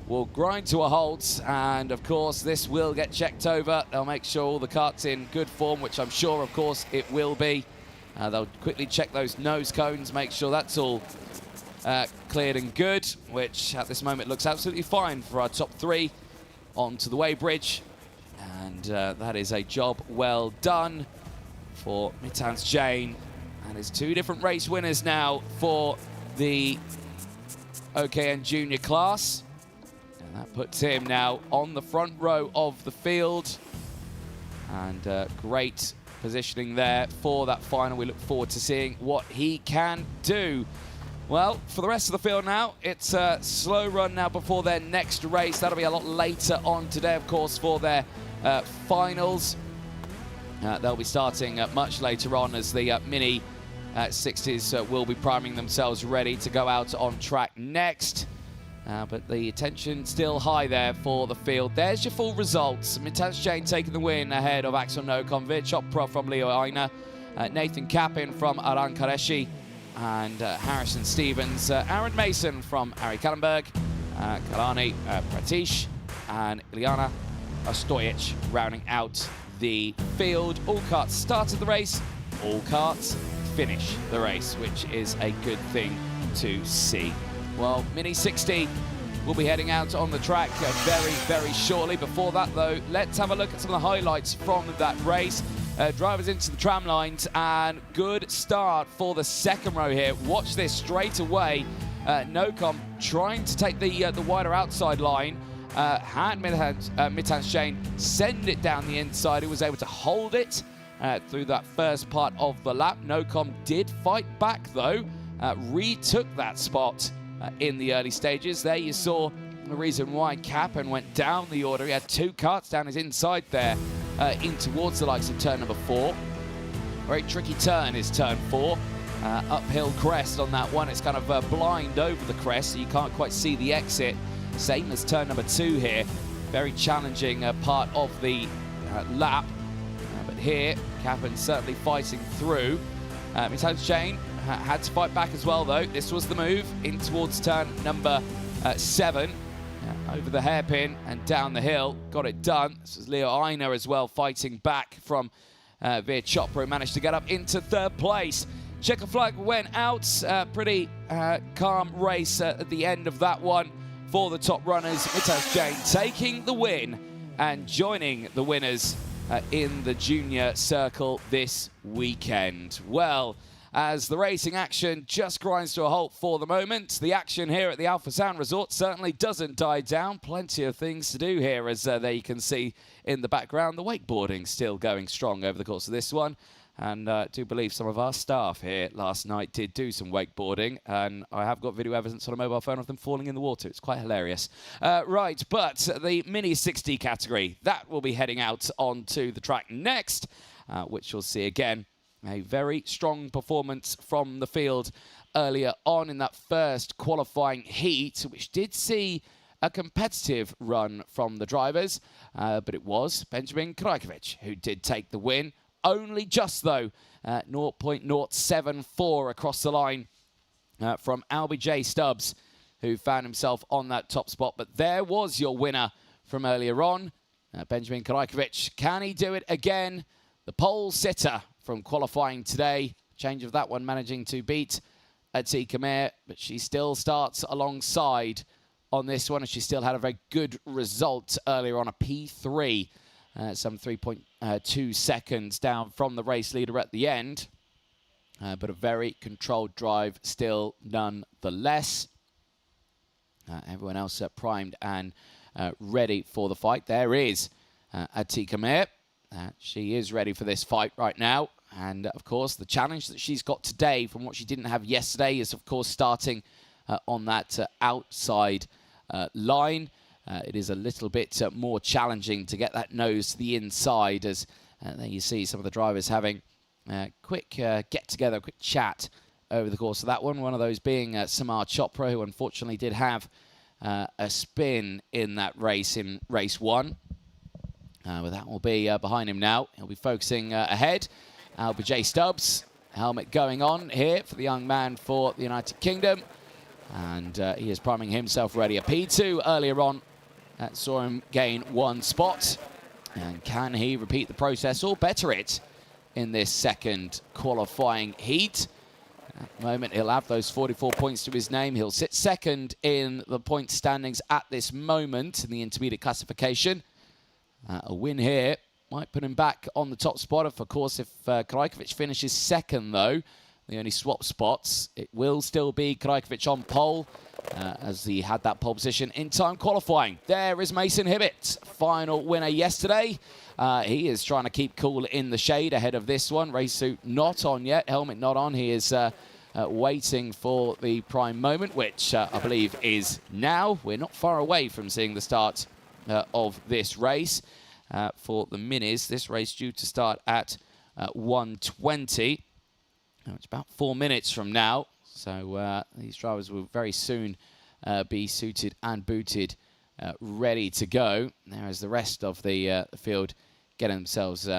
will grind to a halt, and of course this will get checked over. They'll make sure all the kart's in good form, which I'm sure of course it will be. They'll quickly check those nose cones, make sure that's all cleared and good, which at this moment looks absolutely fine for our top 3 onto the weighbridge. And that is a job well done for Mitans Jain. And it's 2 different race winners now for the OKN Junior class. And that puts him now on the front row of the field. And great positioning there for that final. We look forward to seeing what he can do. Well, for the rest of the field now, it's a slow run now before their next race. That'll be a lot later on today, of course, for their finals. They'll be starting much later on as the Mini 60s will be priming themselves ready to go out on track next. But the attention still high there for the field. There's your full results. Mitans Jane taking the win ahead of Axel Nocom, Chopra from Leo Aina, Nathan Kappin from Aran Kareshi, and Harrison Stevens, Aaron Mason from Ari Kallenberg, Kalani Pratish, and Ilyana Ostojic rounding out the field. All karts started the race, all karts finish the race, which is a good thing to see. Well, Mini 60 will be heading out on the track very, very shortly. Before that, though, let's have a look at some of the highlights from that race. Drivers into the tram lines, and good start for the second row here. Watch this straight away. Nocom trying to take the wider outside line. Had Mitans Jane send it down the inside. He was able to hold it through that first part of the lap. Nocom did fight back, though. Retook that spot in the early stages. There you saw the reason why Kappin went down the order. He had 2 karts down his inside there in towards the likes of turn number 4. Very tricky turn is turn 4. Uphill crest on that one. It's kind of blind over the crest, so you can't quite see the exit. Same as turn number 2 here. Very challenging part of the lap. But here, Kappin certainly fighting through. Mitans Jane had to fight back as well, though. This was the move in towards turn number 7. Over the hairpin and down the hill. Got it done. This was Leo Aina as well, fighting back from Veer Chopra, who managed to get up into 3rd place. Checker flag went out. Pretty calm race at the end of that one for the top runners. Mitans Jane taking the win and joining the winners in the junior circle this weekend. Well, as the racing action just grinds to a halt for the moment, the action here at the Forsan Resort certainly doesn't die down. Plenty of things to do here, as there you can see in the background. The wakeboarding still going strong over the course of this one. And I do believe some of our staff here last night did do some wakeboarding, and I have got video evidence on a mobile phone of them falling in the water. It's quite hilarious. Right, but the Mini 60 category, that will be heading out onto the track next, which you'll see again. A very strong performance from the field earlier on in that first qualifying heat, which did see a competitive run from the drivers, but it was Benjamin Krajkovic who did take the win. Only just, though, 0.074 across the line from Albie J. Stubbs, who found himself on that top spot. But there was your winner from earlier on, Benjamin Krajkovic. Can he do it again? The pole sitter from qualifying today. Change of that one, managing to beat Atika Mir, but she still starts alongside on this one, and she still had a very good result earlier on, a P3, some 3.2 seconds down from the race leader at the end, but a very controlled drive still nonetheless. Everyone else primed and ready for the fight. There is Atika Mir. She is ready for this fight right now. And, of course, the challenge that she's got today from what she didn't have yesterday is, of course, starting on that outside line. It is a little bit more challenging to get that nose to the inside, as there you see some of the drivers having a quick get-together, quick chat over the course of that one. One of those being Samar Chopra, who unfortunately did have a spin in that race, in race 1. But that will be behind him now. He'll be focusing ahead. Albie J. Stubbs, helmet going on here for the young man for the United Kingdom. And he is priming himself ready. A P2 earlier on. That saw him gain 1 spot. And can he repeat the process or better it in this second qualifying heat? At the moment, he'll have those 44 points to his name. He'll sit second in the point standings at this moment in the intermediate classification. A win here might put him back on the top spot. Of course, if Krajkovic finishes second, though, the only swap spots. It will still be Krajkovic on pole, as he had that pole position in time qualifying. There is Mason Hibbett, final winner yesterday. He is trying to keep cool in the shade ahead of this one. Race suit not on yet, helmet not on. He is waiting for the prime moment, which I believe is now. We're not far away from seeing the start of this race. For the minis, this race due to start at 1:20. It's about 4 minutes from now, so these drivers will very soon be suited and booted, ready to go. There is the rest of the field getting themselves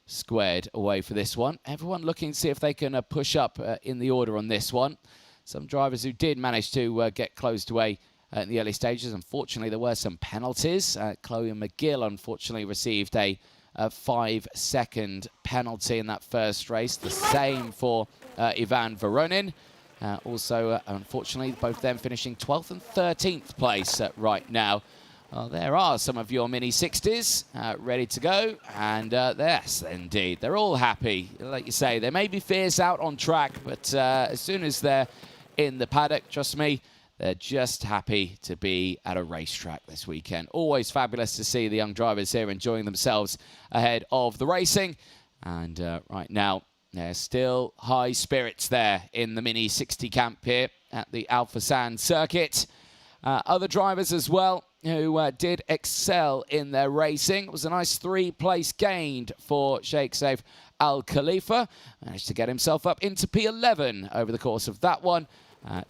squared away for this one. Everyone looking to see if they can push up in the order on this one. Some drivers who did manage to get closed away in the early stages. Unfortunately, there were some penalties. Chloe McGill, unfortunately, received a 5-second penalty in that first race. The same for Ivan Voronin. Also, unfortunately, both of them finishing 12th and 13th place right now. Well, there are some of your Mini 60s ready to go. And yes, indeed, they're all happy. Like you say, they may be fierce out on track, but as soon as they're in the paddock, trust me, they're just happy to be at a racetrack this weekend. Always fabulous to see the young drivers here enjoying themselves ahead of the racing. And right now, there's still high spirits there in the Mini 60 camp here at the Al Forsan circuit. Other drivers as well who did excel in their racing. It was a nice 3-place gained for Sheikh Saif Al Khalifa. Managed to get himself up into P11 over the course of that one.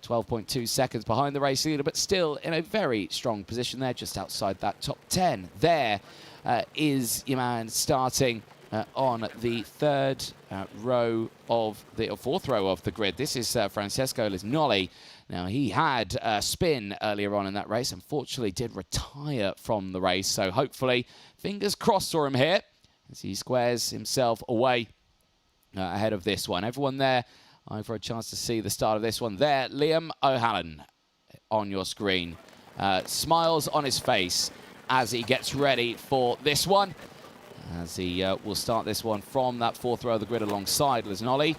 12.2 seconds behind the race leader, but still in a very strong position there, just outside that top 10. There is your man starting on the fourth row of the grid. This is Francesco Lisnoli. Now, he had a spin earlier on in that race. Unfortunately, did retire from the race. So hopefully, fingers crossed for him here as he squares himself away ahead of this one. Everyone there for a chance to see the start of this one. There, Liam O'Halloran on your screen. Smiles on his face as he gets ready for this one. As he will start this one from that fourth row of the grid alongside Lisnoli.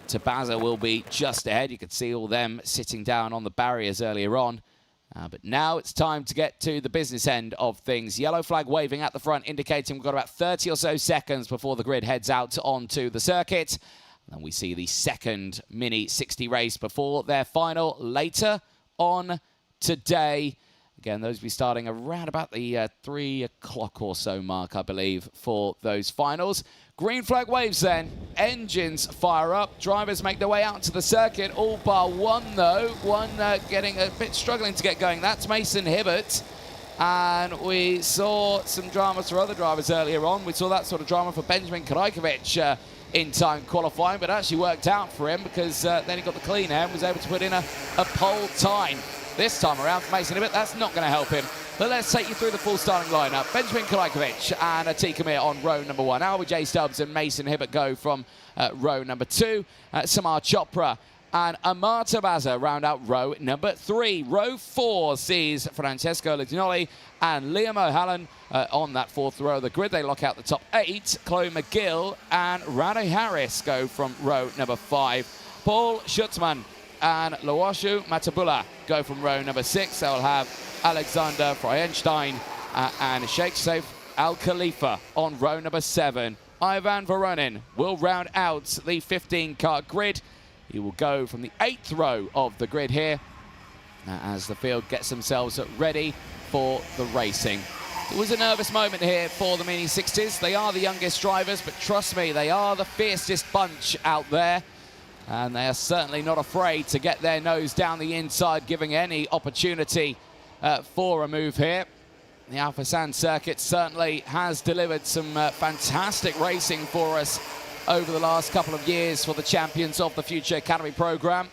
Tabaza will be just ahead. You could see all them sitting down on the barriers earlier on. But now it's time to get to the business end of things. Yellow flag waving at the front, indicating we've got about 30 or so seconds before the grid heads out onto the circuit. And we see the second Mini 60 race before their final later on today. Again, those will be starting around about the 3 o'clock or so mark, I believe, for those finals. Green flag waves then. Engines fire up. Drivers make their way out to the circuit. All bar one, though. One getting a bit struggling to get going. That's Mason Hibbett. And we saw some dramas for other drivers earlier on. We saw that sort of drama for Benjamin Krajkovic in time qualifying, but actually worked out for him because then he got the clean air and was able to put in a pole time. This time around for Mason Hibbett, that's not going to help him. But let's take you through the full starting lineup. Benjamin Krajkovic and Atika Mir on row number 1. Albert J. Stubbs and Mason Hibbett go from row number 2. Samar Chopra and Amar Tabaza round out row number 3. Row 4 sees Francesco Lisnoli and Liam O'Halloran on that fourth row of the grid. They lock out the top 8. Chloe McGill and Rado Harris go from row number 5. Paul Schutzmann and Lawashu Matabula go from row number 6. They'll have Alexander Freienstein and Sheikh Saif Al Khalifa on row number 7. Ivan Voronin will round out the 15-car grid. He will go from the 8th row of the grid here as the field gets themselves ready for the racing. It was a nervous moment here for the Mini 60s. They are the youngest drivers, but trust me, they are the fiercest bunch out there. And they are certainly not afraid to get their nose down the inside, giving any opportunity for a move here. The Al Forsan circuit certainly has delivered some fantastic racing for us over the last couple of years for the Champions of the Future Academy program.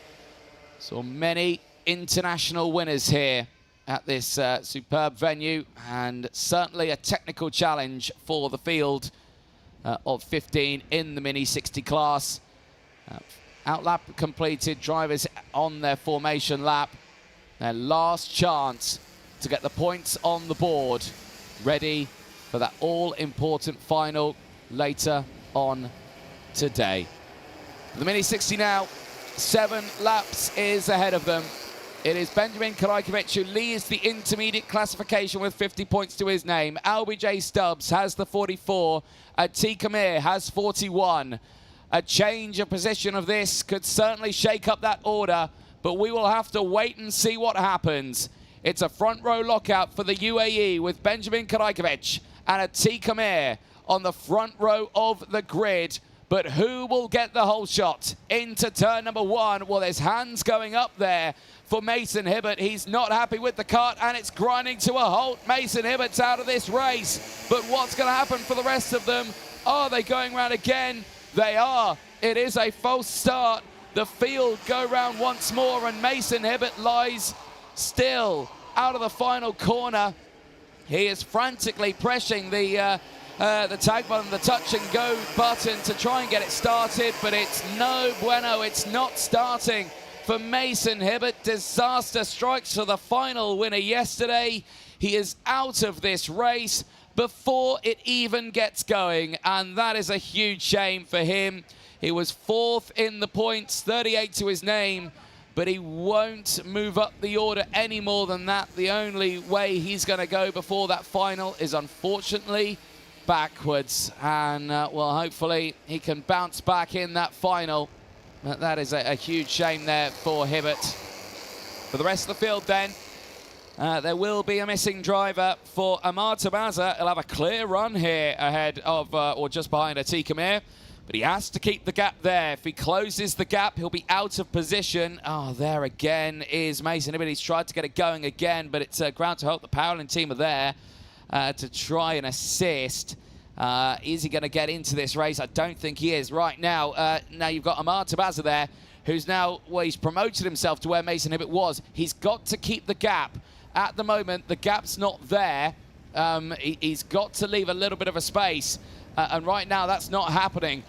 So many international winners here at this superb venue, and certainly a technical challenge for the field of 15 in the Mini 60 class. Outlap completed, drivers on their formation lap. Their last chance to get the points on the board, ready for that all-important final later on today. The Mini 60 now, 7 laps is ahead of them. It is Benjamin Karajkovic who leads the intermediate classification with 50 points to his name. LBJ Stubbs has the 44. Atiq Amir has 41. A change of position of this could certainly shake up that order, but we will have to wait and see what happens. It's a front row lockout for the UAE with Benjamin Karajkovic and Atiq Amir on the front row of the grid. But who will get the whole shot into turn number 1? Well, there's hands going up there for Mason Hibbert. He's not happy with the kart, and it's grinding to a halt. Mason Hibbert's out of this race. But what's going to happen for the rest of them? Are they going round again? They are. It is a false start. The field go round once more, and Mason Hibbert lies still out of the final corner. He is frantically pressing the tag button, the touch and go button to try and get it started, but it's no bueno. It's not starting for Mason Hibbert. Disaster strikes for the final winner yesterday. He is out of this race before it even gets going, and that is a huge shame for him. He was 4th in the points, 38 to his name, but he won't move up the order any more than that. The only way he's going to go before that final is, unfortunately, backwards, and well, hopefully he can bounce back in that final. But that is a huge shame there for Hibbert. For the rest of the field then, there will be a missing driver for Amar Tabaza. He'll have a clear run here ahead of, or just behind Atiq Amir, but he has to keep the gap there. If he closes the gap, he'll be out of position. Oh, there again is Mason Hibbert. He's tried to get it going again, but it's ground to hope. The Powell team are there to try and assist. Is he going to get into this race? I don't think he is. Right now, now you've got Amar Tabaza there, who's now, well, he's promoted himself to where Mason Hibbert was. He's got to keep the gap. At the moment, the gap's not there. He's got to leave a little bit of a space. And right now, that's not happening.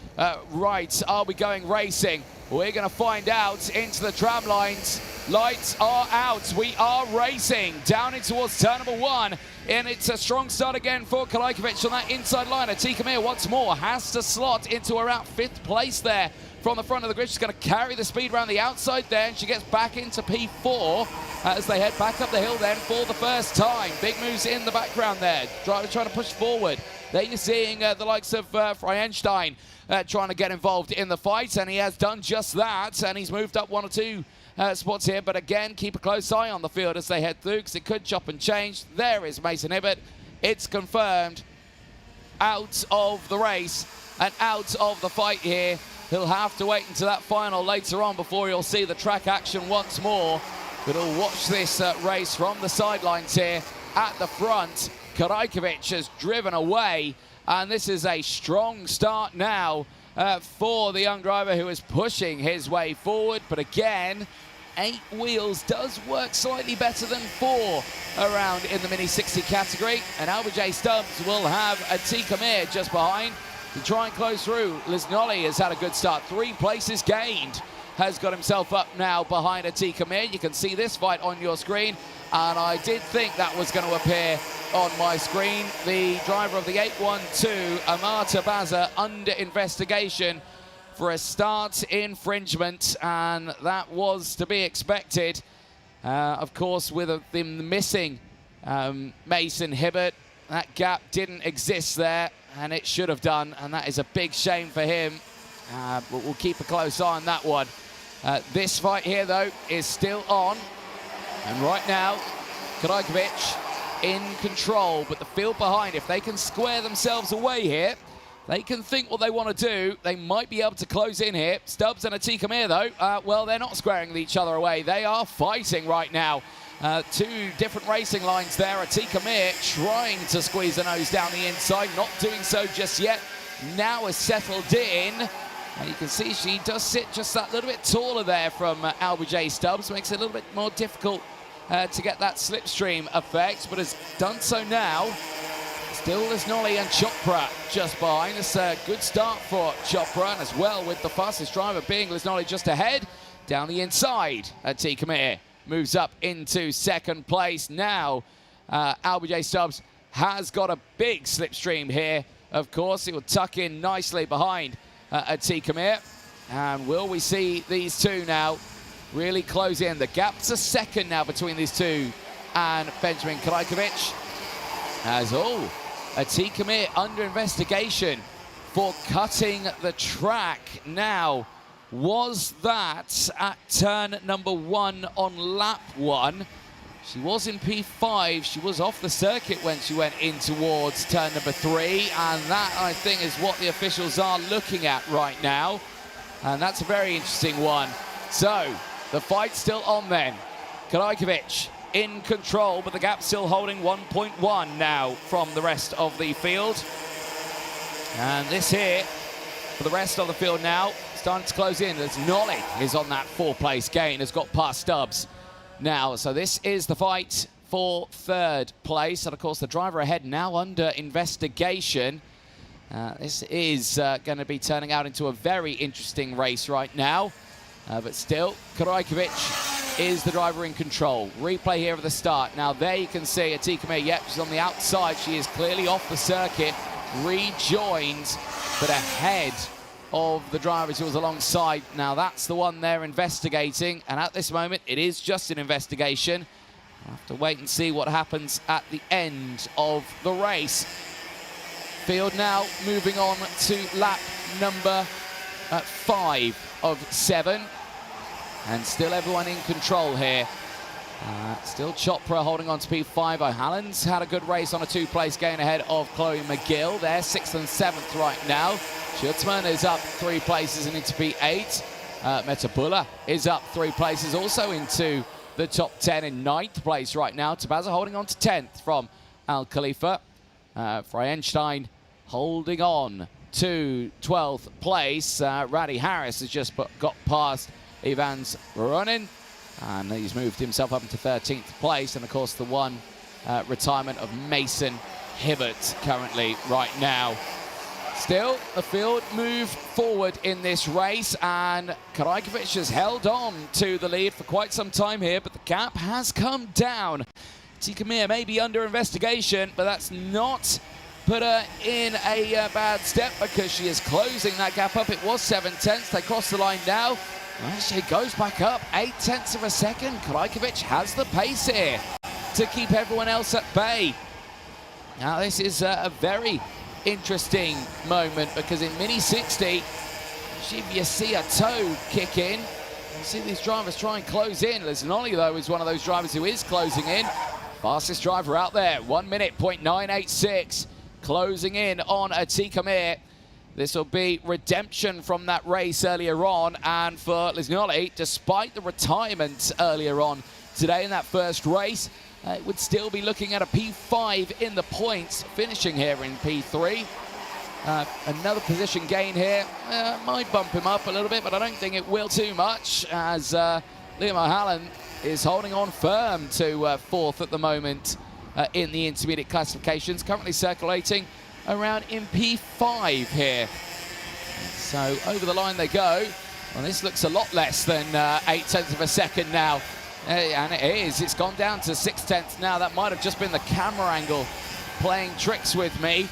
Right, are we going racing? We're going to find out into the tram lines. Lights are out. We are racing down in towards turn number 1. And it's a strong start again for Karajkovic on that inside line. Atiq Amir once more has to slot into around 5th place there from the front of the grid. She's going to carry the speed around the outside there, and she gets back into P4 as they head back up the hill then for the first time. Big moves in the background there. Driver trying to push forward. There you're seeing the likes of Freienstein trying to get involved in the fight, and he has done just that, and he's moved up 1 or 2 spots here, but again, keep a close eye on the field as they head through, because it could chop and change. There is Mason Hibbert. It's confirmed. Out of the race and out of the fight here. He'll have to wait until that final later on before he'll see the track action once more. But he'll watch this race from the sidelines here at the front. Karajkovic has driven away, and this is a strong start now for the young driver who is pushing his way forward. But again, 8 wheels does work slightly better than 4 around in the Mini 60 category. And LBJ Stubbs will have Atiq Amir just behind to try and close through. Lisnolly has had a good start. 3 places gained. Has got himself up now behind Atiq Amir. You can see this fight on your screen. And I did think that was going to appear on my screen. The driver of the 812, Amar Tabaza, under investigation for a start infringement, and that was to be expected. Of course, with them missing Mason Hibbert, that gap didn't exist there, and it should have done, and that is a big shame for him. But we'll keep a close eye on that one. This fight here, though, is still on. And right now, Karajkovic in control, but the field behind, if they can square themselves away here, they can think what they want to do. They might be able to close in here. Stubbs and Atiq Amir, though, well, they're not squaring each other away. They are fighting right now. 2 different racing lines there. Atiq Amir trying to squeeze the nose down the inside, not doing so just yet. Now has settled in. And you can see she does sit just that little bit taller there from LBJ Stubbs. Makes it a little bit more difficult to get that slipstream effect, but has done so now. Still there's Nolly and Chopra just behind. It's a good start for Chopra, and as well with the fastest driver being Lisnolly just ahead. Down the inside, Atiq Amir moves up into 2nd place. Now LBJ Stubbs has got a big slipstream here. Of course, he will tuck in nicely behind Atiq Amir. And will we see these two now really close in? The gap's a second now between these two and Benjamin Krajkovic. As Atika Mir under investigation for cutting the track. Now, was that at turn number 1 on lap 1? She was in P5. She was off the circuit when she went in towards turn number 3. And that, I think, is what the officials are looking at right now. And that's a very interesting one. So, the fight's still on then. Krajkovic in control, but the gap still holding 1.1 now from the rest of the field. And this here, for the rest of the field now, starting to close in as Nolly is on that 4th-place gain, has got past Stubbs now. So this is the fight for 3rd place. And, of course, the driver ahead now under investigation. This is going to be turning out into a very interesting race right now. But still, Krajkovic is the driver in control. Replay here at the start. Now there you can see Atika Mir, yep, she's on the outside. She is clearly off the circuit, rejoined, but ahead of the driver she was alongside. Now that's the one they're investigating, and at this moment it is just an investigation. We'll have to wait and see what happens at the end of the race. Field now moving on to lap number 5 of 7. And still everyone in control here. Still Chopra holding on to P5. O'Halloran's had a good race on a 2-place gain ahead of Chloe McGill. They're 6th and 7th right now. Schutzman is up 3 places and into P8. Metabula is up 3 places also into the top 10 in 9th place right now. Tabaza holding on to 10th from Al Khalifa. Freienstein holding on to 12th place. Raddy Harris has just got past Ivans Voronin, and he's moved himself up into 13th place. And of course the one retirement of Mason Hibbert currently right now. Still, the field moved forward in this race, and Krajkovic has held on to the lead for quite some time here, but the gap has come down. Atika Mir may be under investigation, but that's not put her in a bad step, because she is closing that gap up. It was 7/10. They cross the line now. Well, she goes back up 0.8 of a second. Krajkovic has the pace here to keep everyone else at bay. Now this is a very interesting moment, because in Mini 60, if you see a toe kick in, you see these drivers try and close in. Lisnoli, though, is one of those drivers who is closing in. Fastest driver out there, 1 minute, 0.986. Closing in on Atika Mir. This will be redemption from that race earlier on, and for Lisnoli, despite the retirement earlier on today in that first race, it would still be looking at a P5 in the points, finishing here in P3. Another position gain here might bump him up a little bit, but I don't think it will too much, as Liam O'Halloran is holding on firm to 4th at the moment in the intermediate classifications, currently circulating around in P5 here. So over the line they go. Well, this looks a lot less than 0.8 of a second now. And it is. It's gone down to 0.6 now. That might have just been the camera angle playing tricks with me.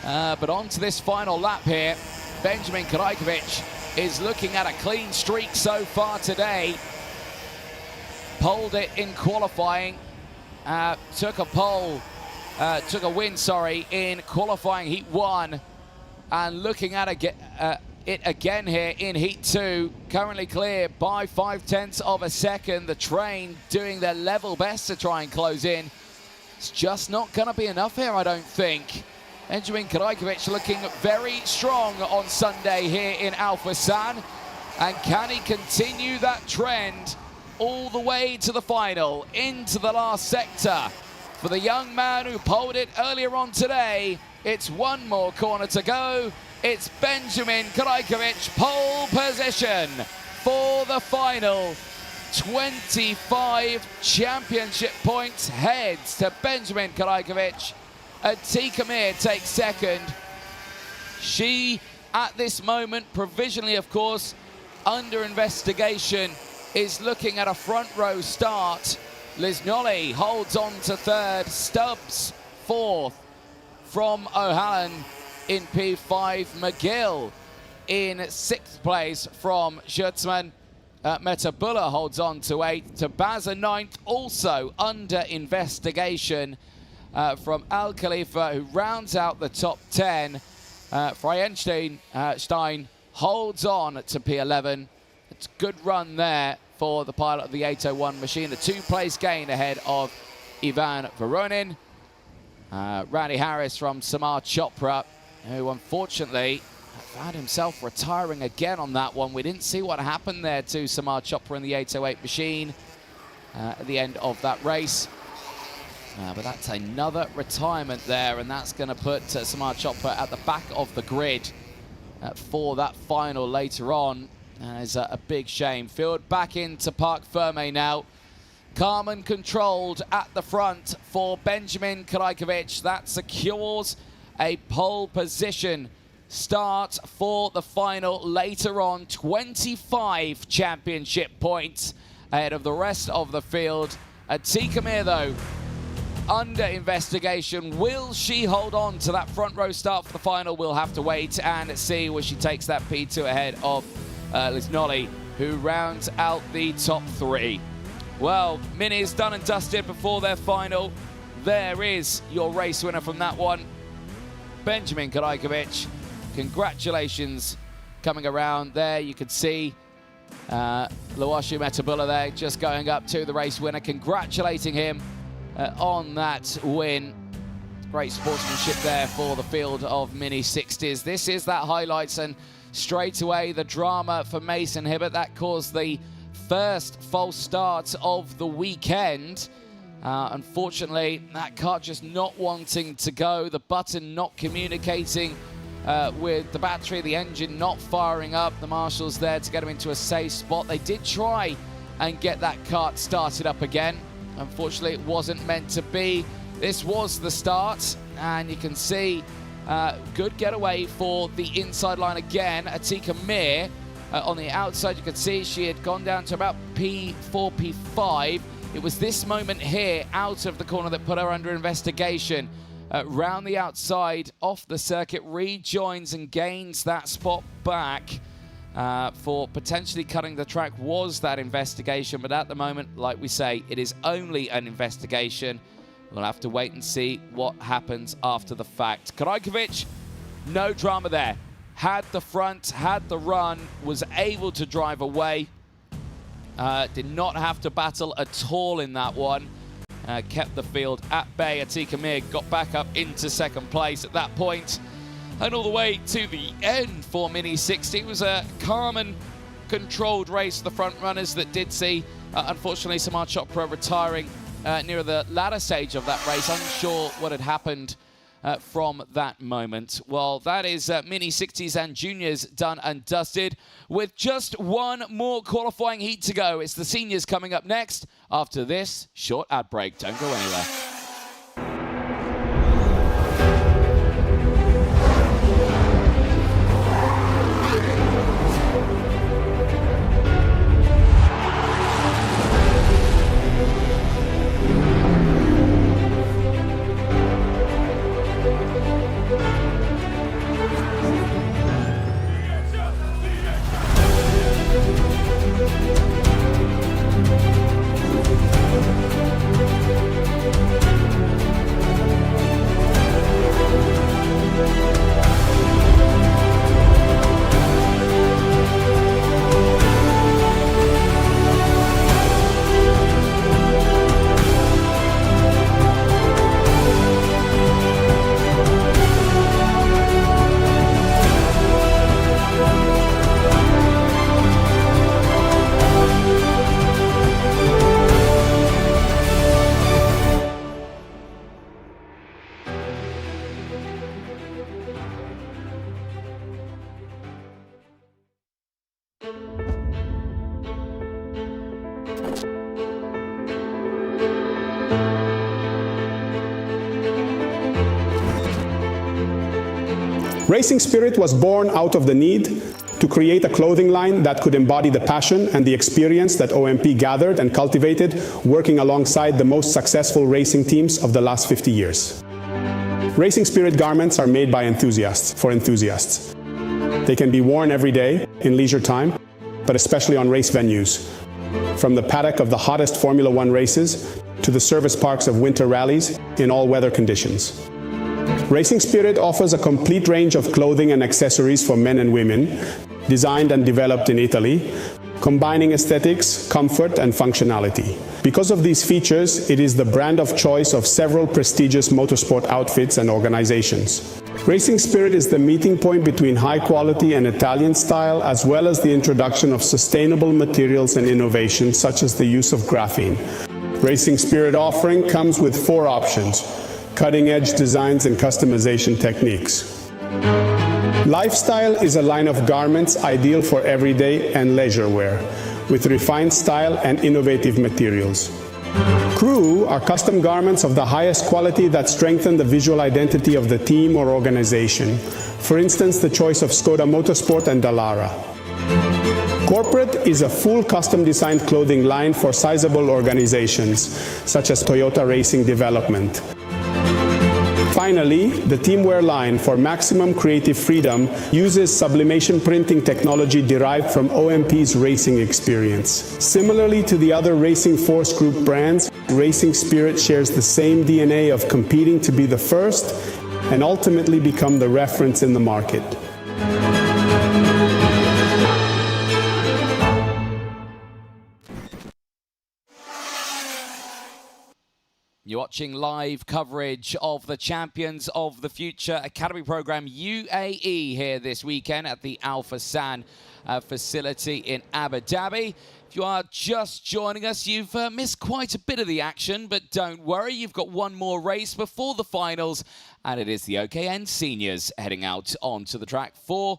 But on to this final lap here. Benjamin Krajkovic is looking at a clean streak so far today. Poled it in qualifying. Took a win, in qualifying Heat 1. And looking at it again here in Heat 2. Currently clear by 0.5 of a second. The train doing their level best to try and close in. It's just not going to be enough here, I don't think. Benjamin Krajkovic looking very strong on Sunday here in Alphasan. And can he continue that trend all the way to the final, into the last sector? For the young man who poled it earlier on today, it's one more corner to go. It's Benjamin Krajkovic, pole position for the final. 25 championship points heads to Benjamin Krajkovic. Atika Mir takes second. She, at this moment, provisionally, of course, under investigation, is looking at a front row start. Lisnoli holds on to 3rd. Stubbs 4th from O'Halloran in P5. McGill in 6th place from Schutzman. Metabula holds on to 8th. Tabaza 9th, also under investigation from Al Khalifa, who rounds out the top 10. Stein holds on to P11. It's a good run there for the pilot of the 801 machine. A 2-place gain ahead of Ivan Voronin. Randy Harris from Samar Chopra, who unfortunately found himself retiring again on that one. We didn't see what happened there to Samar Chopra in the 808 machine at the end of that race. But that's another retirement there, and that's going to put Samar Chopra at the back of the grid for that final later on. It's a big shame. Field back into Parc Ferme now. Carmen controlled at the front for Benjamin Krajkovic. That secures a pole position start for the final later on. 25 championship points ahead of the rest of the field. Atika Mir, though, under investigation. Will she hold on to that front row start for the final? We'll have to wait and see where she takes that P2 ahead of Lisnoli, who rounds out the top 3. Well, Mini's done and dusted before their final. There is your race winner from that one, Benjamin Krajkovic. Congratulations coming around there. You can see Luwashu Metabula there just going up to the race winner, congratulating him on that win. Great sportsmanship there for the field of Mini 60s. This is that highlights, and straight away the drama for Mason Hibbert. That caused the first false start of the weekend. Unfortunately, that car just not wanting to go, the button not communicating with the battery, the engine not firing up. The marshals there to get him into a safe spot. They did try and get that kart started up again. Unfortunately, it wasn't meant to be. This was the start, and you can see good getaway for the inside line again. Atika Mir on the outside, you can see she had gone down to about P4, P5. It was this moment here out of the corner that put her under investigation. Round the outside, off the circuit, rejoins and gains that spot back for potentially cutting the track. Was that investigation, but at the moment, like we say, it is only an investigation. We'll have to wait and see what happens after the fact. Krajkovic, no drama there. Had the front, had the run, was able to drive away. Did not have to battle at all in that one. Kept the field at bay. Atika Mir got back up into second place at that point. And all the way to the end for Mini 60. It was a calm and controlled race for the front runners that did see, unfortunately, Samar Chopra retiring near the latter stage of that race. Unsure what had happened from that moment. Well, that is Mini 60s and Juniors done and dusted, with just one more qualifying heat to go. It's the seniors coming up next after this short ad break. Don't go anywhere. Racing Spirit was born out of the need to create a clothing line that could embody the passion and the experience that OMP gathered and cultivated working alongside the most successful racing teams of the last 50 years. Racing Spirit garments are made by enthusiasts for enthusiasts. They can be worn every day in leisure time, but especially on race venues. From the paddock of the hottest Formula One races to the service parks of winter rallies in all weather conditions. Racing Spirit offers a complete range of clothing and accessories for men and women, designed and developed in Italy, combining aesthetics, comfort, and functionality. Because of these features, it is the brand of choice of several prestigious motorsport outfits and organizations. Racing Spirit is the meeting point between high quality and Italian style, as well as the introduction of sustainable materials and innovation, such as the use of graphene. Racing Spirit offering comes with 4 options: cutting-edge designs and customization techniques. Lifestyle is a line of garments ideal for everyday and leisure wear, with refined style and innovative materials. Crew are custom garments of the highest quality that strengthen the visual identity of the team or organization. For instance, the choice of Skoda Motorsport and Dallara. Corporate is a full custom-designed clothing line for sizable organizations, such as Toyota Racing Development. Finally, the teamwear line for maximum creative freedom uses sublimation printing technology derived from OMP's racing experience. Similarly to the other Racing Force Group brands, Racing Spirit shares the same DNA of competing to be the first and ultimately become the reference in the market. You're watching live coverage of the Champions of the Future Academy Program UAE here this weekend at the Al Forsan facility in Abu Dhabi. If you are just joining us, you've missed quite a bit of the action, but don't worry, you've got one more race before the finals, and it is the OKN Seniors heading out onto the track for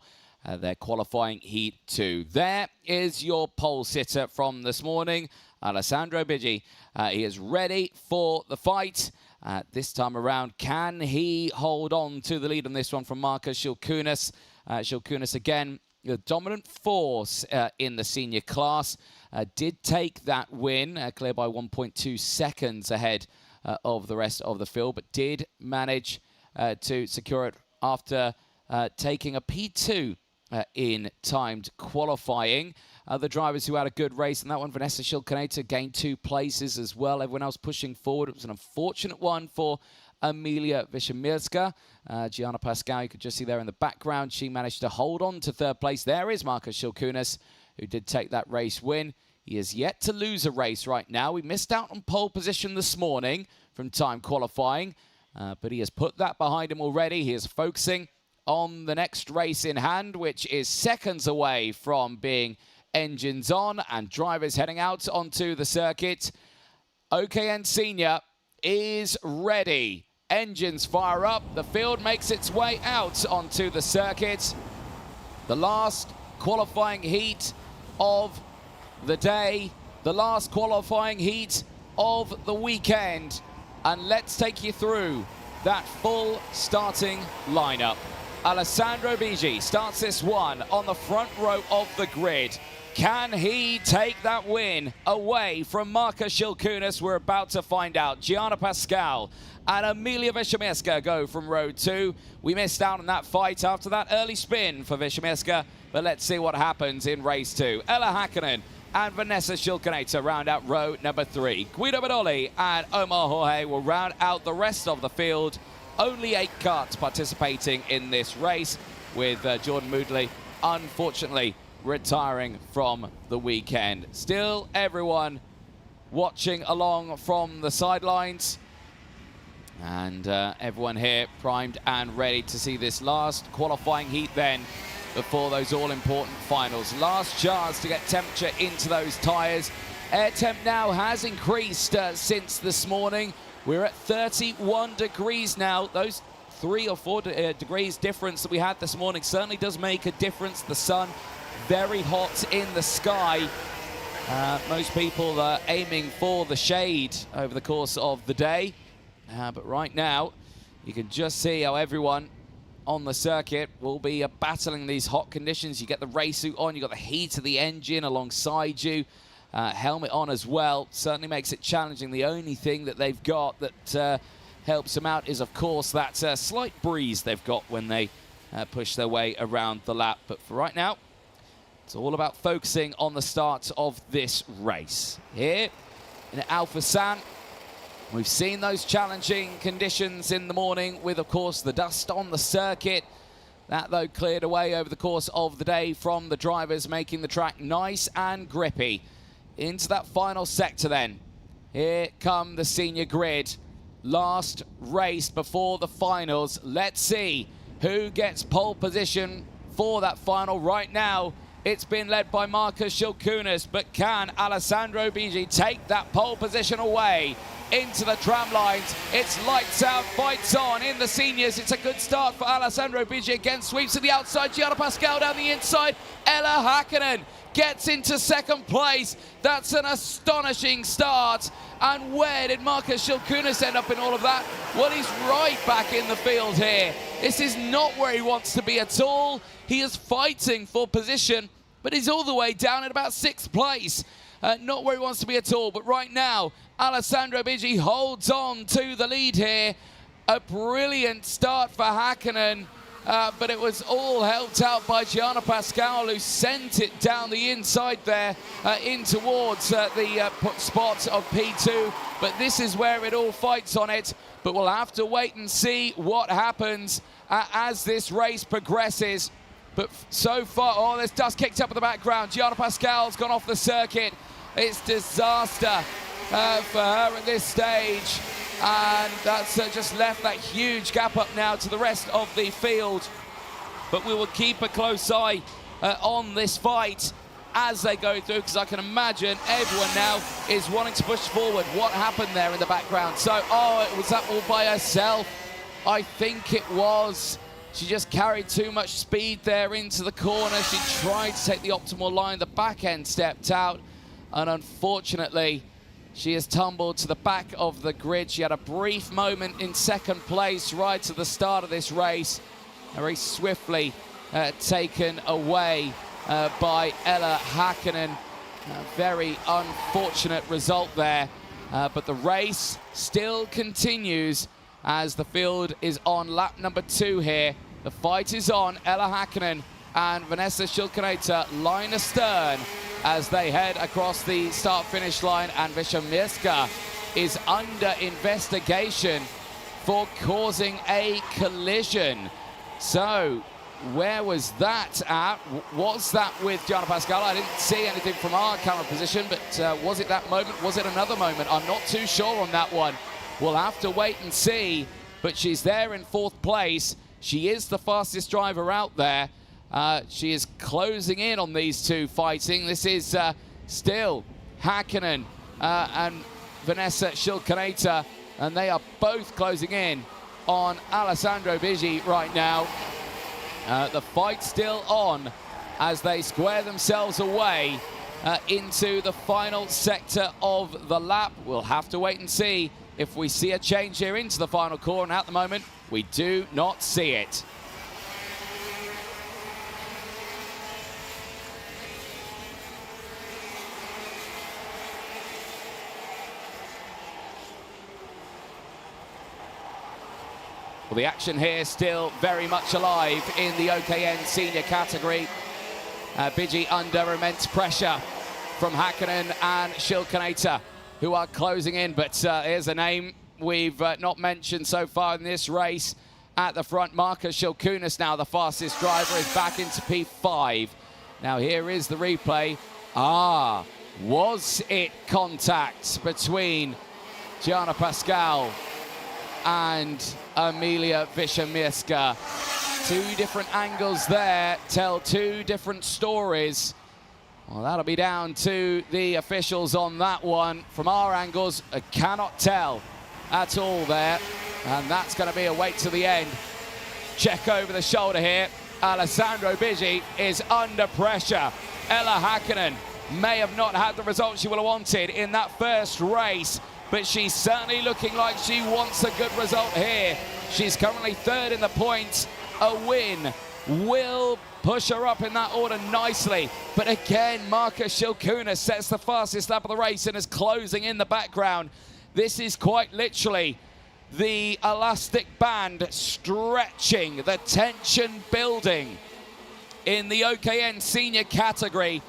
their qualifying Heat 2. There is your pole sitter from this morning, Alessandro Bigi. He is ready for the fight. This time around, can he hold on to the lead on this one from Marcus Shilkunas? Shilkunas, again, the dominant force in the senior class. Did take that win, clear by 1.2 seconds ahead of the rest of the field, but did manage to secure it after taking a P2 in timed qualifying. Other drivers who had a good race, and that one, Vanessa Shilkaneta, gained 2 places as well. Everyone else pushing forward. It was an unfortunate one for Emilia Wiszomirska. Gianna Pascal, you could just see there in the background. She managed to hold on to 3rd place. There is Marcus Shilkunas, who did take that race win. He is yet to lose a race right now. We missed out on pole position this morning from time qualifying, but he has put that behind him already. He is focusing on the next race in hand, which is seconds away from being engines on and drivers heading out onto the circuit. OKN Senior is ready. Engines fire up. The field makes its way out onto the circuit. The last qualifying heat of the day, the last qualifying heat of the weekend. And let's take you through that full starting lineup. Alessandro Bigi starts this one on the front row of the grid. Can he take that win away from Marcus Shilkunas? We're about to find out. Gianna Pascal and Emilia Wiszomirska go from row 2. We missed out on that fight after that early spin for Wiszomirska, but let's see what happens in race 2. Ella Hakkinen and Vanessa Shilkaneta round out row number 3. Guido Badoli and Omar Jorge will round out the rest of the field. Only 8 karts participating in this race, with Jordan Moodley, unfortunately, retiring from the weekend. Still, everyone watching along from the sidelines, and everyone here primed and ready to see this last qualifying heat then before those all-important finals. Last chance to get temperature into those tyres. Air temp now has increased since this morning. We're at 31 degrees now. Those 3 or 4 degrees difference that we had this morning certainly does make a difference. The sun very hot in the sky. Most people are aiming for the shade over the course of the day. But right now, you can just see how everyone on the circuit will be battling these hot conditions. You get the race suit on, you got the heat of the engine alongside you. Helmet on as well. Certainly makes it challenging. The only thing that they've got that helps them out is, of course, that slight breeze they've got when they push their way around the lap. But for right now, it's all about focusing on the start of this race. Here in Al Forsan, we've seen those challenging conditions in the morning with, of course, the dust on the circuit. That, though, cleared away over the course of the day from the drivers, making the track nice and grippy. Into that final sector then. Here come the senior grid. Last race before the finals. Let's see who gets pole position for that final. Right now, it's been led by Marcus Schilkunas, but can Alessandro Bigi take that pole position away into the tram lines? It's lights out, fights on in the seniors. It's a good start for Alessandro Bigi. Again, sweeps to the outside. Gianna Pascal down the inside. Ella Häkkinen gets into second place. That's an astonishing start. And where did Marcus Schilkunas end up in all of that? Well, he's right back in the field here. This is not where he wants to be at all. He is fighting for position, but he's all the way down at about 6th place. Not where he wants to be at all, but right now, Alessandro Bigi holds on to the lead here. A brilliant start for Häkkinen. But it was all helped out by Gianna Pascal, who sent it down the inside there in towards the spot of P2. But this is where it all fights on it. But we'll have to wait and see what happens as this race progresses. But so far, oh, there's dust kicked up in the background. Gianna Pascal's gone off the circuit. It's disaster for her at this stage. And that's just left that huge gap up now to the rest of the field. But we will keep a close eye on this fight as they go through, because I can imagine everyone now is wanting to push forward. What happened there in the background? So, oh, was that all by herself? I think it was. She just carried too much speed there into the corner. She tried to take the optimal line. The back end stepped out, and unfortunately, she has tumbled to the back of the grid. She had a brief moment in second place right to the start of this race. Very swiftly taken away by Ella Häkkinen. A very unfortunate result there. But the race still continues as the field is on lap number 2 here. The fight is on. Ella Häkkinen and Vanessa Schilkunas line astern as they head across the start-finish line, and Wyszomierska is under investigation for causing a collision. So, where was that at? Was that with Gianna Pascal? I didn't see anything from our camera position, but was it that moment? Was it another moment? I'm not too sure on that one. We'll have to wait and see, but she's there in 4th place. She is the fastest driver out there. She is closing in on these two fighting. This is still Häkkinen and Vanessa Schilkunas, and they are both closing in on Alessandro Bigi right now. The fight still on as they square themselves away into the final sector of the lap. We'll have to wait and see if we see a change here into the final corner, and at the moment, we do not see it. Well, the action here still very much alive in the OKN senior category. Bigi under immense pressure from Häkkinen and Schilkunas, who are closing in. But here's a name we've not mentioned so far in this race. At the front, Marcus Schilkunas, now the fastest driver, is back into P5. Now here is the replay. Was it contact between Gianna Pascal and Emilia Wyszomierska? Two different angles there tell two different stories. Well, that'll be down to the officials on that one. From our angles, I cannot tell at all there. And that's going to be a wait to the end. Check over the shoulder here. Alessandro Bigi is under pressure. Ella Häkkinen may have not had the result she would have wanted in that first race, but she's certainly looking like she wants a good result here. She's currently 3rd in the points. A win will push her up in that order nicely. But again, Marcus Schilkunas sets the fastest lap of the race and is closing in the background. This is quite literally the elastic band stretching, the tension building in the OKN senior category.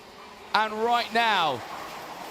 And right now,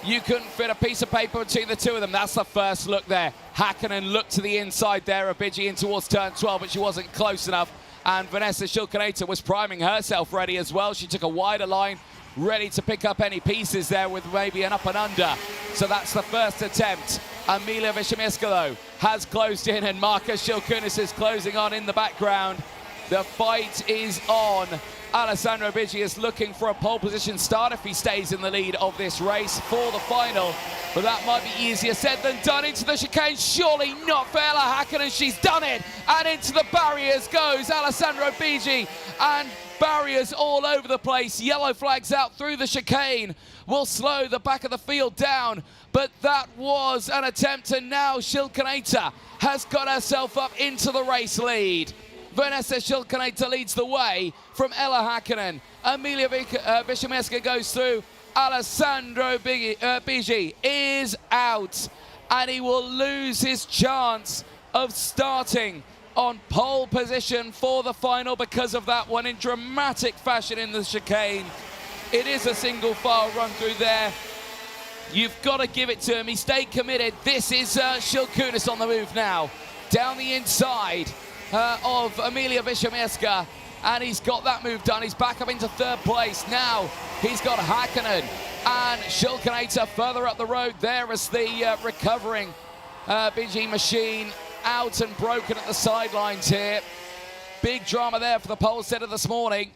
you couldn't fit a piece of paper between the two of them. That's the first look there. Hakkinen looked to the inside there, Abidji in towards turn 12, but she wasn't close enough. And Vanessa Shilkinator was priming herself ready as well. She took a wider line, ready to pick up any pieces there with maybe an up and under. So that's the first attempt. Emilia Wiśniewska, though, has closed in, and Marcus Shilkunis is closing on in the background. The fight is on. Alessandro Abidji is looking for a pole position start if he stays in the lead of this race for the final. But that might be easier said than done. Into the chicane, surely not for Ella Hakkinen. She's done it. And into the barriers goes Alessandro Abidji. And barriers all over the place. Yellow flags out through the chicane will slow the back of the field down. But that was an attempt, and now Shilkinator has got herself up into the race lead. Vanessa Shilkinator leads the way from Ella Hakkinen. Emilia Wiśniewska goes through. Alessandro Abidji is out, and he will lose his chance of starting on pole position for the final because of that one in dramatic fashion in the chicane. It is a single file run through there. You've got to give it to him. He stayed committed. This is Shilkunis on the move now. Down the inside of Emilia Wiśniewska, and he's got that move done. He's back up into third place. Now he's got Hakkinen and Shilkinator further up the road there as the recovering Abidji machine out and broken at the sidelines here. Big drama there for the pole setter this morning.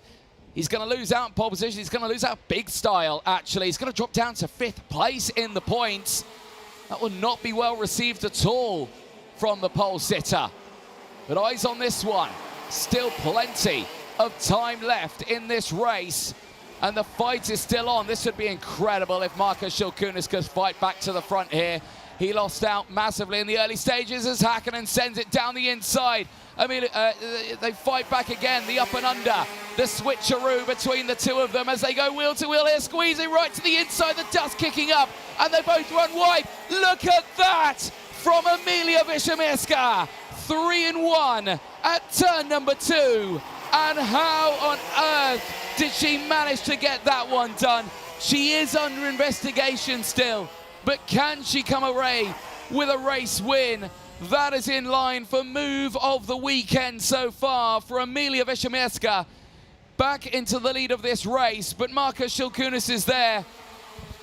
He's going to lose out in pole position. He's going to lose out big style, actually. He's going to drop down to 5th place in the points. That will not be well received at all from the pole sitter. But eyes on this one. Still plenty of time left in this race. And the fight is still on. This would be incredible if Marcus Shilkunis could fight back to the front here. He lost out massively in the early stages as Hakkinen sends it down the inside. I mean, they fight back again, the up and under. The switcheroo between the two of them as they go wheel to wheel here, squeezing right to the inside, the dust kicking up, and they both run wide. Look at that from Emilia Wiśniewska. 3-1 at turn number 2. And how on earth did she manage to get that one done? She is under investigation still, but can she come away with a race win? That is in line for move of the weekend so far for Emilia Wiśniewska. Back into the lead of this race, but Marcus Shilkunis is there.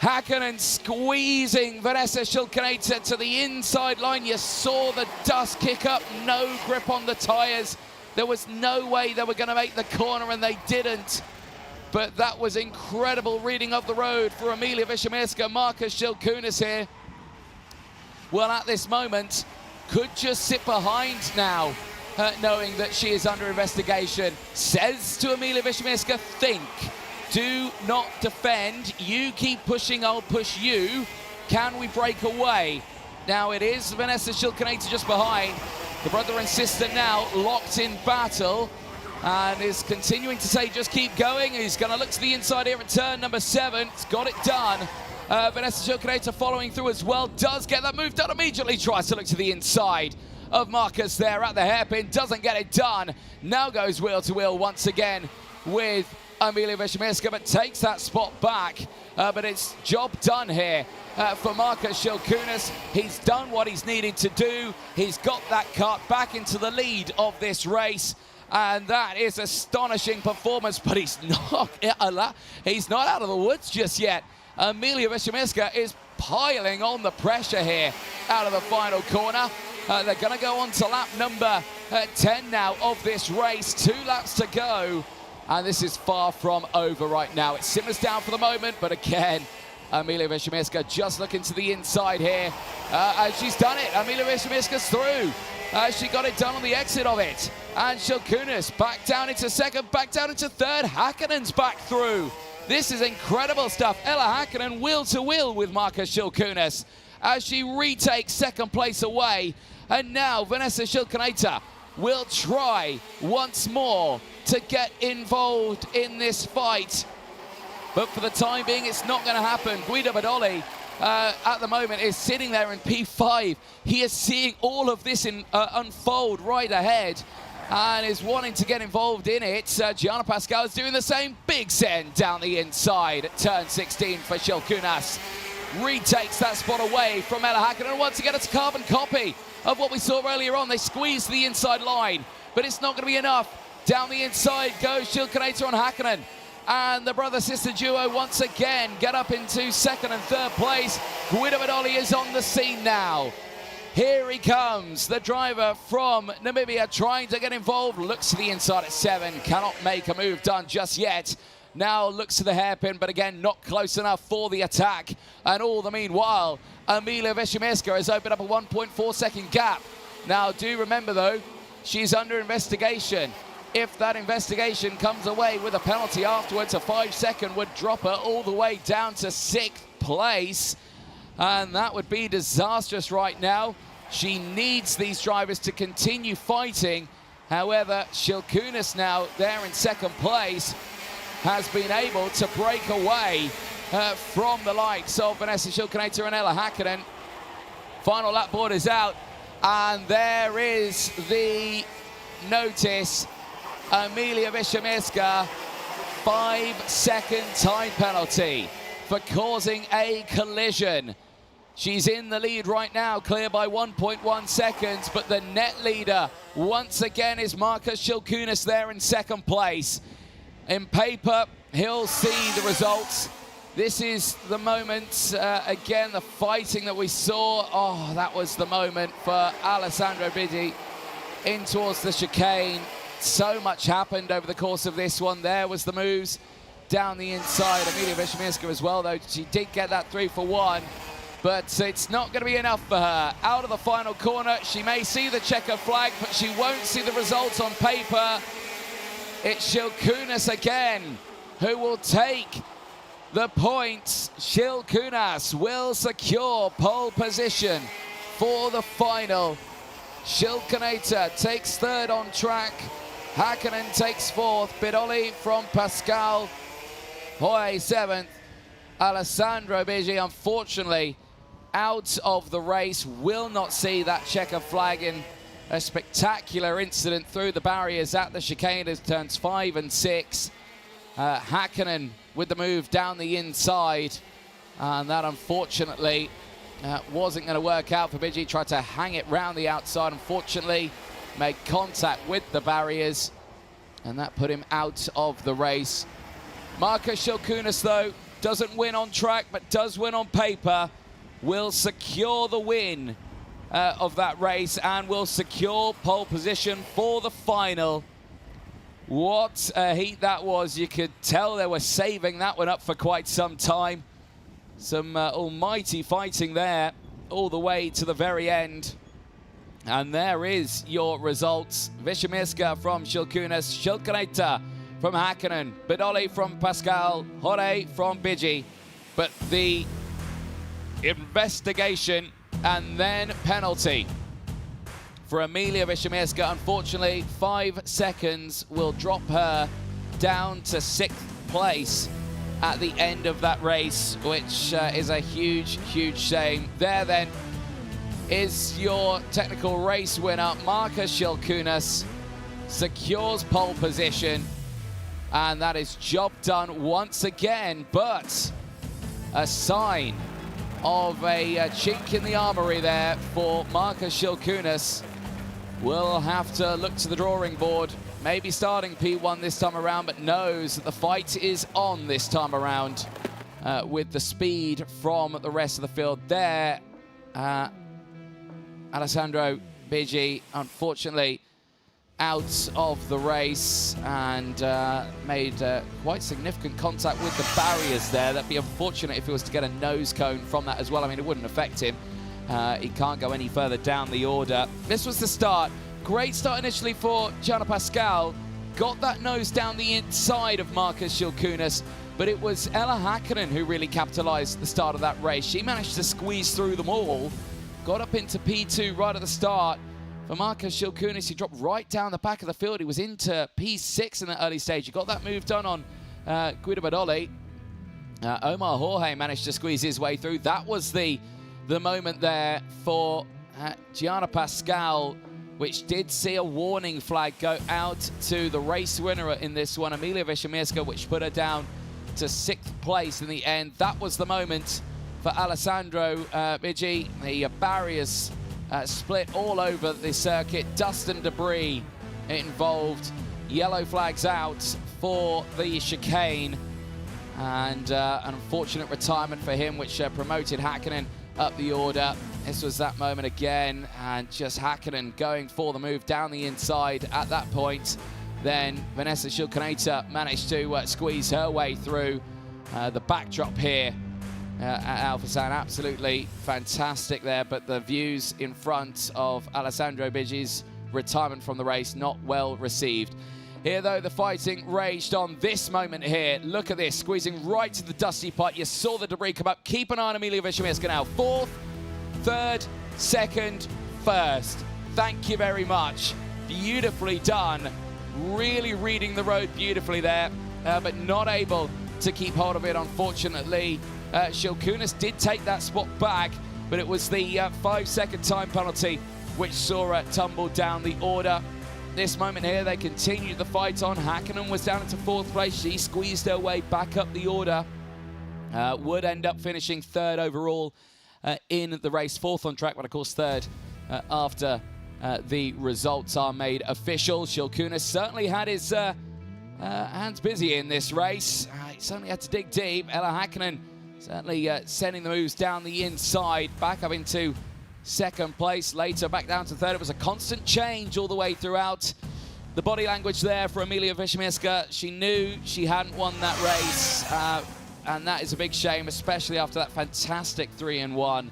Hakkinen squeezing Vanessa Shilkinator to the inside line. You saw the dust kick up, no grip on the tyres. There was no way they were going to make the corner, and they didn't. But that was incredible reading of the road for Emilia Wiśniewska. Marcus Shilkunis here, well, at this moment, could just sit behind now, knowing that she is under investigation. Says to Emilia Wiśniewska, think. Do not defend. You keep pushing, I'll push you. Can we break away? Now it is Vanessa Shilkinator just behind. The brother and sister now locked in battle and is continuing to say just keep going. He's going to look to the inside here at turn number 7. It's got it done. Vanessa Shilkinator following through as well. Does get that move done immediately. Tries to look to the inside of Marcus there at the hairpin. Doesn't get it done. Now goes wheel to wheel once again with Emilia Wiśniewska, but takes that spot back. But it's job done here for Marcus Shilkunis. He's done what he's needed to do. He's got that cart back into the lead of this race. And that is astonishing performance, but he's not out of the woods just yet. Emilia Wiśniewska is piling on the pressure here out of the final corner. They're going to go on to lap number 10 now of this race. 2 laps to go. And this is far from over right now. It simmers down for the moment, but again, Emilia Wiśniewska just looking to the inside here. She's done it. Emilia Wiśniewska's through. She got it done on the exit of it. And Shilkunis back down into second, back down into third. Hakkinen's back through. This is incredible stuff. Ella Hakkinen wheel to wheel with Marcus Shilkunis as she retakes second place away. And now Vanessa Shilkinator will try once more to get involved in this fight. But for the time being, it's not going to happen. Guida Badoli at the moment is sitting there in P5. He is seeing all of this unfold right ahead and is wanting to get involved in it. Gianna Pascal is doing the same. Big send down the inside at turn 16 for Shilkunas. Retakes that spot away from Ella Hakkinen. And once again, it's a carbon copy of what we saw earlier on. They squeezed the inside line, but it's not going to be enough. Down the inside goes Shilkunator on Hakkinen. And the brother-sister duo once again get up into second and third place. Guido Badoli is on the scene now. Here he comes, the driver from Namibia trying to get involved. Looks to the inside at 7, cannot make a move done just yet. Now looks to the hairpin, but again, not close enough for the attack. And all the meanwhile, Emilia Wiśniewska has opened up a 1.4 second gap. Now, do remember though, she's under investigation. If that investigation comes away with a penalty afterwards, a 5 second would drop her all the way down to 6th place. And that would be disastrous right now. She needs these drivers to continue fighting. However, Shilkunas now there in second place has been able to break away from the likes of Vanessa Shilkunator and Ella Hakkinen. Final lap board is out, and there is the notice. Emilia Wiśniewska, 5-second time penalty for causing a collision. She's in the lead right now, clear by 1.1 seconds, but the net leader once again is Marcus Shilkunas there in second place. In paper, he'll see the results. This is the moment, again, the fighting that we saw. Oh, that was the moment for Alessandro Bidi in towards the chicane. So much happened over the course of this one. There was the moves down the inside. Emilia Wiśniewska as well, though. She did get that 3 for 1, but it's not going to be enough for her. Out of the final corner, she may see the checker flag, but she won't see the results on paper. It's Shilkunas again who will take the points. Shilkunas will secure pole position for the final. Shilkunator takes third on track. Hakkinen takes fourth. Bidoli from Pascal. Hoy 7th. Alessandro Bigi, unfortunately, out of the race. Will not see that checker flag in a spectacular incident through the barriers at the chicane as turns 5 and 6. Hakkinen with the move down the inside. And that, unfortunately, wasn't going to work out for Bigi. Tried to hang it round the outside. Unfortunately, made contact with the barriers, and that put him out of the race. Marcus Shilkunas, though, doesn't win on track, but does win on paper. Will secure the win of that race and will secure pole position for the final. What a heat that was. You could tell they were saving that one up for quite some time. Some almighty fighting there all the way to the very end. And there is your results. Wiśniewska from Shilkunas, Shilkunator from Hakkinen, Bidoli from Pascal, Hore from Bigi. But the investigation and then penalty for Emilia Wiśniewska, unfortunately, 5 seconds will drop her down to 6th place at the end of that race, which is a huge, huge shame. There then is your technical race winner. Marcus Shilkunas secures pole position, and that is job done once again, but a sign of a chink in the armory there for Marcus Shilkunas. We'll have to look to the drawing board, maybe starting P1 this time around, but knows that the fight is on this time around with the speed from the rest of the field there. Alessandro Bigi, unfortunately, out of the race and made quite significant contact with the barriers there. That'd be unfortunate if he was to get a nose cone from that as well. I mean, it wouldn't affect him. He can't go any further down the order. This was the start. Great start initially for Gianna Pascal. Got that nose down the inside of Marcus Shilkunas, but it was Ella Hakkinen who really capitalized the start of that race. She managed to squeeze through them all. Got up into P2 right at the start. For Marcus Shilkunas, he dropped right down the back of the field. He was into P6 in the early stage. He got that move done on Guido Badoli. Omar Jorge managed to squeeze his way through. That was the moment there for Gianna Pascal, which did see a warning flag go out to the race winner in this one, Emilia Wiśniewska, which put her down to 6th place in the end. That was the moment for Alessandro Biggi. The barriers split all over the circuit, dust and debris involved. Yellow flags out for the chicane, and an unfortunate retirement for him, which promoted Häkkinen up the order. This was that moment again, and just Häkkinen going for the move down the inside at that point. Then Vanessa Schildknecht managed to squeeze her way through. The backdrop here at Alphasan, absolutely fantastic there, but the views in front of Alessandro Biggi's retirement from the race, not well received. Here, though, the fighting raged on. This moment here, look at this, squeezing right to the dusty part. You saw the debris come up. Keep an eye on Emilia Wiśniewska now. 4th, 3rd, 2nd, 1st. Thank you very much. Beautifully done. Really reading the road beautifully there, but not able to keep hold of it, unfortunately. Schildknecht did take that spot back, but it was the 5-second time penalty which saw her tumble down the order. This moment here, they continued the fight on. Häkkinen was down into 4th place. She squeezed her way back up the order. Would end up finishing 3rd overall in the race. 4th on track, but of course 3rd after the results are made official. Schildknecht certainly had his hands busy in this race. He certainly had to dig deep. Ella Häkkinen certainly sending the moves down the inside, back up into 2nd place, later back down to 3rd. It was a constant change all the way throughout. The body language there for Emilia Wiśniewska. She knew she hadn't won that race, and that is a big shame, especially after that fantastic 3-1.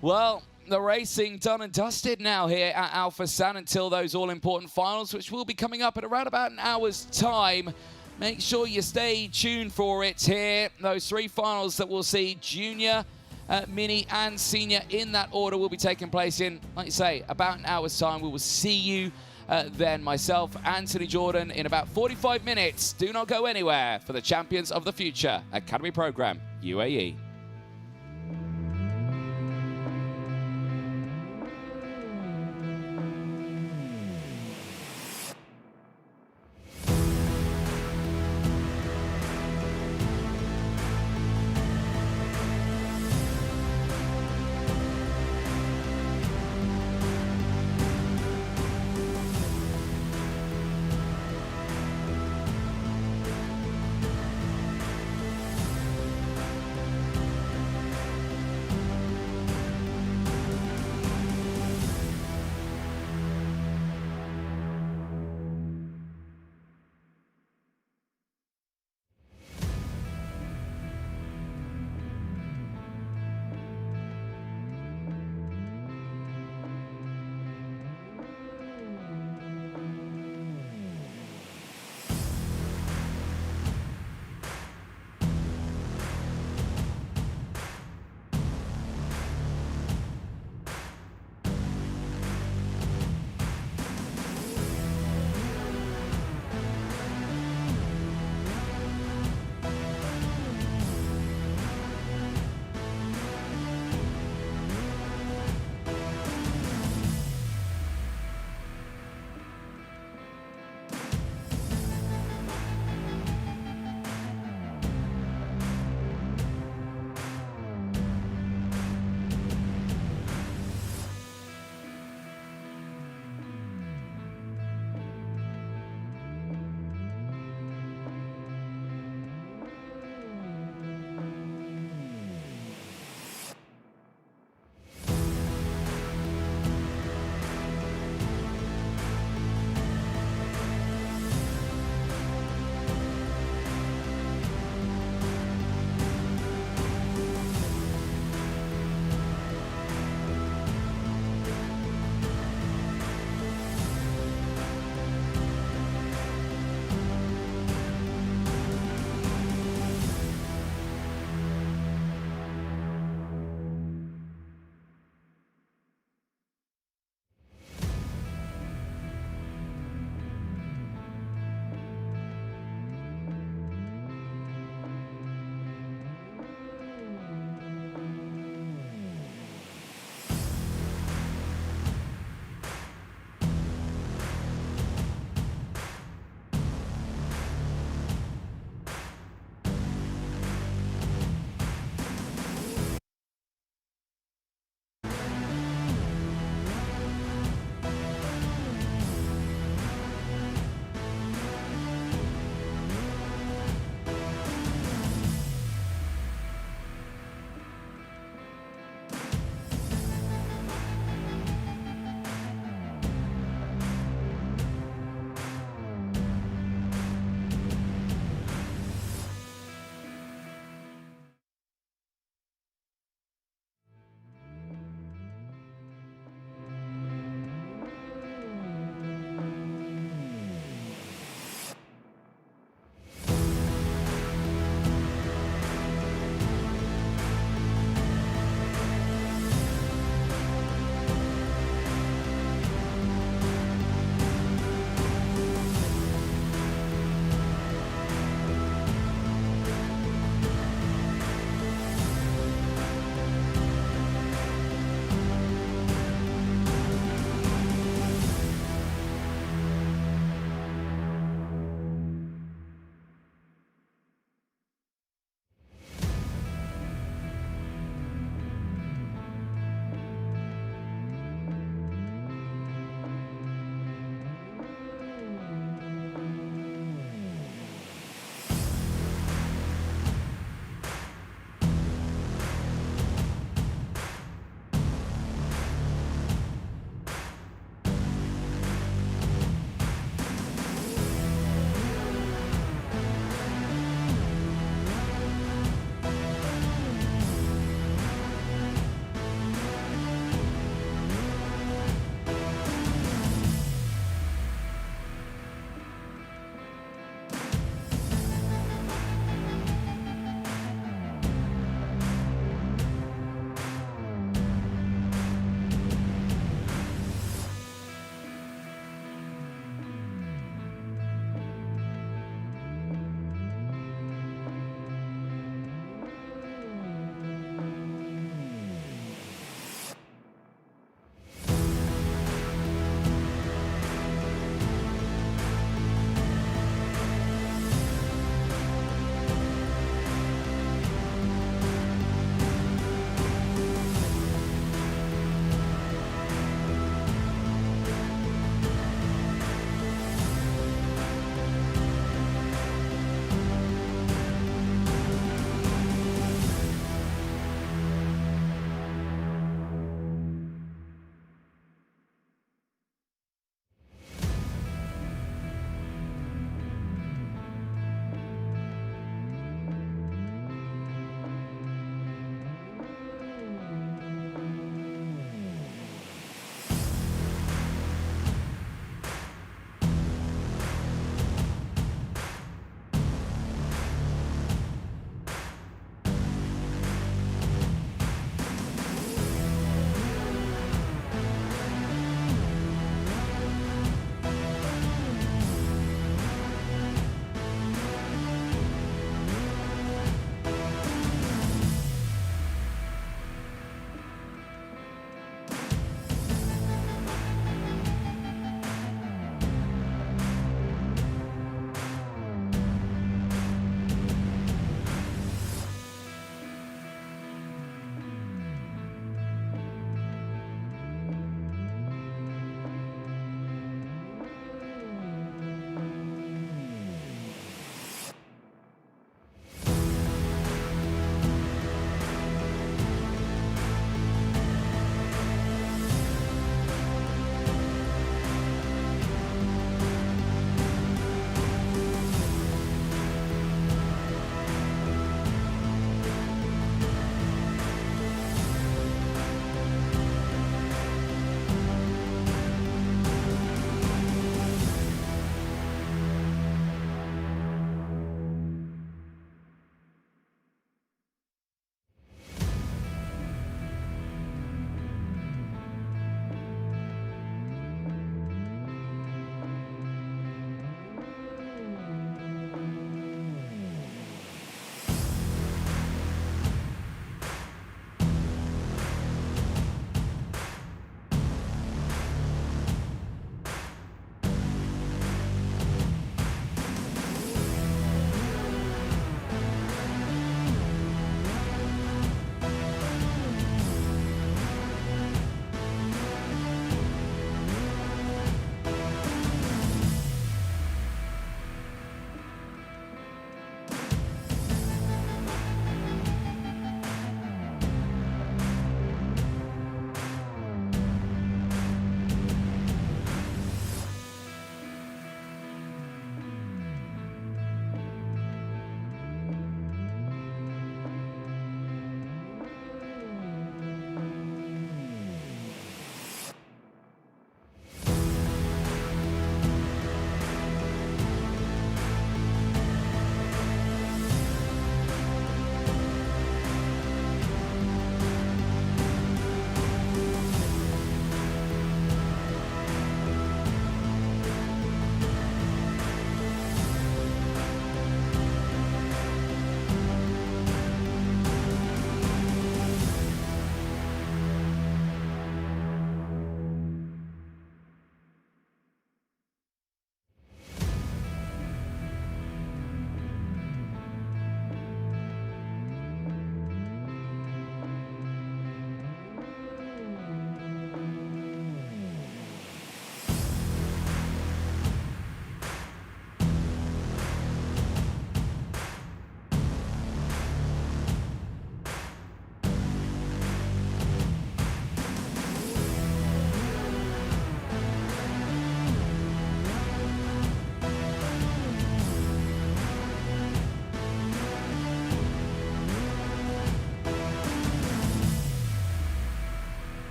Well, the racing done and dusted now here at Alphasan until those all-important finals, which will be coming up at around about an hour's time. Make sure you stay tuned for it here. Those 3 finals that we'll see junior, mini and senior in that order will be taking place in, like you say, about an hour's time. We will see you then, myself, Anthony Jordan, in about 45 minutes. Do not go anywhere for the Champions of the Future Academy Program, UAE.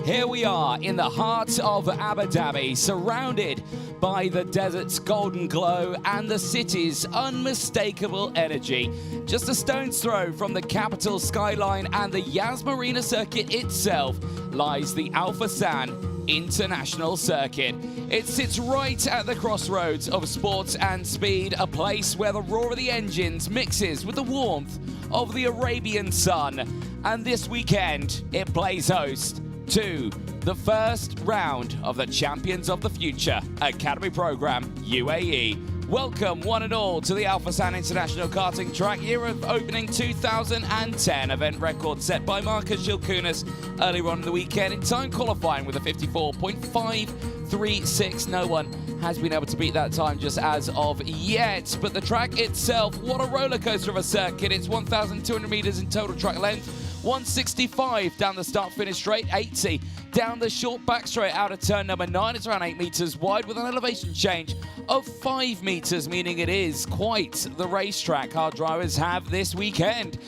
Here we are in the heart of Abu Dhabi, surrounded by the desert's golden glow and the city's unmistakable energy. Just a stone's throw from the capital skyline and the Yas Marina circuit itself lies the Al Forsan International Circuit. It sits right at the crossroads of sports and speed, a place where the roar of the engines mixes with the warmth of the Arabian sun. And this weekend, it plays host to the first round of the Champions of the Future Academy Program, UAE. Welcome one and all to the Al Forsan International Karting Track, year of opening 2010, event record set by Marcus Gilkunas earlier on in the weekend in time qualifying with a 54.536. No one has been able to beat that time just as of yet, but the track itself, what a roller coaster of a circuit. It's 1,200 meters in total track length, 165 down the start-finish straight, 80 down the short back straight out of turn number 9. It's around 8 meters wide with an elevation change of 5 meters, meaning it is quite the racetrack our drivers have this weekend.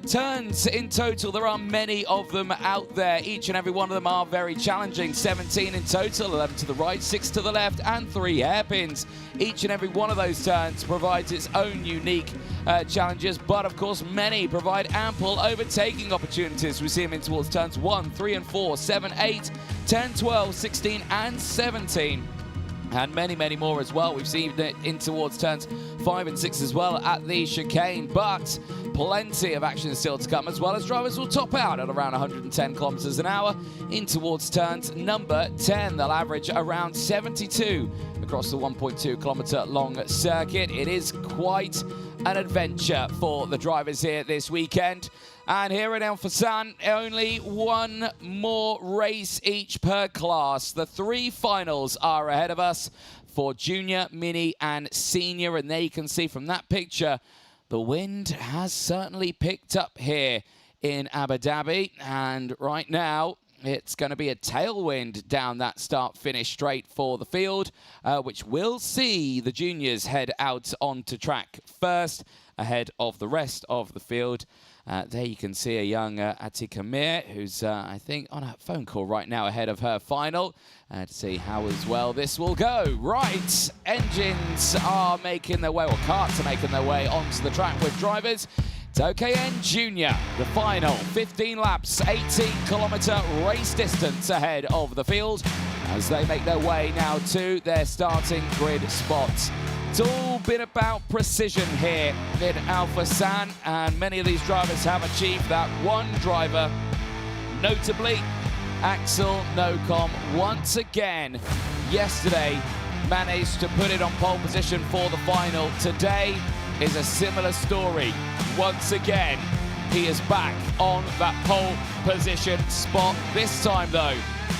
Turns in total, there are many of them out there. Each and every one of them are very challenging. 17 in total, 11 to the right, 6 to the left, and 3 hairpins. Each and every one of those turns provides its own unique challenges, but of course many provide ample overtaking opportunities. We see them in towards turns 1, 3 and 4, 7, 8, 10, 12, 16 and 17. And many, many more as well. We've seen it in towards turns 5 and 6 as well at the chicane, but plenty of action still to come, as well as drivers will top out at around 110 kilometers an hour in towards turns number 10. They'll average around 72 across the 1.2 kilometer long circuit. It is quite an adventure for the drivers here this weekend. And here at Al Forsan, only one more race each per class. The 3 finals are ahead of us for junior, mini and senior. And there you can see from that picture, the wind has certainly picked up here in Abu Dhabi. And right now, it's going to be a tailwind down that start-finish straight for the field, which will see the juniors head out onto track first ahead of the rest of the field. There you can see a young Atika Mir, who's, I think, on a phone call right now ahead of her final to see how as well this will go. Right, engines are making their way, or karts are making their way onto the track with drivers. It's OKN Junior, the final 15 laps, 18-kilometer race distance ahead of the field as they make their way now to their starting grid spots. It's all been about precision here in Al Forsan, and many of these drivers have achieved that. One driver, notably Axel Nocom, once again yesterday managed to put it on pole position for the final. Today is a similar story. Once again, he is back on that pole position spot. This time, though,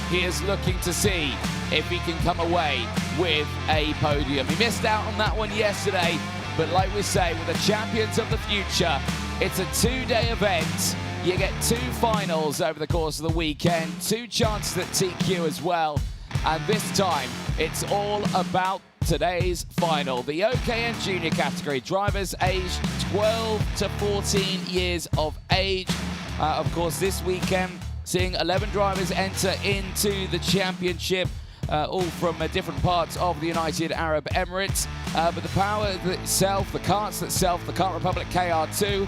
he is looking to see if he can come away with a podium. He missed out on that one yesterday, but like we say, with the Champions of the Future, it's a 2-day event. You get 2 finals over the course of the weekend, 2 chances at TQ as well, and this time, it's all about today's final. The OKN Junior category, drivers aged 12 to 14 years of age. Of course, this weekend, seeing 11 drivers enter into the championship, all from different parts of the United Arab Emirates. But the power itself, the karts itself, the Kart Republic KR2,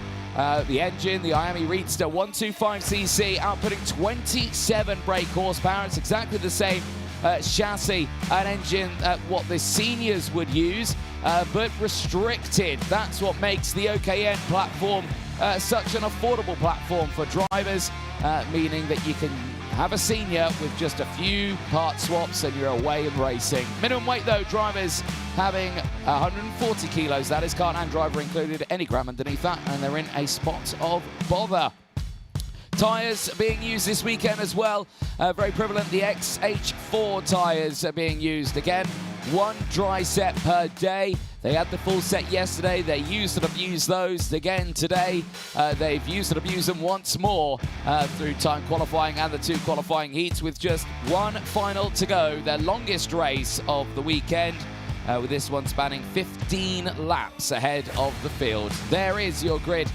the engine, the IAME Reedster 125cc, outputting 27 brake horsepower. It's exactly the same chassis and engine what the seniors would use, but restricted. That's what makes the OKN platform such an affordable platform for drivers, meaning that you can have a senior with just a few part swaps and you're away and racing. Minimum weight though, drivers having 140 kilos, that is kart and driver included, any gram underneath that, and they're in a spot of bother. Tyres being used this weekend as well, very prevalent. The XH4 tyres are being used again. 1 dry set per day. They had the full set yesterday. They used and abused those again today. They've used and abused them once more through time qualifying and the 2 qualifying heats, with just 1 final to go. Their longest race of the weekend, with this one spanning 15 laps ahead of the field. There is your grid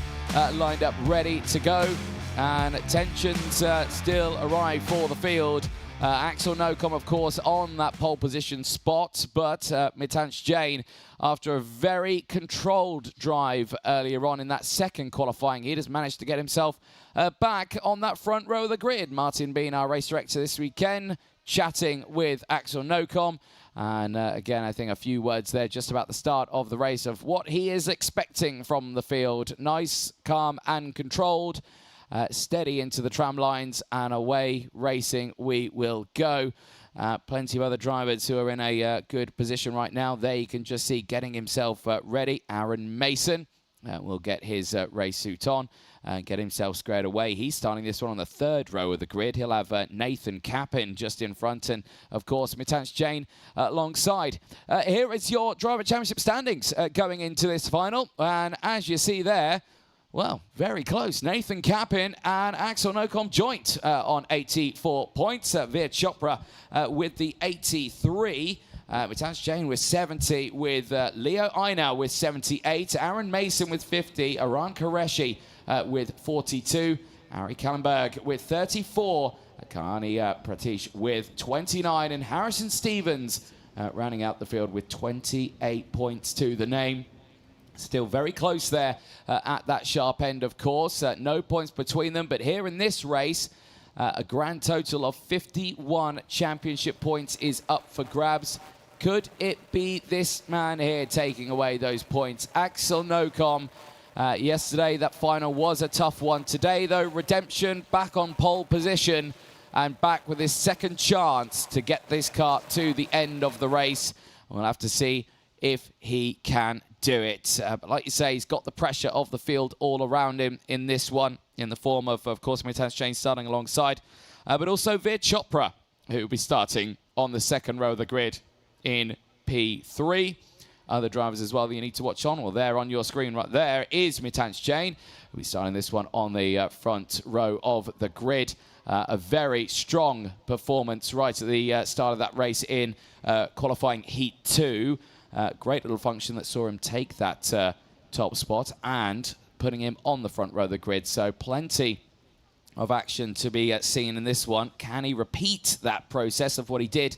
lined up ready to go. and tensions still arrive for the field. Axel Nocom, of course, on that pole position spot, but Mitansh Jain, after a very controlled drive earlier on in that second qualifying heat, has managed to get himself back on that front row of the grid. Martin Bean, our race director this weekend, chatting with Axel Nocom. And again, I think a few words there just about the start of the race of what he is expecting from the field. Nice, calm and controlled. Steady into the tram lines, and away racing we will go. Plenty of other drivers who are in a good position right now. There you can just see getting himself ready. Aaron Mason will get his race suit on and get himself squared away. He's starting this one on the third row of the grid. He'll have Nathan Cappin just in front, and of course Mitansh Jain alongside. Here is your Driver Championship standings going into this final, and as you see there, well, very close. Nathan Cappin and Axel Nocom joint on 84 points. Veer Chopra with the 83. Mitansh Jain with 70, with Leo Aina with 78, Aaron Mason with 50, Aran Qureshi with 42, Ari Kallenberg with 34, Kahani Pratish with 29, and Harrison Stevens rounding out the field with 28 points to the name. Still very close there at that sharp end, of course. No points between them, but here in this race, a grand total of 51 championship points is up for grabs. Could it be this man here taking away those points? Axel Nocom. Yesterday, that final was a tough one. Today, though, redemption, back on pole position and back with his second chance to get this kart to the end of the race. We'll have to see if he can do it. But like you say, he's got the pressure of the field all around him in this one, in the form of course, Mitansh Jain starting alongside, but also Veer Chopra, who will be starting on the second row of the grid in P3. Other drivers as well that you need to watch on. Well, there on your screen right there is Mitansh Jain. We'll be starting this one on the front row of the grid. A very strong performance right at the start of that race in qualifying Heat 2. Great little function that saw him take that top spot and putting him on the front row of the grid. So plenty of action to be seen in this one. Can he repeat that process of what he did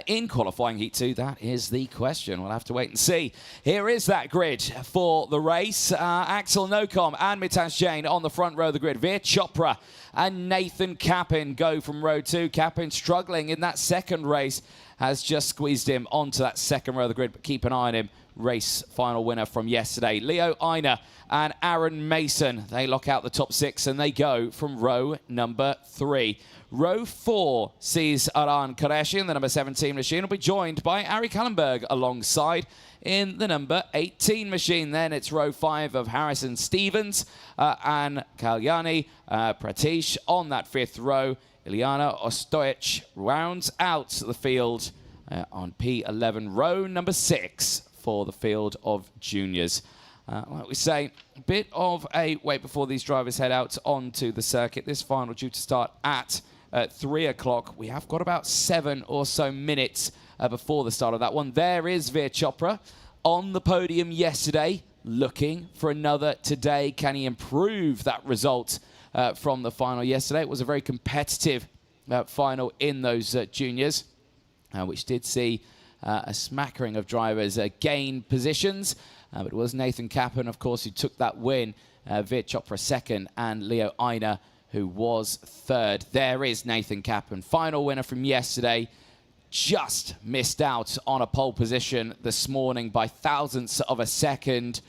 in qualifying Heat 2? That is the question. We'll have to wait and see. Here is that grid for the race. Axel Nocom and Mitansh Jain on the front row of the grid. Veer Chopra and Nathan Cappin go from row 2. Cappin struggling in that second race, has just squeezed him onto that second row of the grid, but keep an eye on him. Race final winner from yesterday. Leo Aina and Aaron Mason, they lock out the top 6 and they go from row number 3. Row 4 sees Aran Qureshi in the number 17 machine. Will be joined by Ari Kallenberg alongside in the number 18 machine. Then it's row 5 of Harrison Stevens and Kalyani Pratish on that 5th row. Ilyana Ostojic rounds out the field on P11, row number 6 for the field of juniors. Like we say, a bit of a wait before these drivers head out onto the circuit. This final due to start at 3 o'clock. We have got about 7 or so minutes before the start of that one. There is Veer Chopra on the podium yesterday, looking for another today. Can he improve that result from the final yesterday? It was a very competitive final in those juniors, which did see a smattering of drivers gain positions. But it was Nathan Cappin, of course, who took that win. Veer Chopra second, and Leo Aina, who was third. There is Nathan Cappin, final winner from yesterday. Just missed out on a pole position this morning by thousandths of a second.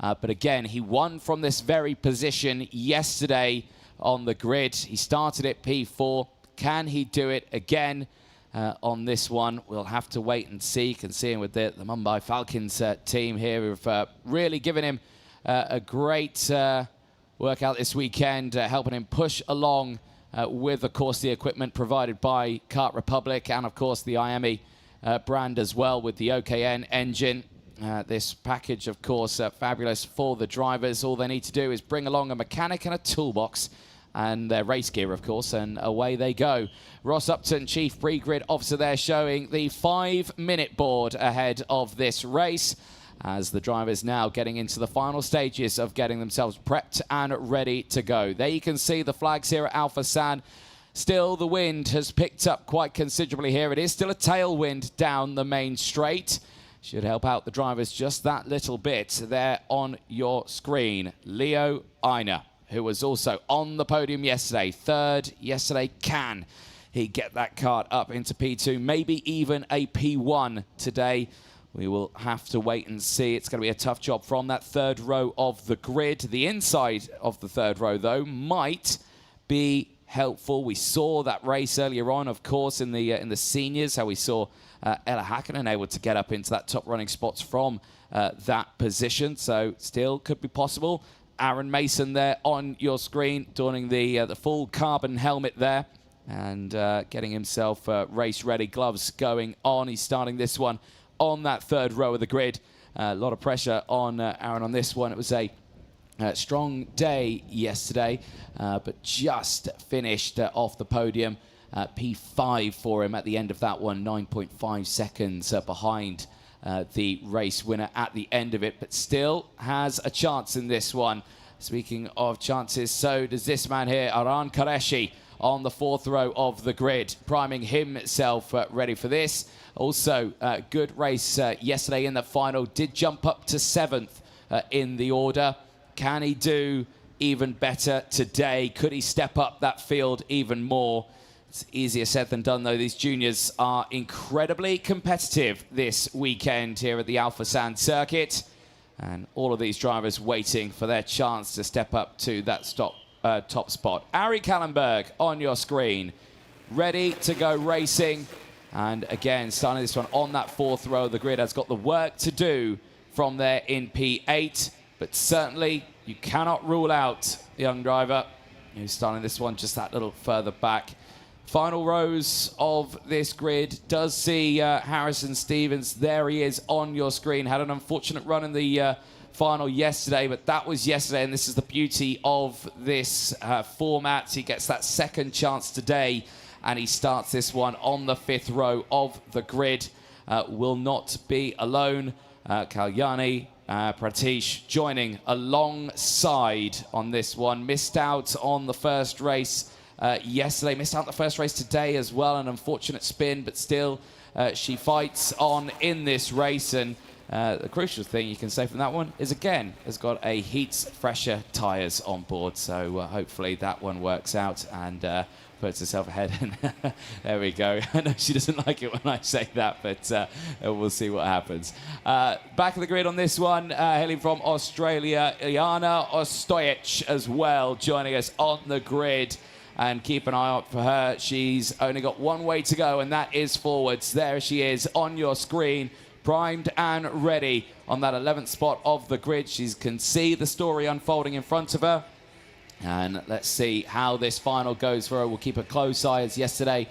But again, he won from this very position yesterday on the grid. He started at P4. Can he do it again on this one? We'll have to wait and see. You can see him with the Mumbai Falcons team here, who've really given him a great workout this weekend, helping him push along with, of course, the equipment provided by Kart Republic and, of course, the IAME brand as well with the OKN engine. This package, of course, fabulous for the drivers. All they need to do is bring along a mechanic and a toolbox and their race gear, of course, and away they go. Ross Upton, Chief Pre-Grid Officer there, showing the 5-minute board ahead of this race. as the drivers now getting into the final stages of getting themselves prepped and ready to go. There you can see the flags here at Alphasan. Still, the wind has picked up quite considerably here. It is still a tailwind down the main straight. Should help out the drivers just that little bit there on your screen. Leo Aina, who was also on the podium yesterday, third yesterday. Can he get that cart up into P2, maybe even a P1 today? We will have to wait and see. It's going to be a tough job from that third row of the grid. The inside of the third row, though, might be helpful. We saw that race earlier on, of course, in the seniors, how we saw Ella Hakkinen able to get up into that top running spots from that position. So still could be possible. Aaron Mason there on your screen, donning the full carbon helmet there and getting himself race-ready gloves going on. He's starting this one on that third row of the grid. A lot of pressure on Aaron on this one. It was a strong day yesterday, but just finished off the podium. P5 for him at the end of that one, 9.5 seconds behind the race winner at the end of it, but still has a chance in this one. Speaking of chances, so does this man here, Aran Qureshi, on the fourth row of the grid, priming himself ready for this. Also, good race yesterday in the final, did jump up to 7th in the order. Can he do even better today? Could he step up that field even more? It's easier said than done, though. These juniors are incredibly competitive this weekend here at the Alphasan circuit. And all of these drivers waiting for their chance to step up to that top spot. Ari Kallenberg on your screen, ready to go racing. And again, starting this one on that fourth row of the grid, has got the work to do from there in P8. But certainly, you cannot rule out the young driver who's starting this one just that little further back. Final rows of this grid does see Harrison Stevens. There he is on your screen. Had an unfortunate run in the final yesterday, but that was yesterday, and this is the beauty of this format. He gets that second chance today, and he starts this one on the fifth row of the grid. Will not be alone. Kalyani Pratish joining alongside on this one. Missed out on the first race yesterday, missed out the first race today as well. An unfortunate spin, but still she fights on in this race. And the crucial thing you can say from that one is, again, has got a heats fresher tyres on board. So hopefully that one works out and puts herself ahead. And there we go. I know she doesn't like it when I say that, but we'll see what happens. Back of the grid on this one, hailing from Australia, Iana Ostojic as well, joining us on the grid. And keep an eye out for her. She's only got one way to go, and that is forwards. There she is on your screen, primed and ready on that 11th spot of the grid. She can see the story unfolding in front of her. And let's see how this final goes for her. We'll keep a close eye, as yesterday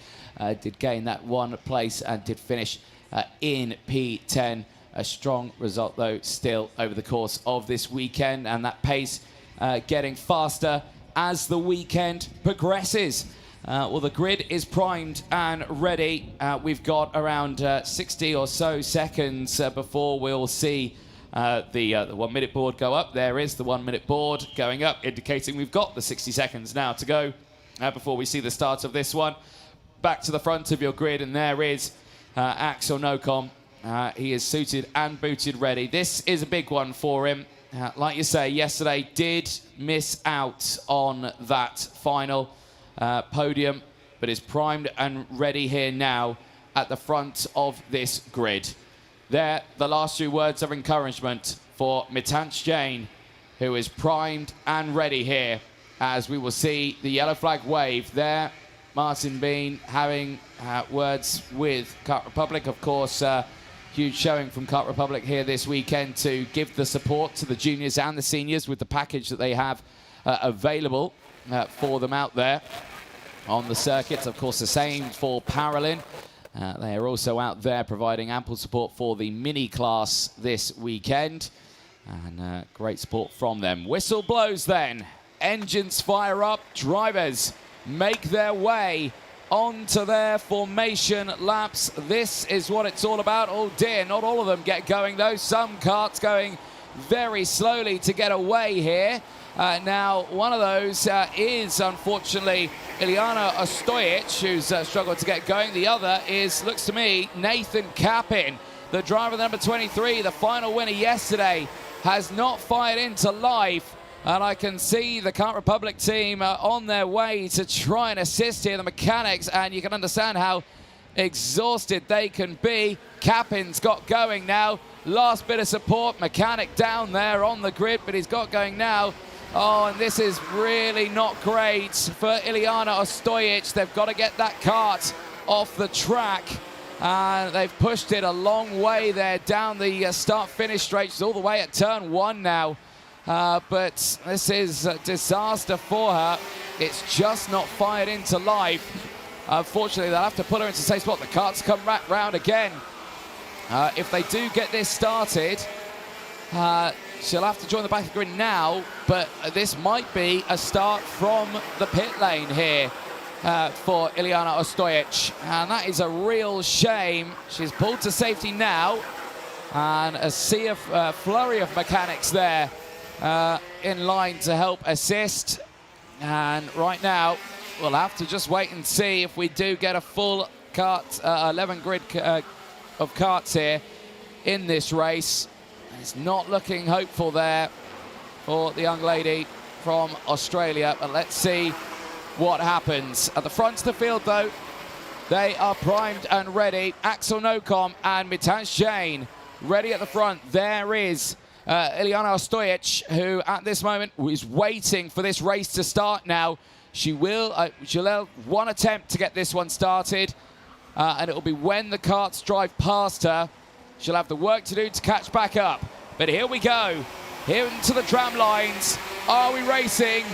did gain that one place and did finish in P10. A strong result, though, still over the course of this weekend. And that pace getting faster as the weekend progresses. Well, the grid is primed and ready. We've got around 60 or so seconds before we'll see the 1 minute board go up. There is the 1 minute board going up, indicating we've got the 60 seconds now to go before we see the start of this one. Back to the front of your grid, and there is Axel Nocom. He is suited and booted ready. This is a big one for him. Like you say, yesterday did miss out on that final podium, but is primed and ready here now at the front of this grid. There, the last few words of encouragement for Mitansh Jain, who is primed and ready here, as we will see the yellow flag wave there. Martin Bean having words with Kart Republic, of course. Huge showing from Kart Republic here this weekend to give the support to the juniors and the seniors with the package that they have available for them out there on the circuits. Of course, the same for Paralin. They are also out there providing ample support for the mini class this weekend. And great support from them. Whistle blows then. Engines fire up. Drivers make their way onto their formation laps. This is what it's all about. Oh dear, not all of them get going though. Some karts going very slowly to get away here. Now, one of those is, unfortunately, Ileana Ostojic, who's struggled to get going. The other is, looks to me, Nathan Kapin, the driver number 23, the final winner yesterday, has not fired into life. And I can see the Kart Republic team on their way to try and assist here, the mechanics, and you can understand how exhausted they can be. Kapin's got going now. Last bit of support, mechanic down there on the grid, but he's got going now. Oh, and this is really not great for Ileana Ostojic. They've got to get that kart off the track. They've pushed it a long way there down the start-finish straight. She's all the way at turn 1 now. But this is a disaster for her. It's just not fired into life. Unfortunately, they'll have to put her into a safe spot. The karts come back round again. If they do get this started, she'll have to join the back of the grid now, but this might be a start from the pit lane here for Ileana Ostojic, and that is a real shame. She's pulled to safety now, and a sea of flurry of mechanics there in line to help assist. And right now, we'll have to just wait and see if we do get a full kart, 11 grid of karts here in this race. It's not looking hopeful there for the young lady from Australia, but let's see what happens. At the front of the field, though, they are primed and ready. Axel Nocom and Mitansh Jain ready at the front. There is Ileana Ostojic, who at this moment is waiting for this race to start now. She'll have one attempt to get this one started, and it will be when the karts drive past her. She'll have the work to do to catch back up. But here we go, here into the tram lines. Are we racing?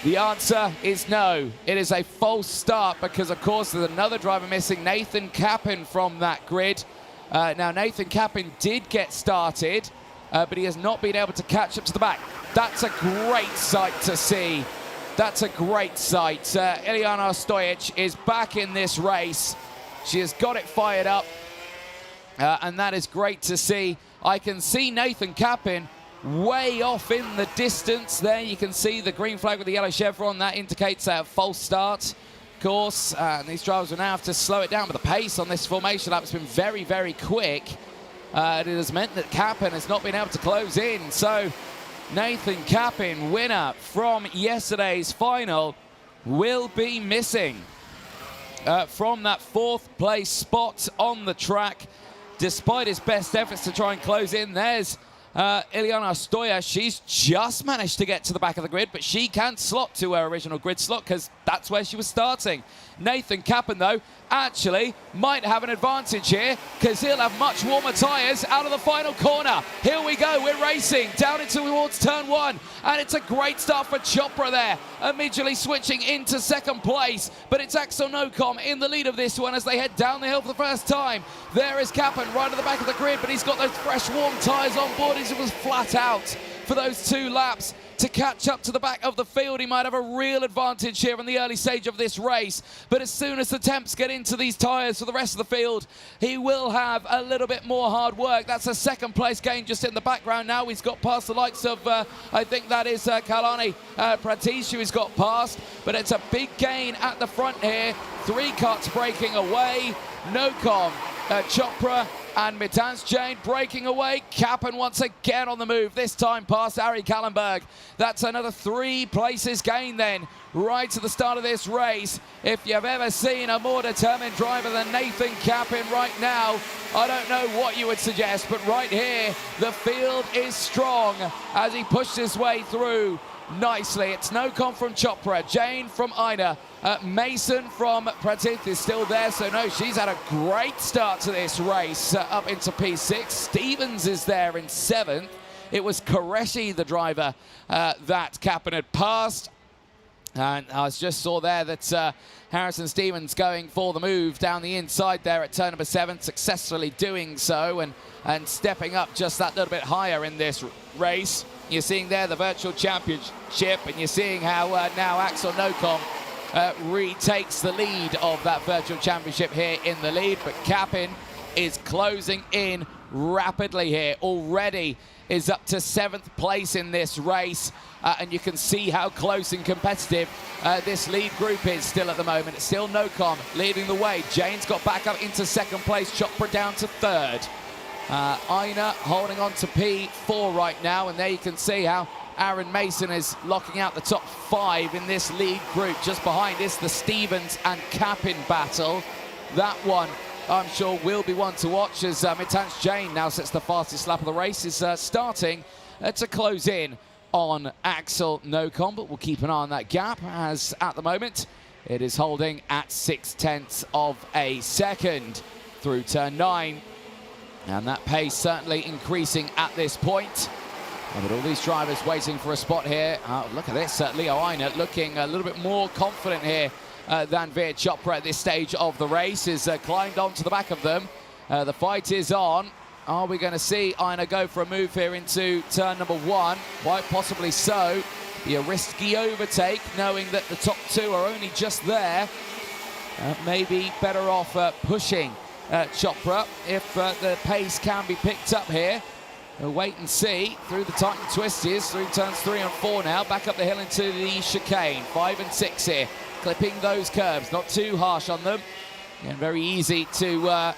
The answer is no. It is a false start because, of course, there's another driver missing, Nathan Kapin, from that grid. Now, Nathan Kapin did get started, but he has not been able to catch up to the back. That's a great sight to see. That's a great sight. Ileana Ostojic is back in this race. She has got it fired up. And that is great to see. I can see Nathan Kapin way off in the distance there. You can see the green flag with the yellow chevron. That indicates a false start, of course. And these drivers will now have to slow it down. But the pace on this formation lap has been very, very quick. It has meant that Kapin has not been able to close in. So Nathan Kapin, winner from yesterday's final, will be missing from that 4th place spot on the track. Despite his best efforts to try and close in, there's Ileana Ostojic. She's just managed to get to the back of the grid, but she can't slot to her original grid slot because that's where she was starting. Nathan Kapin, though, actually might have an advantage here because he'll have much warmer tyres out of the final corner. Here we go, we're racing down into towards turn 1, and it's a great start for Chopra there, immediately switching into 2nd place, but it's Axel Nocom in the lead of this one as they head down the hill for the first time. There is Kapin right at the back of the grid, but he's got those fresh warm tyres on board. He was flat out for those 2 laps to catch up to the back of the field. He might have a real advantage here in the early stage of this race, but as soon as the temps get into these tyres for the rest of the field, he will have a little bit more hard work. That's a 2nd place gain just in the background now. He's got past the likes of, I think that is Kalani Pratish, who he's got past, but it's a big gain at the front here. 3 karts breaking away. Nocom, Chopra and Mitansh Jain breaking away. Kapin once again on the move, this time past Ari Kallenberg. That's another 3 places gain then, right to the start of this race. If you've ever seen a more determined driver than Nathan Kapin right now, I don't know what you would suggest, but right here, the field is strong as he pushed his way through nicely. It's Nocom from Chopra, Jain from Ina, Mason from Pratith is still there, so no, she's had a great start to this race, up into P6. Stevens is there in 7th. It was Qureshi, the driver, that Kapin had passed. And I just saw there that Harrison Stevens going for the move down the inside there at turn number 7, successfully doing so and stepping up just that little bit higher in this race. You're seeing there the virtual championship, and you're seeing how now Axel Nocom retakes the lead of that virtual championship here in the lead, but Capin is closing in rapidly here. Already is up to 7th place in this race, and you can see how close and competitive this lead group is still at the moment. It's still Nocom leading the way. Jane's got back up into 2nd place, Chopra down to 3rd. Aina holding on to P4 right now, and there you can see how Aaron Mason is locking out the top 5 in this lead group. Just behind is the Stevens and Capin battle. That one, I'm sure, will be one to watch as Mitansh Jain now sets the fastest lap of the race, is starting to close in on Axel Nocom, but we'll keep an eye on that gap, as at the moment it is holding at 0.6 of a second through turn 9. And that pace certainly increasing at this point. But all these drivers waiting for a spot here. Look at this, Leo Aina looking a little bit more confident here than Veer Chopra at this stage of the race. Is climbed onto the back of them. The fight is on. Are we going to see Aina go for a move here into turn number 1? Quite possibly so. Be a risky overtake, knowing that the top 2 are only just there. Maybe better off pushing Chopra if the pace can be picked up here. We'll wait and see through the tight and twisties, through turns 3 and 4 now, back up the hill into the chicane. 5 and 6 here, clipping those curves, not too harsh on them. And very easy to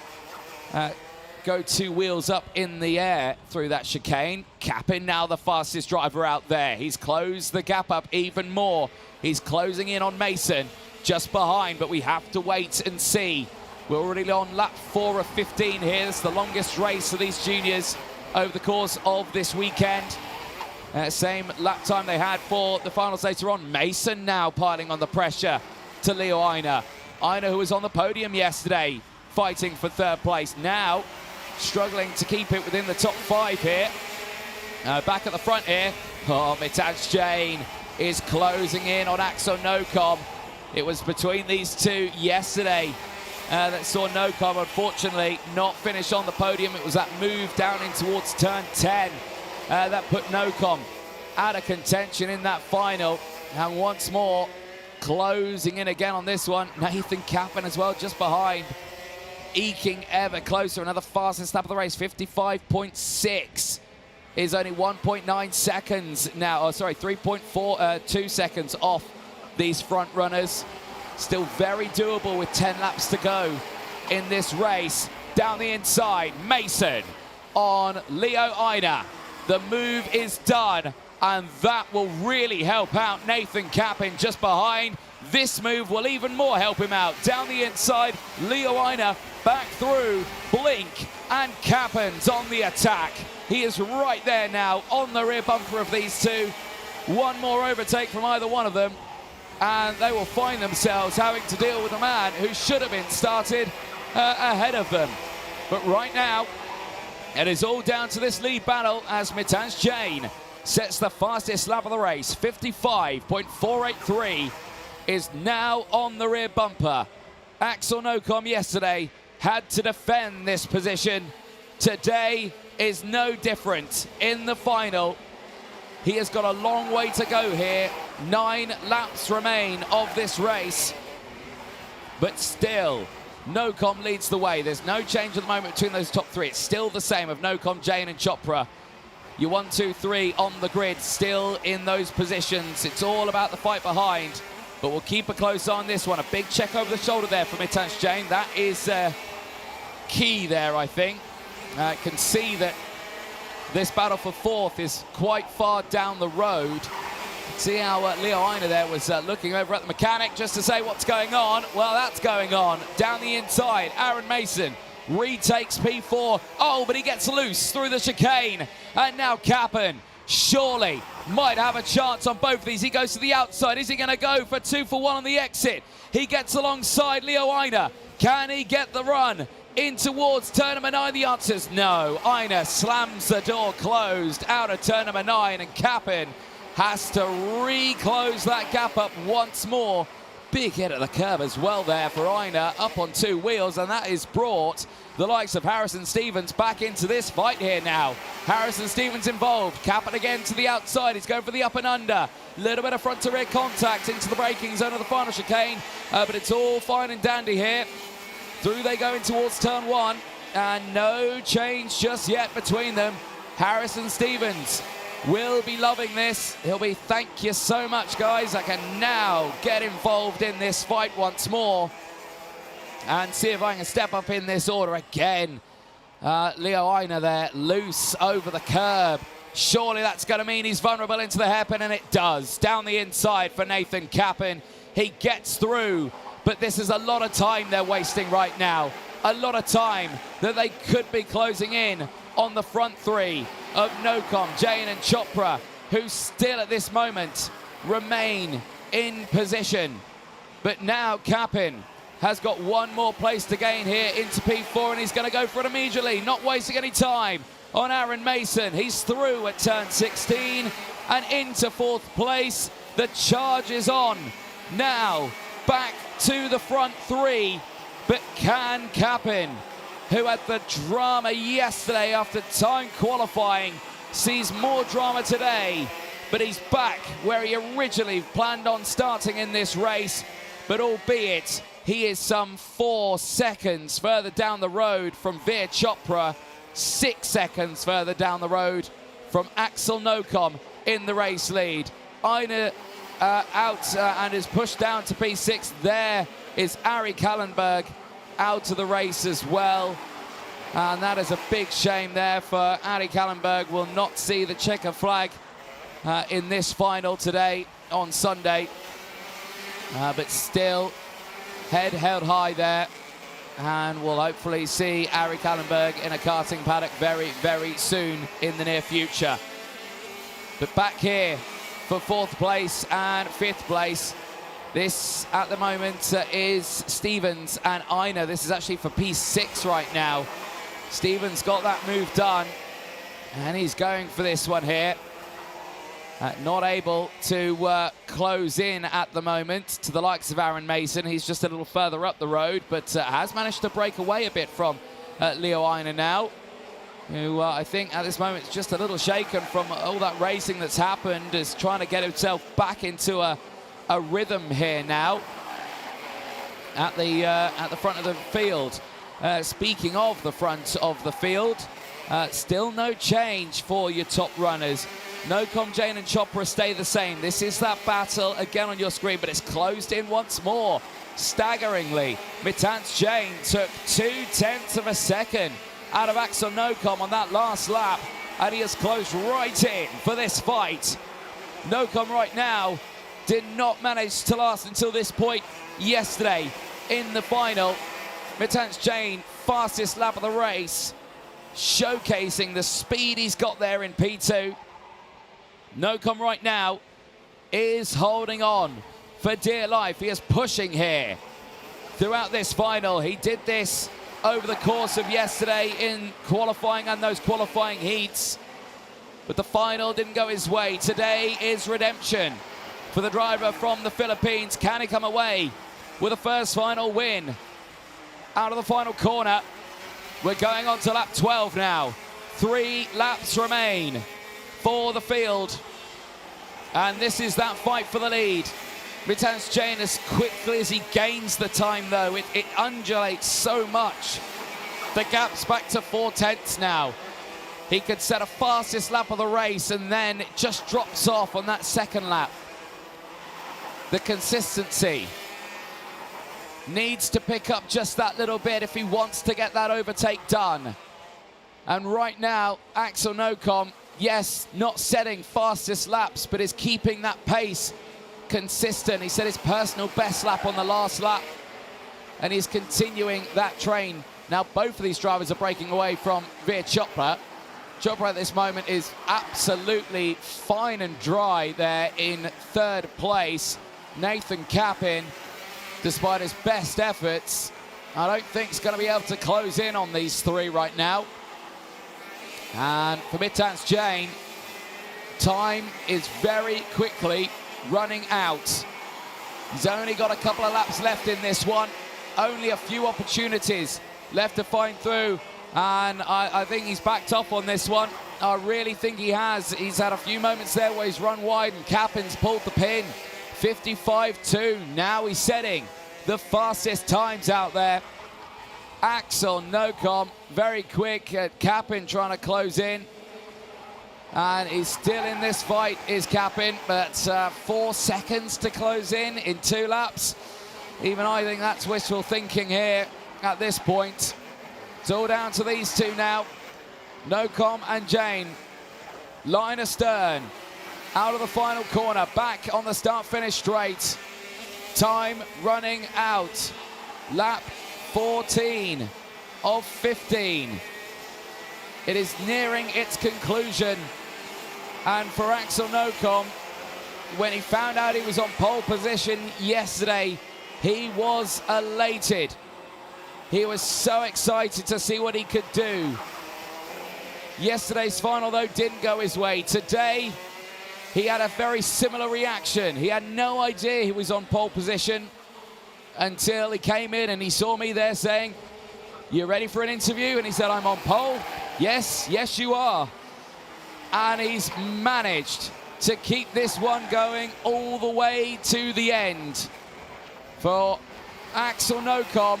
go 2 wheels up in the air through that chicane. Capin now the fastest driver out there. He's closed the gap up even more. He's closing in on Mason, just behind, but we have to wait and see. We're already on lap 4 of 15 here. This is the longest race for these juniors over the course of this weekend. Same lap time they had for the finals later on. Mason now piling on the pressure to Leo Aina. Aina, who was on the podium yesterday, fighting for 3rd place, now struggling to keep it within the top 5 here. Back at the front here, Mitansh Jain is closing in on Axel Nocom. It was between these two yesterday that saw Nocom, unfortunately, not finish on the podium. It was that move down in towards turn 10 that put Nocom out of contention in that final. And once more, closing in again on this one. Nathan Capin as well, just behind, eking ever closer. Another fastest lap of the race, 55.6 is only 1.9 seconds now. 3.42 seconds off these front runners. Still very doable with 10 laps to go in this race. Down the inside, Mason on Leo Aina. The move is done, and that will really help out Nathan Capin just behind. This move will even more help him out. Down the inside, Leo Aina back through. Blink and Capin's on the attack. He is right there now on the rear bumper of these two. One more overtake from either one of them, and they will find themselves having to deal with a man who should have been started ahead of them. But right now, it is all down to this lead battle as Mitansh Jain sets the fastest lap of the race. 55.483 is now on the rear bumper. Axel Nocom yesterday had to defend this position. Today is no different in the final. He has got a long way to go here. 9 laps remain of this race. But still, Nocom leads the way. There's no change at the moment between those top 3. It's still the same of Nocom, Jain and Chopra. Your 1, 2, 3 on the grid, still in those positions. It's all about the fight behind. But we'll keep a close eye on this one. A big check over the shoulder there for Mitansh Jain. That is key there, I think. Can see that this battle for 4th is quite far down the road. See how Leo Aina there was looking over at the mechanic just to say what's going on. Well, that's going on. Down the inside, Aaron Mason retakes P4. Oh, but he gets loose through the chicane. And now Capin surely might have a chance on both of these. He goes to the outside. Is he going to go for 2 for 1 on the exit? He gets alongside Leo Aina. Can he get the run in towards turn number 9? The answer's no. Aina slams the door closed out of turn number 9, and Capin has to re-close that gap up once more big hit at the curb as well there for Aina, up on 2 wheels, and that has brought the likes of Harrison Stevens back into this fight here now. Harrison Stevens involved, Capin again to the outside, he's going for the up and under. Little bit of front to rear contact into the braking zone of the final chicane, but it's all fine and dandy here. Through they go in towards turn 1, and no change just yet between them. Harrison Stevens will be loving this. He'll be, thank you so much, guys. I can now get involved in this fight once more and see if I can step up in this order again. Leo Aina there, loose over the curb. Surely that's going to mean he's vulnerable into the hairpin, and it does. Down the inside for Nathan Capin. He gets through, but this is a lot of time they're wasting right now. A lot of time that they could be closing in on the front 3 of Nocom, Jain and Chopra, who still at this moment remain in position. But now Capin has got one more place to gain here into P4, and he's going to go for it immediately, not wasting any time on Aaron Mason. He's through at turn 16 and into 4th place. The charge is on. Now back to the front 3, but can Capin, who had the drama yesterday after time qualifying, sees more drama today, but he's back where he originally planned on starting in this race, but albeit he is some 4 seconds further down the road from Veer Chopra, 6 seconds further down the road from Axel Nocom in the race lead. Aina out and is pushed down to P6. There is Ari Kallenberg out of the race as well. And that is a big shame there for Ari Kallenberg. Will not see the checker flag in this final today on Sunday. But still, head held high there. And we'll hopefully see Ari Kallenberg in a karting paddock very, very soon in the near future. But back here for 4th place and 5th place. This, at the moment, is Stevens and Aina. This is actually for P6 right now. Stevens got that move done, and he's going for this one here. Not able to close in at the moment to the likes of Aaron Mason. He's just a little further up the road, but has managed to break away a bit from Leo Aina now, who I think at this moment is just a little shaken from all that racing that's happened, is trying to get himself back into a rhythm here now at the front of the field. Speaking of the front of the field, still no change for your top runners. Nocom, Jain and Chopra stay the same. This is that battle again on your screen, but it's closed in once more. Staggeringly, Mitans Jain took 0.2 of a second out of Axel Nocom on that last lap, and he has closed right in for this fight. Nocom right now did not manage to last until this point yesterday in the final. Mitans Jain, fastest lap of the race, showcasing the speed he's got there in P2. Nocom right now is holding on for dear life. He is pushing here throughout this final. He did this over the course of yesterday in qualifying and those qualifying heats, but the final didn't go his way. Today is redemption for the driver from the Philippines. Can he come away with a first final win out of the final corner? We're going on to lap 12 now. 3 laps remain for the field, and this is that fight for the lead. Mitans Jain, as quickly as he gains the time though, it undulates so much. The gap's back to 0.4 now. He could set a fastest lap of the race, and then it just drops off on that second lap. The consistency needs to pick up just that little bit if he wants to get that overtake done. And right now, Axel Nocom, yes, not setting fastest laps, but is keeping that pace consistent. He set his personal best lap on the last lap, and he's continuing that train. Now both of these drivers are breaking away from Veer Chopra. Chopra at this moment is absolutely fine and dry there in 3rd place. Nathan Capin, despite his best efforts, I don't think he's going to be able to close in on these 3 right now. And for Mitans Jain, time is very quickly running out. He's only got a couple of laps left in this one. Only a few opportunities left to find through. And I think he's backed off on this one. I really think he has. He's had a few moments there where he's run wide and Capin's pulled the pin. 55.2. Now he's setting the fastest times out there. Axel Nocom, very quick. Capin trying to close in. And he's still in this fight, is Capin, but 4 seconds to close in 2 laps. Even I think that's wishful thinking here at this point. It's all down to these two now. Nocom and Jane. Line astern. Out of the final corner. Back on the start-finish straight. Time running out. Lap 14 of 15. It is nearing its conclusion. And for Axel Nocom, when he found out he was on pole position yesterday, he was elated. He was so excited to see what he could do. Yesterday's final, though, didn't go his way. Today, he had a very similar reaction. He had no idea he was on pole position until he came in and he saw me there saying, "You ready for an interview?" And he said, "I'm on pole." "Yes, yes, you are." And he's managed to keep this one going all the way to the end. For Axel Nocom,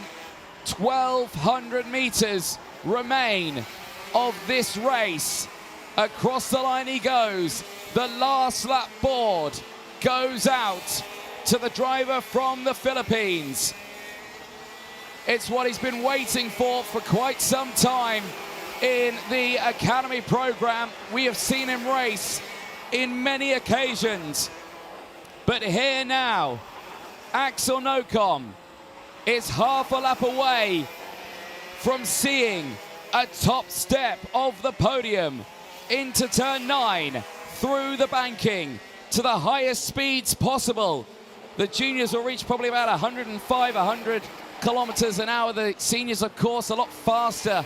1,200 meters remain of this race. Across the line he goes. The last lap board goes out to the driver from the Philippines. It's what he's been waiting for quite some time in the Academy program. We have seen him race in many occasions. But here now, Axel Nocom is half a lap away from seeing a top step of the podium into turn 9, through the banking to the highest speeds possible. The juniors will reach probably about 105, 100 kilometers an hour. The seniors, of course, a lot faster.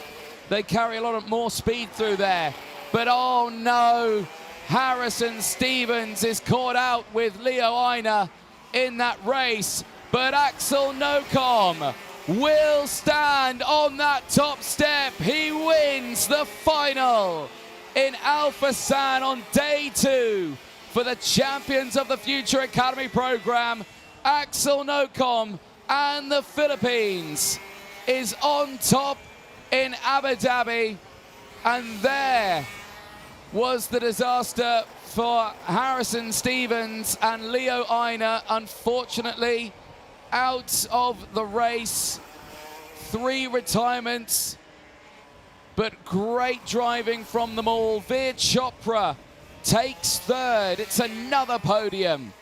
They carry a lot more speed through there. But oh no, Harrison Stevens is caught out with Leo Aina in that race. But Axel Nocom will stand on that top step. He wins the final in Alphasan on day 2 for the Champions of the Future Academy program. Axel Nocom and the Philippines is on top in Abu Dhabi. And there was the disaster for Harrison Stevens and Leo Aina, unfortunately out of the race. 3 retirements, but great driving from them all. Veer Chopra takes 3rd. It's another podium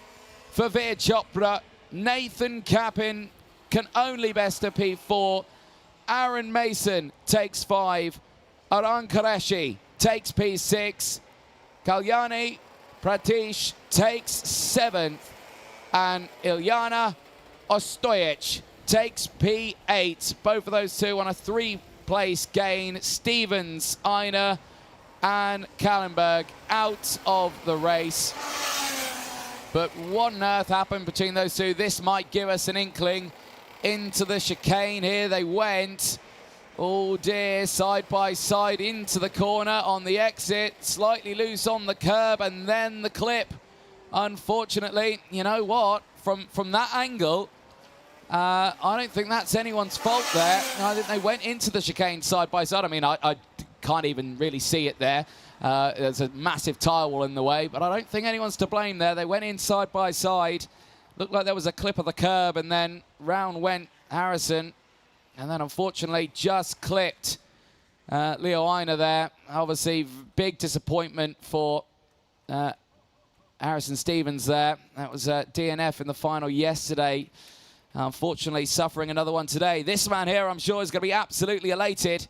for Veer Chopra. Nathan Capin can only best a P4. Aaron Mason takes 5. Aran Qureshi takes P6. Kalyani Pratish takes 7th. And Ilyana Ostojic takes P8. Both of those two on a 3-place gain. Stevens, Aina, and Kallenberg out of the race. But what on earth happened between those two? This might give us an inkling into the chicane. Here they went. Oh dear, side by side into the corner on the exit. Slightly loose on the curb and then the clip. Unfortunately, you know what? From that angle, I don't think that's anyone's fault there. I think they went into the chicane side by side. I mean, I can't even really see it there. There's a massive tire wall in the way, but I don't think anyone's to blame there. They went in side by side. Looked like there was a clip of the curb, and then round went Harrison. And then, unfortunately, just clipped Leo Aina there. Obviously, big disappointment for Harrison Stevens there. That was DNF in the final yesterday. Unfortunately, suffering another one today. This man here, I'm sure, is going to be absolutely elated.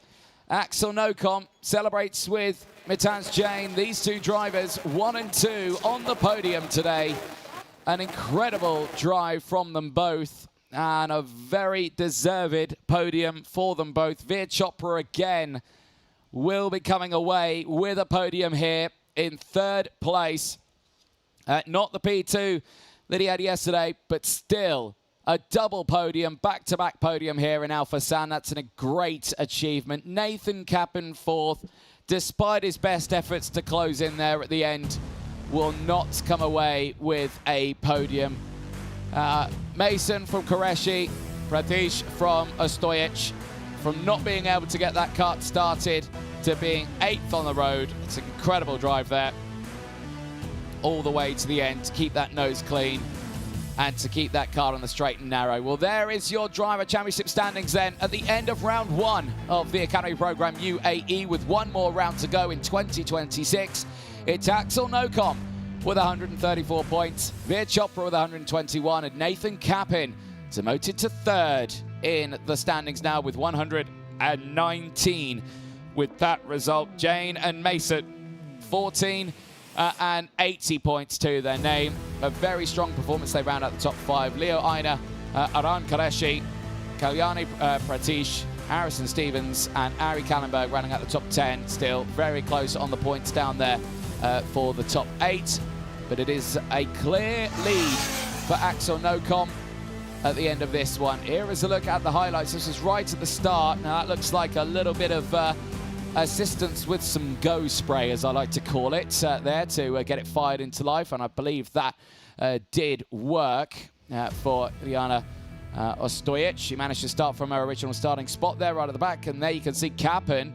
Axel Nocom celebrates with Mitans Jain. These two drivers, 1 and 2, on the podium today. An incredible drive from them both, and a very deserved podium for them both. Veer Chopra again will be coming away with a podium here in 3rd place. Not the P2 that he had yesterday, but still a double podium, back-to-back podium here in Alphasan. That's a great achievement. Nathan Kappen fourth, despite his best efforts to close in there at the end, will not come away with a podium. Mason from Qureshi, Pratish from Ostojic, from not being able to get that kart started to being 8th on the road. It's an incredible drive there, all the way to the end to keep that nose clean and to keep that kart on the straight and narrow. Well, there is your Driver Championship standings then at the end of round 1 of the Academy Program UAE, with one more round to go in 2026. It's Axel Nocom with 134 points, Veer Chopra with 121, and Nathan Kappen demoted to 3rd in the standings now with 119. With that result, Jane and Mason, 14 and 80 points to their name. A very strong performance. They round out the top 5. Leo Aina, Aran Qureshi, Kalyani Pratish, Harrison Stevens, and Ari Kallenberg rounding out the top 10. Still very close on the points down there for the top 8. But it is a clear lead for Axel Nocom at the end of this one. Here is a look at the highlights. This is right at the start. Now that looks like a little bit of assistance with some go spray, as I like to call it, there to get it fired into life, and I believe that did work for Liana Ostojic. She managed to start from her original starting spot there right at the back, and there you can see Kappen,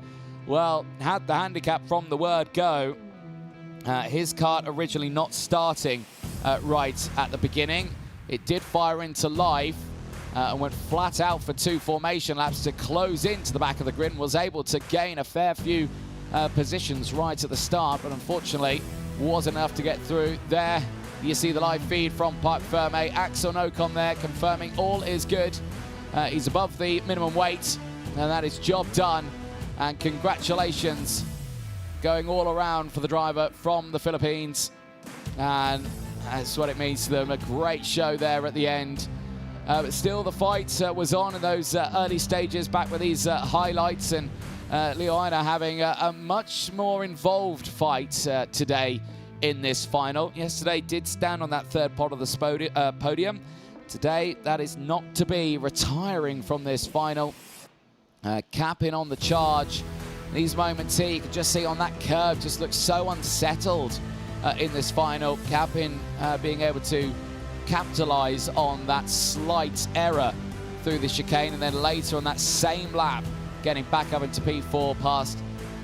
well, had the handicap from the word go. His kart originally not starting right at the beginning. It did fire into life and went flat out for 2 formation laps to close into the back of the grid, and was able to gain a fair few positions right at the start, but unfortunately wasn't enough to get through. There you see the live feed from Parc Ferme. Axel Nocom there confirming all is good. He's above the minimum weight, and that is job done. And congratulations going all around for the driver from the Philippines, and that's what it means to them. A great show there at the end. But still, the fight was on in those early stages, back with these highlights, and Leoina having a much more involved fight today in this final. Yesterday did stand on that 3rd pot of the podium. Today, that is not to be, retiring from this final. Kappen on the charge. These moments here, you can just see on that curve, just looks so unsettled in this final. Kappen being able to capitalize on that slight error through the chicane, and then later on that same lap getting back up into P4 past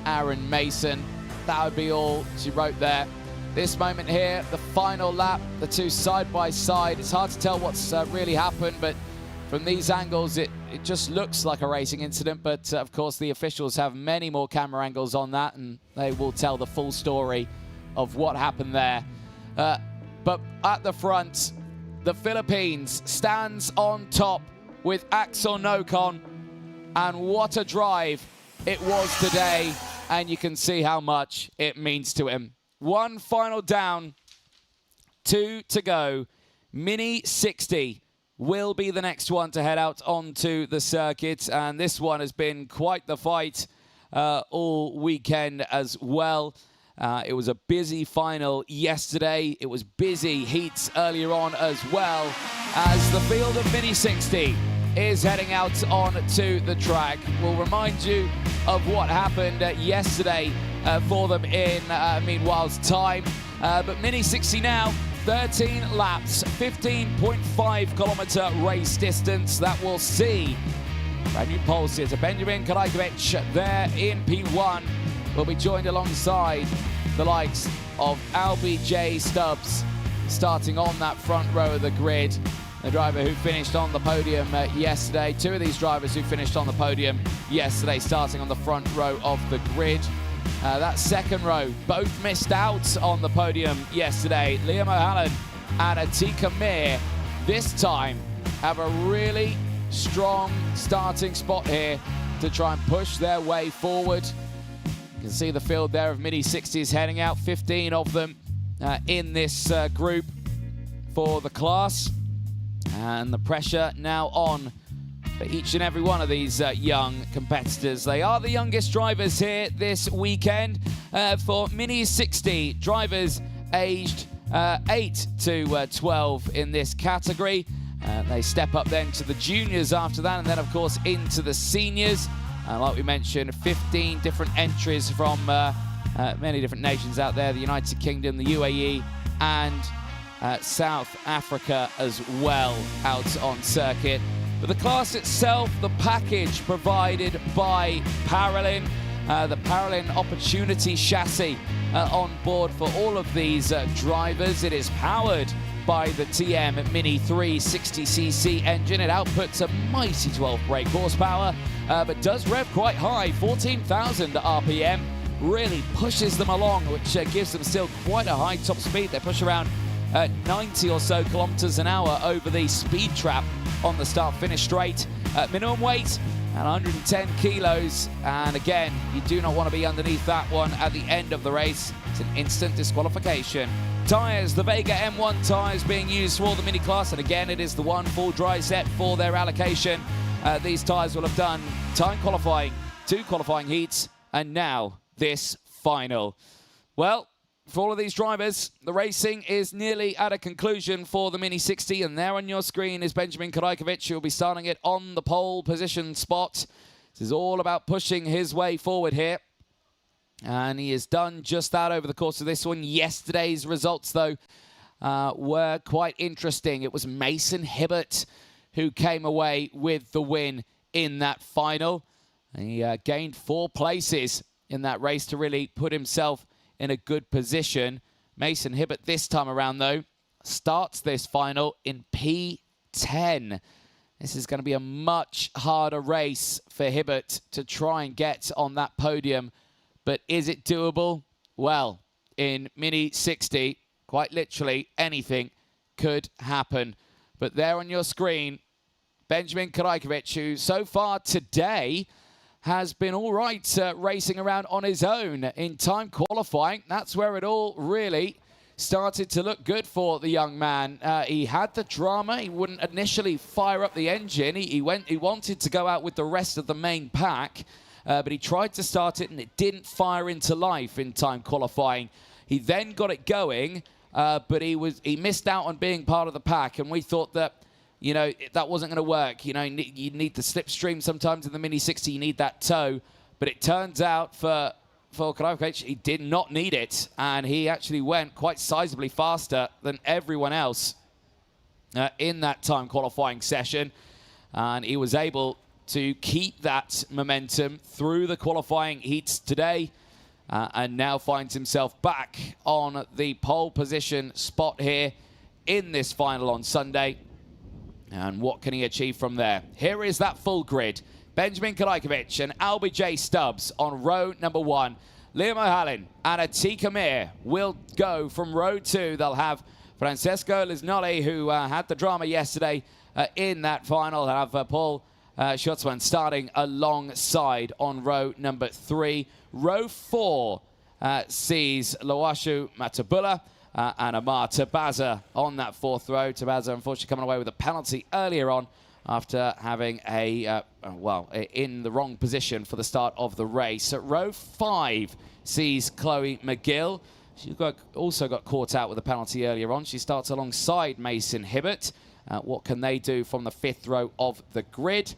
Aaron Mason. That would be all she wrote there. This moment here, the final lap, the two side by side. It's hard to tell what's really happened, but from these angles it just looks like a racing incident, but of course the officials have many more camera angles on that, and they will tell the full story of what happened there. But at the front, the Philippines stands on top with Axel Nocom, and what a drive it was today, and you can see how much it means to him. One final down, 2 to go. Mini 60 will be the next one to head out onto the circuit, and this one has been quite the fight all weekend as well. It was a busy final yesterday. It was busy heats earlier on as well, as the field of Mini 60 is heading out onto the track. We'll remind you of what happened yesterday for them in meanwhile's time. But Mini 60 now, 13 laps, 15.5 kilometer race distance. That will see brand new pole sitter Benjamin Kalajkovic there in P1. Will be joined alongside the likes of Albie J. Stubbs, starting on that front row of the grid. The driver who finished on the podium yesterday. 2 of these drivers who finished on the podium yesterday, starting on the front row of the grid. That second row, both missed out on the podium yesterday. Liam O'Halloran and Atika Mir this time have a really strong starting spot here to try and push their way forward. You can see the field there of Mini 60s heading out, 15 of them in this group for the class. And the pressure now on for each and every one of these young competitors. They are the youngest drivers here this weekend. For Mini 60, drivers aged 8 to 12 in this category. They step up then to the juniors after that, and then, of course, into the seniors. Like we mentioned, 15 different entries from many different nations out there, the United Kingdom, the UAE, and South Africa as well out on circuit. But the class itself, the package provided by Paralin, the Paralin Opportunity Chassis on board for all of these drivers. It is powered by the TM Mini 360cc engine. It outputs a mighty 12 brake horsepower, but does rev quite high, 14,000 RPM. Really pushes them along, which gives them still quite a high top speed. They push around 90 or so kilometers an hour over the speed trap on the start-finish straight. Minimum weight at 110 kilos, and again, you do not want to be underneath that one at the end of the race. It's an instant disqualification. Tyres, the Vega M1 tyres being used for the mini class, and again, it is the one full dry set for their allocation. These tyres will have done time qualifying, 2 qualifying heats, and now this final. Well, for all of these drivers, the racing is nearly at a conclusion for the Mini 60, and there on your screen is Benjamin Kadajkovic, who will be starting it on the pole position spot. This is all about pushing his way forward here, and he has done just that over the course of this one. Yesterday's results, though, were quite interesting. It was Mason Hibbert who came away with the win in that final. He gained 4 places in that race to really put himself in a good position. Mason Hibbert this time around, though, starts this final in P10. This is going to be a much harder race for Hibbert to try and get on that podium. But is it doable? Well, in Mini 60, quite literally anything could happen. But there on your screen, Benjamin Kadajkovic, who so far today has been all right racing around on his own in time qualifying. That's where it all really started to look good for the young man. He had the drama. He wouldn't initially fire up the engine. He wanted to go out with the rest of the main pack, but he tried to start it and it didn't fire into life in time qualifying. He then got it going, but he missed out on being part of the pack, and we thought that, you know, that wasn't going to work. You know, you need the slipstream sometimes in the Mini 60. You need that tow. But it turns out for Kadajkovic, he did not need it. And he actually went quite sizably faster than everyone else in that time qualifying session. And he was able to keep that momentum through the qualifying heats today. And now finds himself back on the pole position spot here in this final on Sunday. And what can he achieve from there? Here is that full grid. Benjamin Kadajkovic and Albie J. Stubbs on row number 1. Liam O'Halloran and Atika Mir will go from row 2. They'll have Francesco Lisnoli, who had the drama yesterday in that final. They'll have Paul Schutzmann starting alongside on row number 3. Row 4 sees Loashu Matabula and Amar Tabaza on that 4th row. Tabaza, unfortunately, coming away with a penalty earlier on after having in the wrong position for the start of the race. At row 5 sees Chloe McGill. She also got caught out with a penalty earlier on. She starts alongside Mason Hibbert. What can they do from the 5th row of the grid?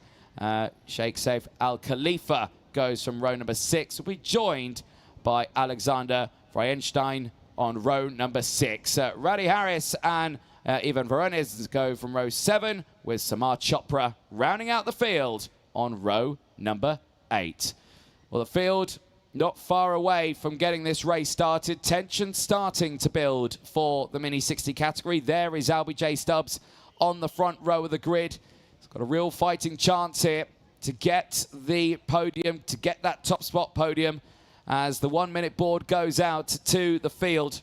Sheikh Saif Al Khalifa goes from row number 6. Will be joined by Alexander Freienstein on row number 6. Radhi Harris and Ivan Verones go from row 7, with Samar Chopra rounding out the field on row number 8. Well, the field not far away from getting this race started. Tension starting to build for the Mini 60 category. There is Albie J. Stubbs on the front row of the grid. He's got a real fighting chance here to get the podium, to get that top spot podium, as the 1 minute board goes out to the field.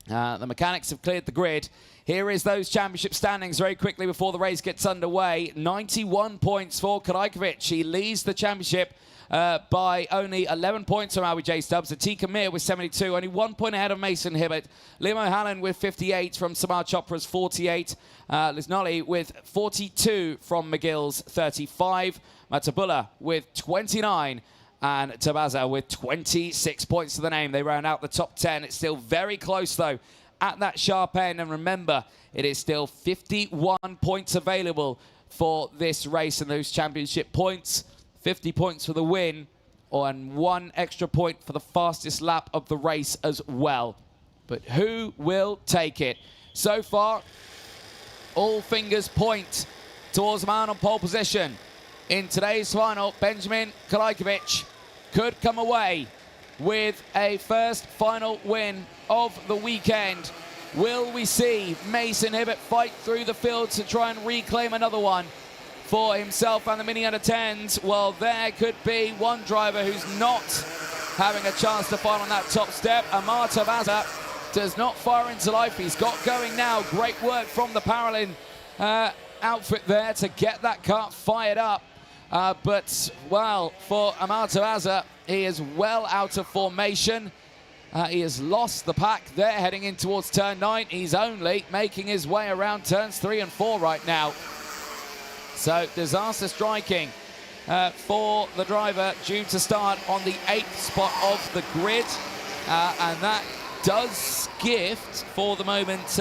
The mechanics have cleared the grid. Here is those championship standings very quickly before the race gets underway. 91 points for Kadajkovic. He leads the championship by only 11 points from Albie J. Stubbs. Atika Mir with 72, only 1 point ahead of Mason Hibbert. Liam O'Halloran with 58 from Samar Chopra's 48. Lisnoli with 42 from McGill's 35. Matabula with 29. And Tabaza with 26 points to the name. They round out the top 10. It's still very close, though, at that sharp end. And remember, it is still 51 points available for this race and those championship points. 50 points for the win, and 1 extra point for the fastest lap of the race as well. But who will take it? So far, all fingers point towards the man on pole position. In today's final, Benjamin Krajkovic could come away with a first final win of the weekend. Will we see Mason Hibbert fight through the field to try and reclaim another one for himself and the Mini Under 10s? Well, there could be one driver who's not having a chance to fight on that top step. Amar Tabaza does not fire into life. He's got going now. Great work from the Paralin outfit there to get that kart fired up. But, well, for Amar Tabaza, he is well out of formation. He has lost the pack there heading in towards turn 9. He's only making his way around turns 3 and 4 right now. So disaster striking for the driver, due to start on the 8th spot of the grid. And that does gift, for the moment,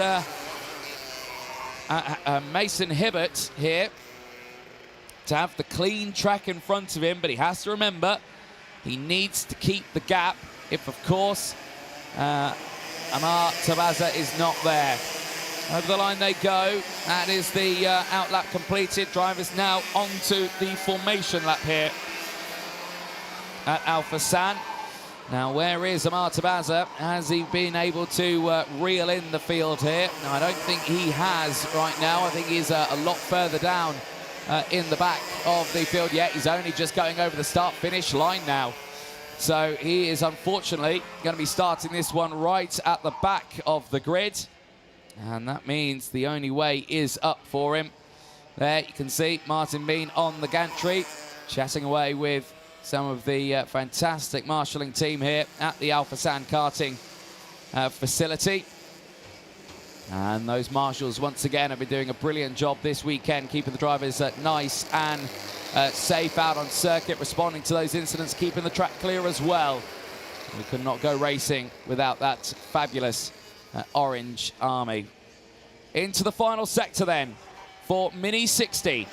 Mason Hibbert here to have the clean track in front of him. But he has to remember, he needs to keep the gap if, of course, Amar Tabaza is not there. Over the line they go. That is the outlap completed. Drivers now onto the formation lap here at Alphasan. Now, where is Amar Tabaza? Has he been able to reel in the field here? No, I don't think he has right now. I think he's a lot further down in the back of the field yet. He's only just going over the start-finish line now. So he is unfortunately going to be starting this one right at the back of the grid. And that means the only way is up for him. There you can see Martin Bean on the gantry, chatting away with some of the fantastic marshalling team here at the Alphasan karting facility. And those marshals, once again, have been doing a brilliant job this weekend, keeping the drivers nice and safe out on circuit, responding to those incidents, keeping the track clear as well. We could not go racing without that fabulous orange army. Into the final sector then for Mini 60.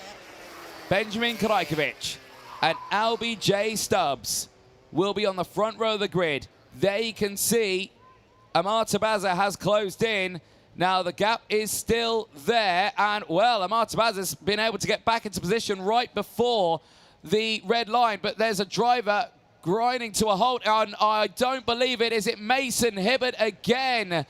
Benjamin Krajkovic and Albie J. Stubbs will be on the front row of the grid. There you can see Amar Tabaza has closed in. Now the gap is still there, and well, Amar Tabaza's been able to get back into position right before the red line, but there's a driver grinding to a halt, and I don't believe it. Is it Mason Hibbert again?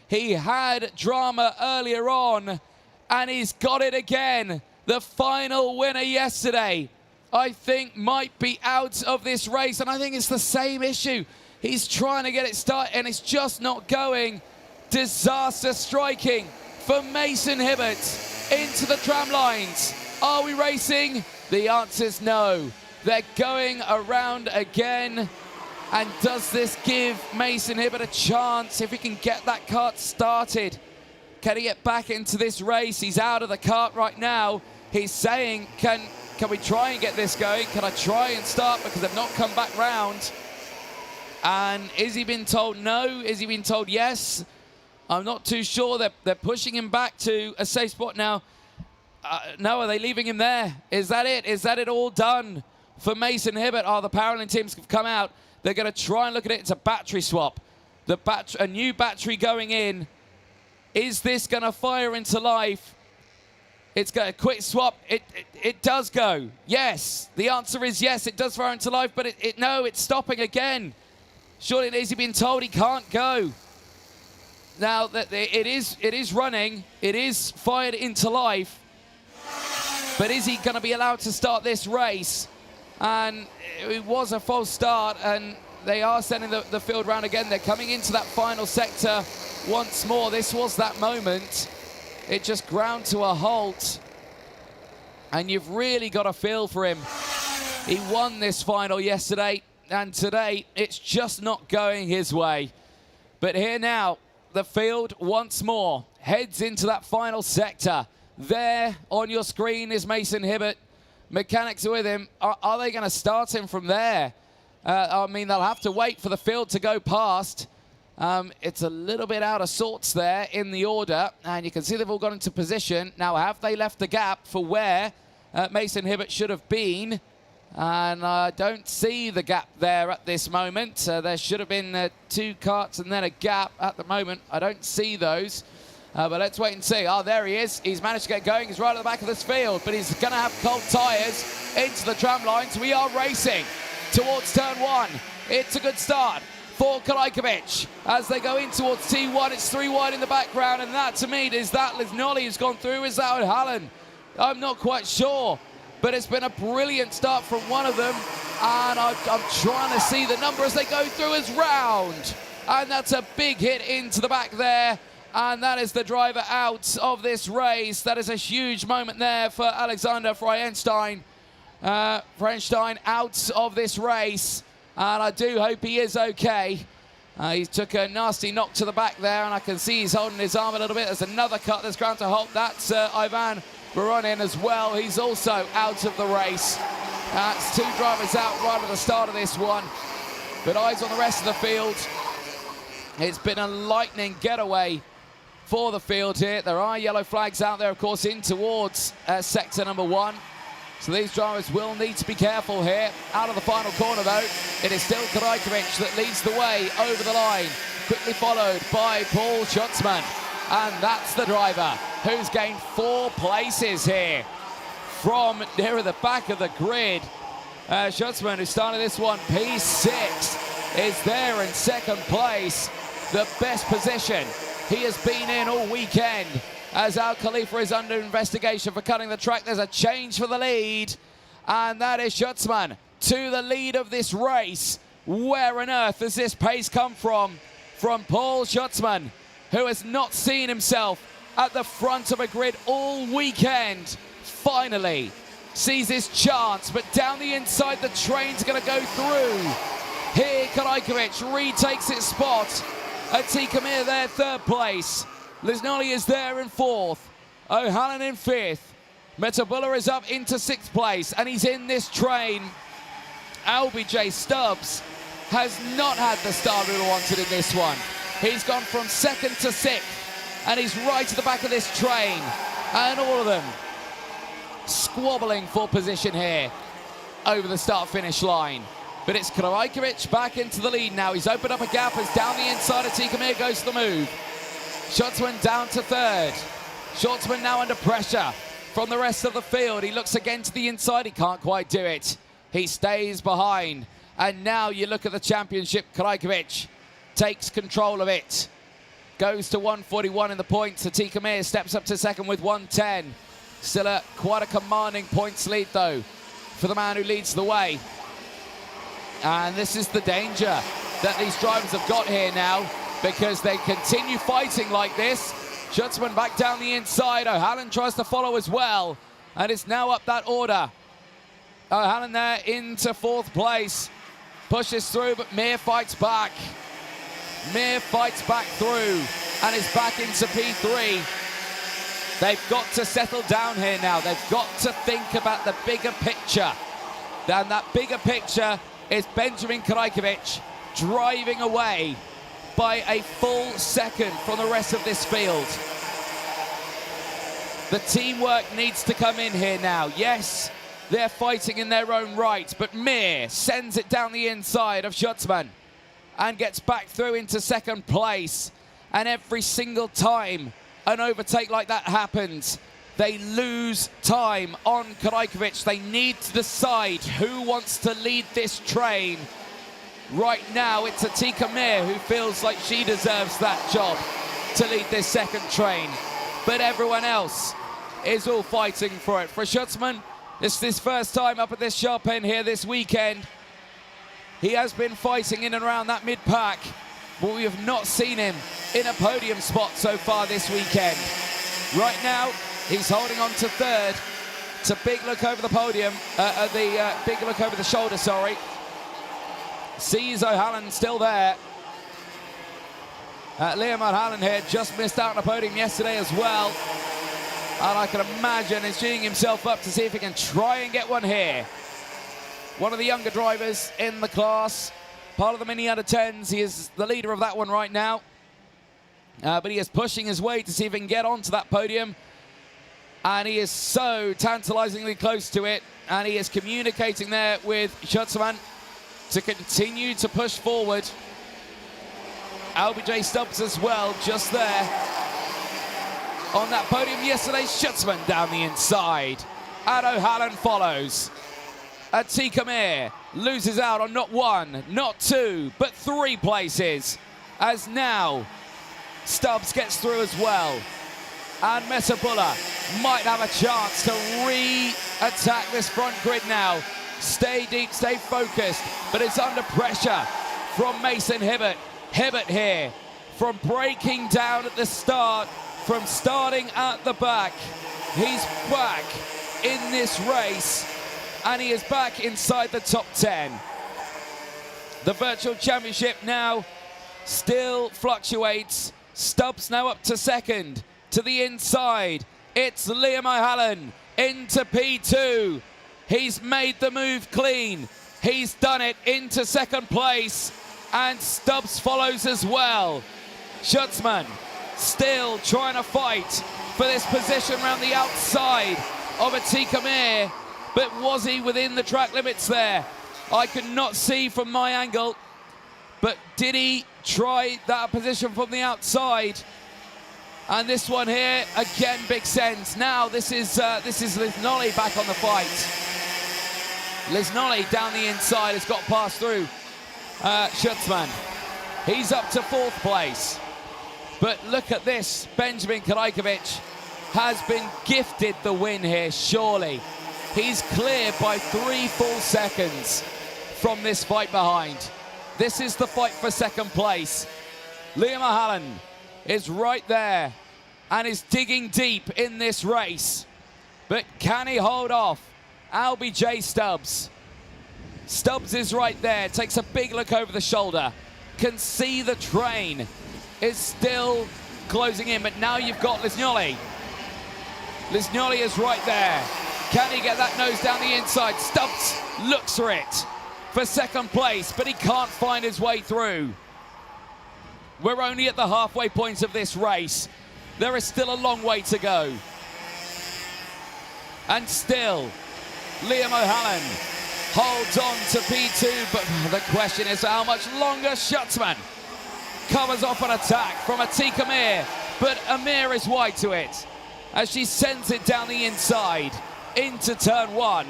He had drama earlier on, and he's got it again. The final winner yesterday, I think, might be out of this race, and I think it's the same issue. He's trying to get it started, and it's just not going. Disaster striking for Mason Hibbert into the tram lines. Are we racing? The answer's no. They're going around again. And does this give Mason Hibbert a chance if he can get that kart started? Can he get back into this race? He's out of the kart right now. He's saying, can we try and get this going? Can I try and start, because they've not come back round? And is he been told no? Is he been told yes? I'm not too sure. They're pushing him back to a safe spot now. No, are they leaving him there? Is that it? Is that it all done for Mason Hibbert? Oh, the Paralin teams have come out. They're going to try and look at it. It's a battery swap. A new battery going in. Is this going to fire into life? It's got a quick swap. It does go. Yes. The answer is yes. It does fire into life, but no, it's stopping again. Surely has he been told he can't go? Now, it is running. It is fired into life. But is he going to be allowed to start this race? And it was a false start, and they are sending the field round again. They're coming into that final sector once more. This was that moment. It just ground to a halt. And you've really got a feel for him. He won this final yesterday, and today it's just not going his way. But here now, the field once more heads into that final sector. There on your screen is Mason Hibbert. Mechanics are with him. Are they going to start him from there? I mean, they'll have to wait for the field to go past. It's a little bit out of sorts there in the order, and you can see they've all got into position. Now, have they left the gap for where Mason Hibbert should have been? And I don't see the gap there at this moment. There should have been 2 carts and then a gap. At the moment, I don't see those. But let's wait and see. Oh, there he is. He's managed to get going. He's right at the back of this field, but he's going to have cold tyres into the tram lines. We are racing towards turn 1. It's a good start for Krajkovic as they go in towards T1. It's 3 wide in the background, and that to me is that Liznoli has gone through. Is that O'Halloran? I'm not quite sure, but it's been a brilliant start from one of them, and I'm trying to see the number as they go through as round, and that's a big hit into the back there, and that is the driver out of this race. That is a huge moment there for Alexander Freienstein. Freienstein out of this race, and I do hope he is okay. He took a nasty knock to the back there, and I can see he's holding his arm a little bit. There's another cut that's ground to halt. That's Ivan Voronin as well. He's also out of the race. That's 2 drivers out right at the start of this one. But eyes on the rest of the field. It's been a lightning getaway for the field here. There are yellow flags out there, of course, in towards sector number 1. So these drivers will need to be careful here. Out of the final corner, though, it is still Krajkovic that leads the way over the line, quickly followed by Paul Schutzman. And that's the driver who's gained 4 places here from near the back of the grid. Schutzman, who started this one P6, is there in 2nd place. The best position he has been in all weekend, as Al Khalifa is under investigation for cutting the track. There's a change for the lead, and that is Schutzman to the lead of this race. Where on earth does this pace come from? From Paul Schutzman, who has not seen himself at the front of a grid all weekend. Finally sees his chance, but down the inside the train's going to go through. Here Krajkovic retakes its spot. Atika Mir there 3rd place. Liznoli is there in 4th. O'Halloran in 5th. Metabula is up into 6th place, and he's in this train. LBJ Stubbs has not had the start we wanted in this one. He's gone from 2nd to 6th, and he's right at the back of this train. And all of them squabbling for position here over the start-finish line. But it's Krajkovic back into the lead now. He's opened up a gap as down the inside of Atika Mir goes to the move. Schutzman down to 3rd. Schutzman now under pressure from the rest of the field. He looks again to the inside. He can't quite do it. He stays behind. And now you look at the championship. Krajkovic takes control of it. Goes to 141 in the points. Atika Mir steps up to 2nd with 110. Still quite a commanding points lead, though, for the man who leads the way. And this is the danger that these drivers have got here now, because they continue fighting like this. Schutzman back down the inside. O'Halloran tries to follow as well, and it's now up that order. O'Halloran there into 4th place. Pushes through, but Mir fights back. Mir fights back through and is back into P3. They've got to settle down here now. They've got to think about the bigger picture. And that bigger picture is Benjamin Krajkovic driving away by a full 2nd from the rest of this field. The teamwork needs to come in here now. Yes, they're fighting in their own right, but Mir sends it down the inside of Schutzman and gets back through into 2nd place. And every single time an overtake like that happens, they lose time on Krajkovic. They need to decide who wants to lead this train. Right now, it's Atika Mir who feels like she deserves that job to lead this 2nd train. But everyone else is all fighting for it. For Schutzman, it's his first time up at this sharp end here this weekend. He has been fighting in and around that mid-pack, but we have not seen him in a podium spot so far this weekend. Right now, he's holding on to 3rd. It's a big look over the podium, big look over the shoulder, sorry. Sees O'Halloran still there. Liam O'Halloran here just missed out on the podium yesterday as well. And I can imagine he's geeing himself up to see if he can try and get one here. One of the younger drivers in the class. part of the mini under 10s. He is the leader of that one right now. But he is pushing his way to see if he can get onto that podium. And he is so tantalizingly close to it. And he is communicating there with Schutzman to continue to push forward. LBJ Stubbs as well, just there. On that podium yesterday, Schutzman down the inside. And O'Halloran follows. Atiq Amir loses out on not one, not two, but 3 places. As now, Stubbs gets through as well. And Mesabullah might have a chance to re-attack this front grid now. Stay deep, stay focused, but it's under pressure from Mason Hibbert. Hibbert here from breaking down at the start, from starting at the back. He's back in this race, and he is back inside the top 10. The Virtual Championship now still fluctuates. Stubbs now up to second. To the inside, it's Liam O'Halloran into P2. He's made the move clean. He's done it into second place, and Stubbs follows as well. Schutzman still trying to fight for this position around the outside of Atiq Amir, but was he within the track limits there? I could not see from my angle, but did he try that position from the outside? And this one here, again, big sense. Now this is Lisnolly back on the fight. Lisnolly down the inside has got past through Schutzman. He's up to 4th place. But look at this, Benjamin Krajkovic has been gifted the win here, surely. He's clear by 3 full seconds from this fight behind. This is the fight for second place. Liam O'Halloran is right there and is digging deep in this race. But can he hold off LBJ Stubbs? Stubbs is right there, takes a big look over the shoulder, can see the train is still closing in, but now you've got Lisnolly. Lisnolly is right there. Can he get that nose down the inside? Stubbs looks for it for second place, but he can't find his way through. We're only at the halfway point of this race. There is still a long way to go. And still, Liam O'Halloran holds on to P2, but the question is how much longer. Schutzman covers off an attack from Atiq Amir, but Amir is wide to it as she sends it down the inside into turn 1.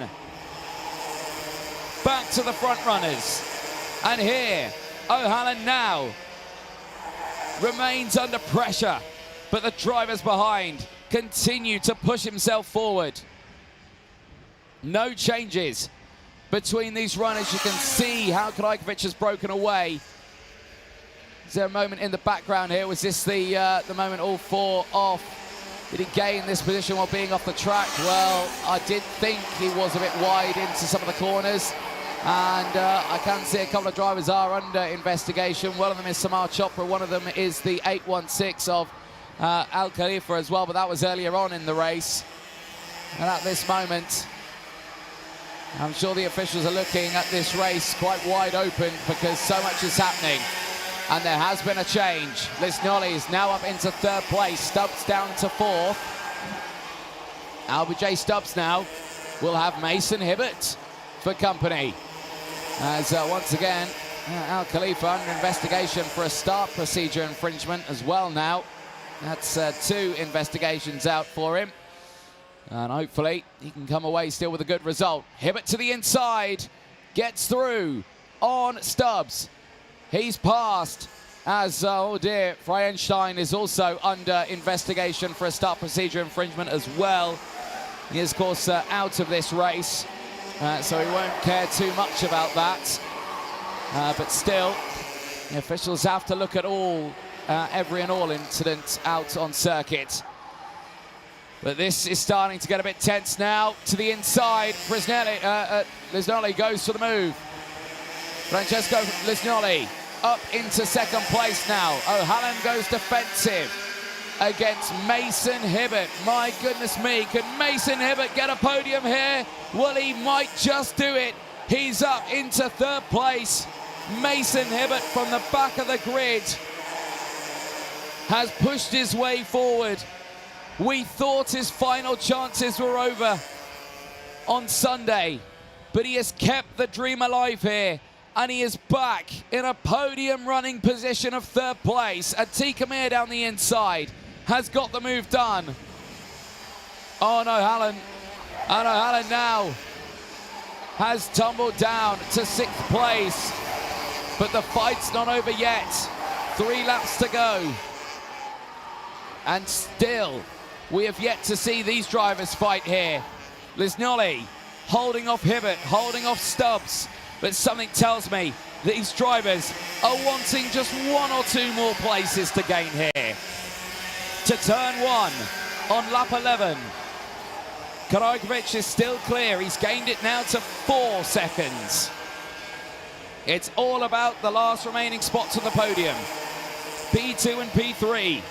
Back to the front runners. And here, O'Halloran now remains under pressure, but the drivers behind continue to push himself forward. No changes between these runners. You can see how Krajkovic has broken away. Is there a moment in the background here? Was this the moment all 4 off? Did he gain this position while being off the track? Well, I did think he was a bit wide into some of the corners. And I can see a couple of drivers are under investigation. One of them is Samar Chopra. One of them is the 816 of Al Khalifa as well, but that was earlier on in the race. And at this moment, I'm sure the officials are looking at this race quite wide open because so much is happening. And there has been a change. Lisnolly is now up into 3rd place. Stubbs down to 4th. LBJ Stubbs now will have Mason Hibbert for company. As once again, Al Khalifa under investigation for a start procedure infringement as well now. That's 2 investigations out for him. And hopefully he can come away still with a good result. Hibbert to the inside, gets through on Stubbs. He's passed as, oh dear, Freienstein is also under investigation for a start procedure infringement as well. He is, of course, out of this race, so he won't care too much about that. But still, the officials have to look at every and all incidents out on circuit. But this is starting to get a bit tense now. To the inside, Lisnolly goes for the move. Francesco Lisnolly up into 2nd place now. O'Halloran goes defensive against Mason Hibbert. My goodness me, could Mason Hibbert get a podium here? Well, he might just do it. He's up into 3rd place. Mason Hibbert from the back of the grid has pushed his way forward. We thought his final chances were over on Sunday, but he has kept the dream alive here, and he is back in a podium running position of third place. Atika Mir down the inside has got the move done. Oh no, Hallen. Oh no, Hallen now has tumbled down to sixth place, but the fight's not over yet. 3 laps to go. And still, we have yet to see these drivers fight here. Lisgnoli holding off Hibbert, holding off Stubbs, but something tells me these drivers are wanting just 1 or 2 more places to gain here. To turn 1 on lap 11. Karajkovic is still clear. He's gained it now to 4 seconds. It's all about the last remaining spots on the podium. P2 and P3.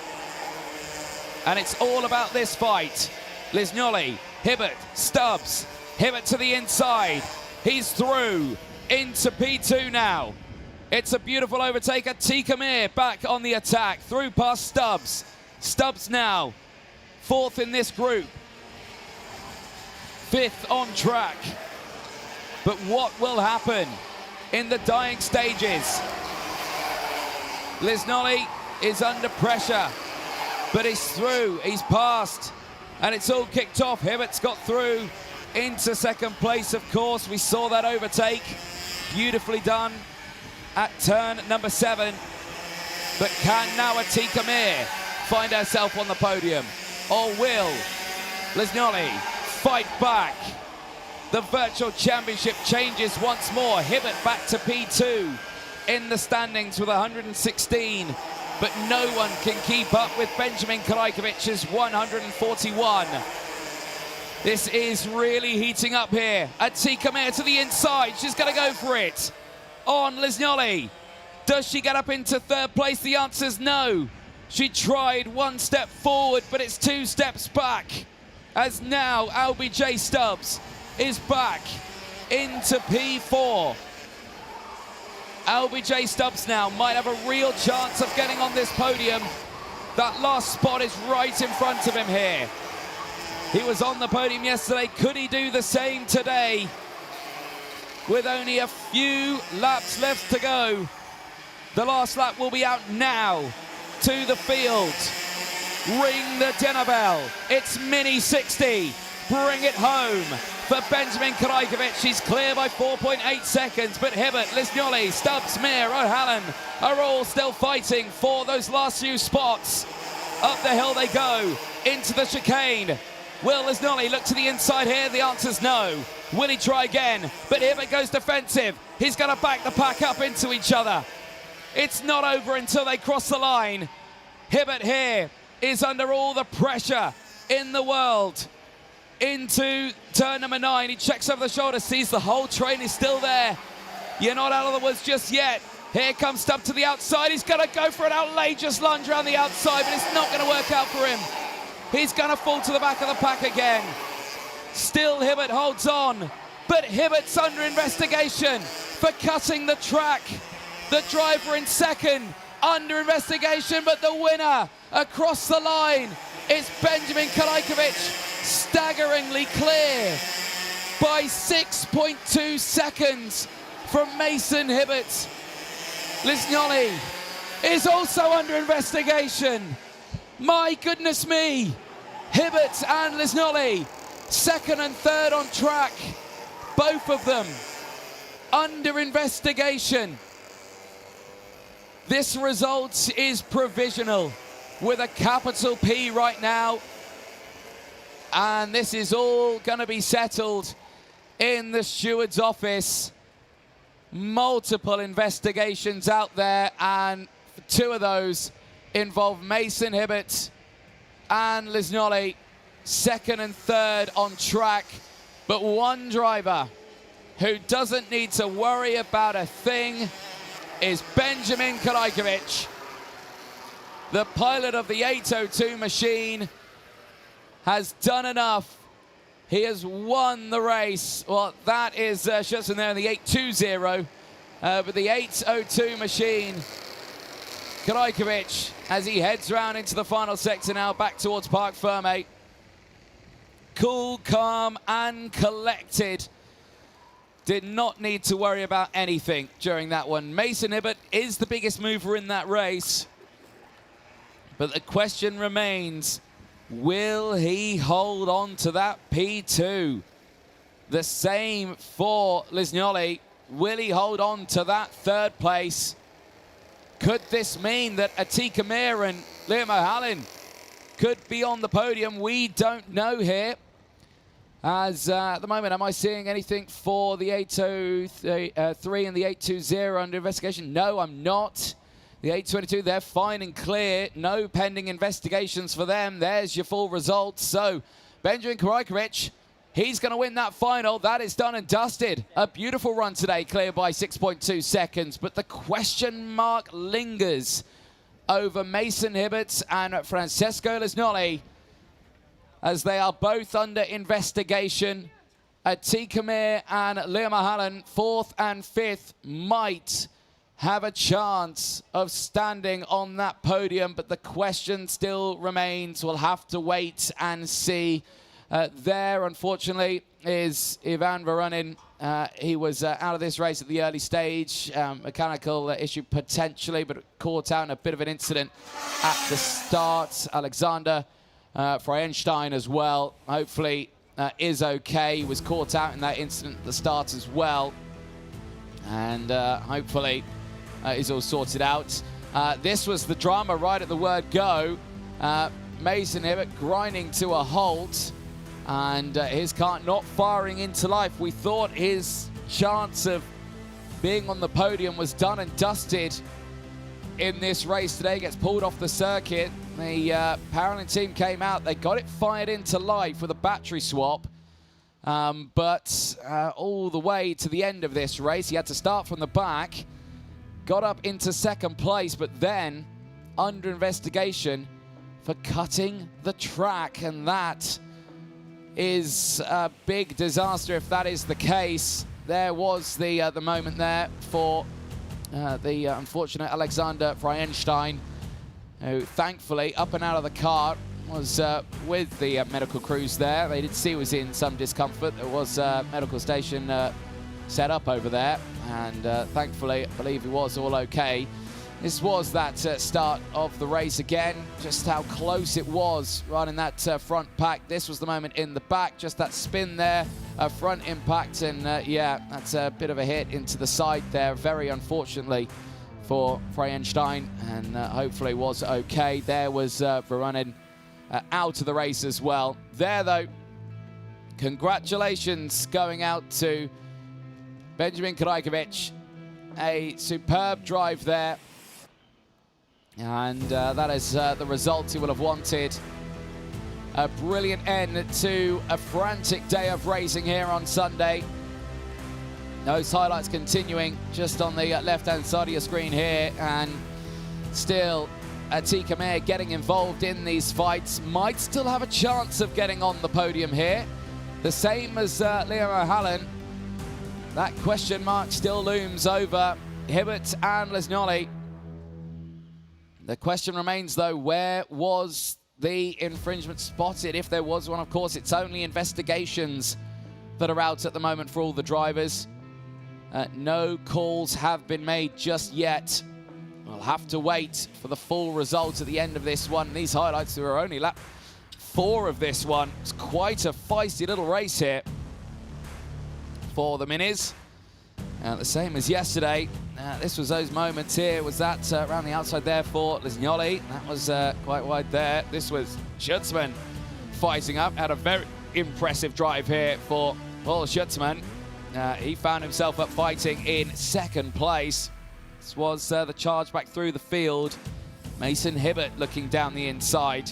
And it's all about this fight. Lisgnoli, Hibbert, Stubbs. Hibbert to the inside. He's through into P2 now. It's a beautiful overtake. Atika Mir back on the attack. Through past Stubbs. Stubbs now 4th in this group. 5th on track. But what will happen in the dying stages? Lisgnoli is under pressure, but he's through, he's passed, and it's all kicked off. Hibbert's got through into second place, of course. We saw that overtake, beautifully done at turn number 7. But can now Atika Mir find herself on the podium? Or will Lisgnoli fight back? The virtual championship changes once more. Hibbert back to P2 in the standings with 116. But no one can keep up with Benjamin Karajkovic's 141. This is really heating up here. Atika Mir to the inside. She's going to go for it on Lisgnoli. Does she get up into third place? The answer is no. She tried 1 step forward, but it's 2 steps back. As now LBJ Stubbs is back into P4. LBJ Stubbs now might have a real chance of getting on this podium. That last spot is right in front of him here. He was on the podium yesterday. Could he do the same today? With only a few laps left to go. The last lap will be out now to the field. Ring the dinner bell. It's mini 60. Bring it home for Benjamin Karajkovic. He's clear by 4.8 seconds, but Hibbert, Lisgnoli, Stubbs, Mir, O'Hallen are all still fighting for those last few spots. Up the hill they go, into the chicane. Will Lisgnoli look to the inside here? The answer's no. Will he try again? But Hibbert goes defensive. He's going to back the pack up into each other. It's not over until they cross the line. Hibbert here is under all the pressure in the world. Into turn number 9, he checks over the shoulder, sees the whole train is still there. You're not out of the woods just yet. Here comes Stubb to the outside. He's going to go for an outrageous lunge around the outside, but it's not going to work out for him. He's going to fall to the back of the pack again. Still Hibbert holds on, but Hibbert's under investigation for cutting the track. The driver in second, under investigation, but the winner across the line is Benjamin Karajkovic, staggeringly clear by 6.2 seconds from Mason Hibbert. Lisgnoli is also under investigation. My goodness me. Hibbert and Lisgnoli, second and third on track. Both of them under investigation. This result is provisional with a capital P right now. And this is all going to be settled in the steward's office. Multiple investigations out there, and 2 of those involve Mason Hibbert and Lisgnoli, second and third on track. But one driver who doesn't need to worry about a thing is Benjamin Karajkovic. The pilot of the 802 machine has done enough. He has won the race. Well, that is Schutzen there in the 820. But the 8:02 machine, Krajkovic, as he heads round into the final sector now, back towards Parc Fermé. Cool, calm, and collected. Did not need to worry about anything during that one. Mason Hibbert is the biggest mover in that race. But the question remains, will he hold on to that P2? The same for Lisgnoli. Will he hold on to that third place? Could this mean that Atika Mir and Liam O'Halloran could be on the podium? We don't know here. As at the moment, am I seeing anything for the 8:03 and the 8:20 under investigation? No, I'm not. The 8:22, they're fine and clear. No pending investigations for them. There's your full results. So Benjamin Krajkovic, he's going to win that final. That is done and dusted. A beautiful run today, cleared by 6.2 seconds. But the question mark lingers over Mason Hibbert and Francesco Lisgnoli, as they are both under investigation. Atika Mir and Liam O'Halloran, 4th and 5th, might have a chance of standing on that podium, but the question still remains. We'll have to wait and see. There, unfortunately, is Ivan Voronin. He was out of this race at the early stage. Mechanical issue potentially, but caught out in a bit of an incident at the start. Alexander Freienstein as well, hopefully is okay. He was caught out in that incident at the start as well. And hopefully is all sorted out. This was the drama right at the word go. Mason Hibbert grinding to a halt, and his car not firing into life. We thought his chance of being on the podium was done and dusted in this race today. Gets pulled off the circuit. The Paralympic team came out. They got it fired into life with a battery swap. But all the way to the end of this race, he had to start from the back. Got up into 2nd place, but then under investigation for cutting the track. And that is a big disaster if that is the case. There was the moment there for the unfortunate Alexander Freienstein, who thankfully up and out of the car, was with the medical crews there. They did see he was in some discomfort. There was a medical station set up over there, and thankfully, I believe he was all okay. This was that start of the race again, just how close it was running that front pack. This was the moment in the back, just that spin there, front impact, and yeah, that's a bit of a hit into the side there, very unfortunately for Freienstein, and hopefully was okay. There was Voronin out of the race as well. There, though, congratulations going out to Benjamin Krajkovic. A superb drive there. And that is the result he will have wanted. A brilliant end to a frantic day of racing here on Sunday. Those highlights continuing just on the left-hand side of your screen here. And still, Atika Mir getting involved in these fights. Might still have a chance of getting on the podium here. The same as Liam O'Halloran. That question mark still looms over Hibbert and Lisgnoli. The question remains, though, where was the infringement spotted? If there was one, of course, it's only investigations that are out at the moment for all the drivers. No calls have been made just yet. We'll have to wait for the full result at the end of this one. These highlights, there are only lap 4 of this one. It's quite a feisty little race here for the Minis. The same as yesterday. This was those moments here. Was that around the outside there for Lisgnoli? That was quite wide there. This was Schutzman fighting up. Had a very impressive drive here for Paul Schutzman. He found himself up fighting in 2nd place. This was the charge back through the field. Mason Hibbert looking down the inside.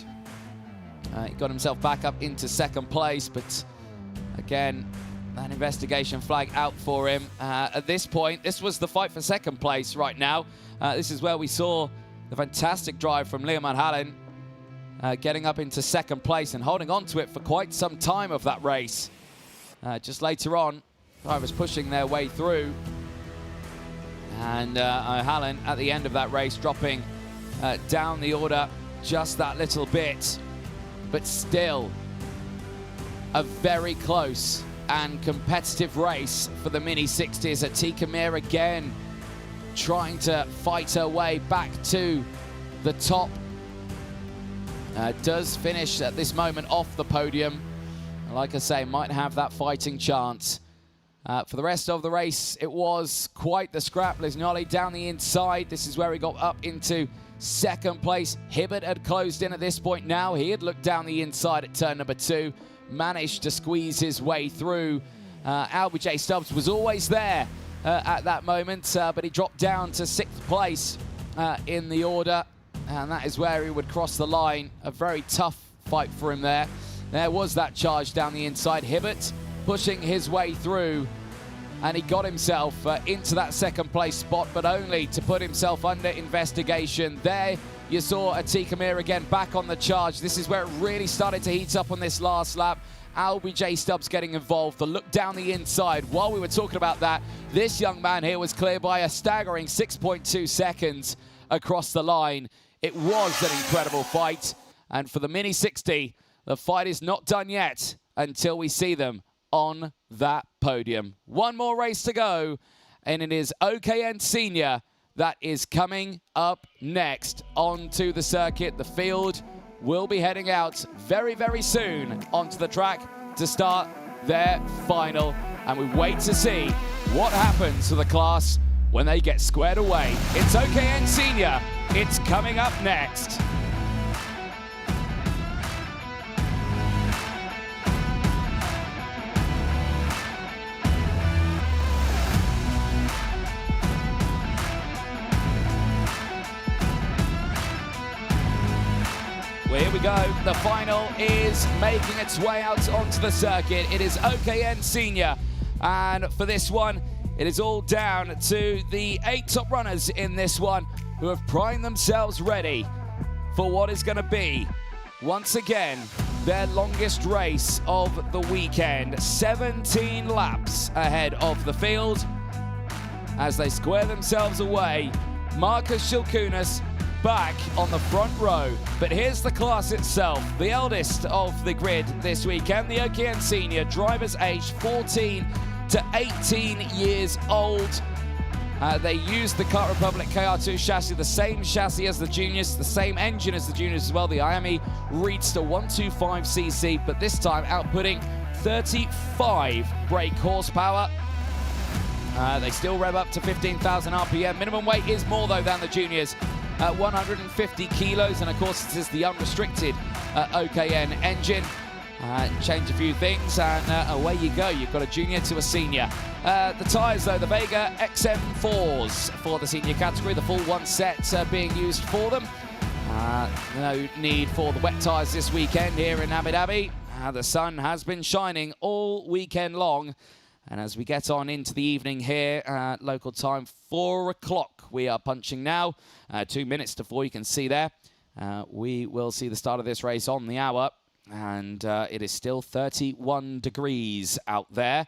He got himself back up into 2nd place, but again, that investigation flag out for him. At this point, this was the fight for 2nd place right now. This is where we saw the fantastic drive from Liam O'Halloran, getting up into 2nd place and holding on to it for quite some time of that race. Just later on, drivers pushing their way through. And O'Halloran at the end of that race dropping down the order just that little bit, but still a very close and competitive race for the Mini 60s. Atika Mir again trying to fight her way back to the top. Does finish at this moment off the podium. Like I say, might have that fighting chance. For the rest of the race, it was quite the scrap. Lisnoli down the inside. This is where he got up into second place. Hibbert had closed in at this point now. He had looked down the inside at turn number 2. Managed to squeeze his way through. Albie J. Stubbs was always there at that moment, but he dropped down to 6th place in the order. And that is where he would cross the line. A very tough fight for him there. There was that charge down the inside. Hibbert pushing his way through, and he got himself into that 2nd place spot, but only to put himself under investigation. There you saw Atika Mir again back on the charge. This is where it really started to heat up on this last lap. Albie J. Stubbs getting involved. The look down the inside. While we were talking about that, this young man here was clear by a staggering 6.2 seconds across the line. It was an incredible fight. And for the Mini 60, the fight is not done yet until we see them on that podium. One more race to go, and it is OKN Senior that is coming up next onto the circuit. The field will be heading out very, very soon onto the track to start their final, and we wait to see what happens to the class when they get squared away. It's OKN Senior. It's coming up next. Well, here we go. The final is making its way out onto the circuit. It is OKN Senior. And for this one, it is all down to the 8 top runners in this one who have primed themselves ready for what is going to be, once again, their longest race of the weekend. 17 laps ahead of the field as they square themselves away. Marcus Shilkunas back on the front row. But here's the class itself, the eldest of the grid this weekend, the OKN Senior, drivers aged 14 to 18 years old. They used the Kart Republic KR2 chassis, the same chassis as the juniors, the same engine as the juniors as well, the IME Reedster 125cc, but this time outputting 35 brake horsepower. They still rev up to 15,000 RPM. Minimum weight is more, though, than the juniors at 150 kilos. And, of course, this is the unrestricted OKN engine. Change a few things, and away you go. You've got a junior to a senior. The tyres, though, the Vega XM4s for the senior category. The full one set being used for them. No need for the wet tyres this weekend here in Abu Dhabi. The sun has been shining all weekend long. And as we get on into the evening here, local time 4 o'clock, we are punching now. 2 minutes to 4, you can see there. We will see the start of this race on the hour. And it is still 31 degrees out there.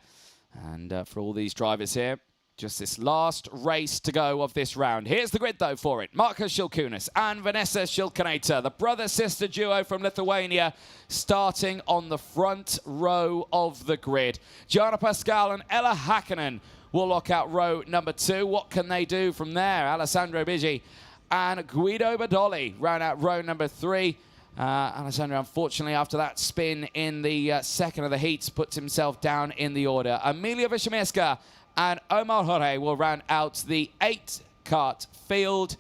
And for all these drivers here, just this last race to go of this round. Here's the grid, though, for it. Marcus Shilkunas and Vanessa Shilkanaita, the brother-sister duo from Lithuania, starting on the front row of the grid. Gianna Pascal and Ella Hakkinen will lock out row number 2. What can they do from there? Alessandro Bigi and Guido Badoli round out row number 3. Alessandro, unfortunately, after that spin in the second of the heats, puts himself down in the order. Amelia Vishamirska and Omar Jorge will round out the 8-kart field.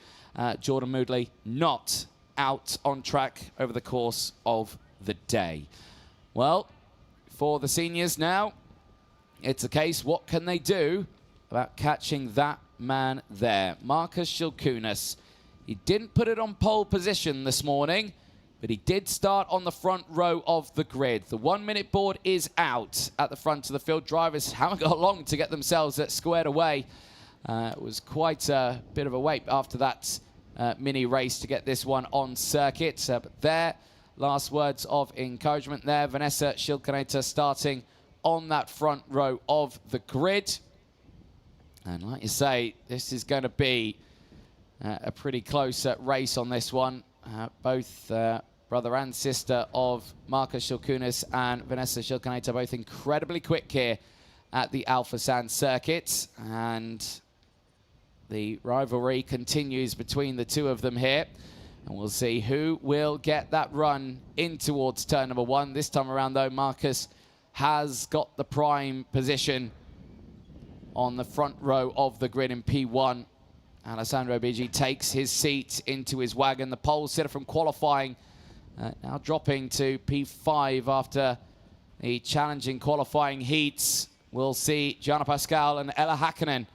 Jordan Moodley not out on track over the course of the day. Well, for the seniors now, it's a case, what can they do about catching that man there? Marcus Shilkunas, he didn't put it on pole position this morning, but he did start on the front row of the grid. The 1-minute board is out at the front of the field. Drivers haven't got long to get themselves squared away. It was quite a bit of a wait after that mini race to get this one on circuit. But there, last words of encouragement there. Vanessa Shilkanaita starting on that front row of the grid. And like you say, this is going to be a pretty close race on this one. Both brother and sister of Marcus Shilkunas and Vanessa Shilkaneta, both incredibly quick here at the Alphasan circuit. And the rivalry continues between the two of them here. And we'll see who will get that run in towards turn number 1. This time around, though, Marcus has got the prime position on the front row of the grid in P1. Alessandro Bigi takes his seat into his wagon. The pole sitter from qualifying now dropping to P5 after the challenging qualifying heats. We'll see Gianna Pascal and Ella Häkkinen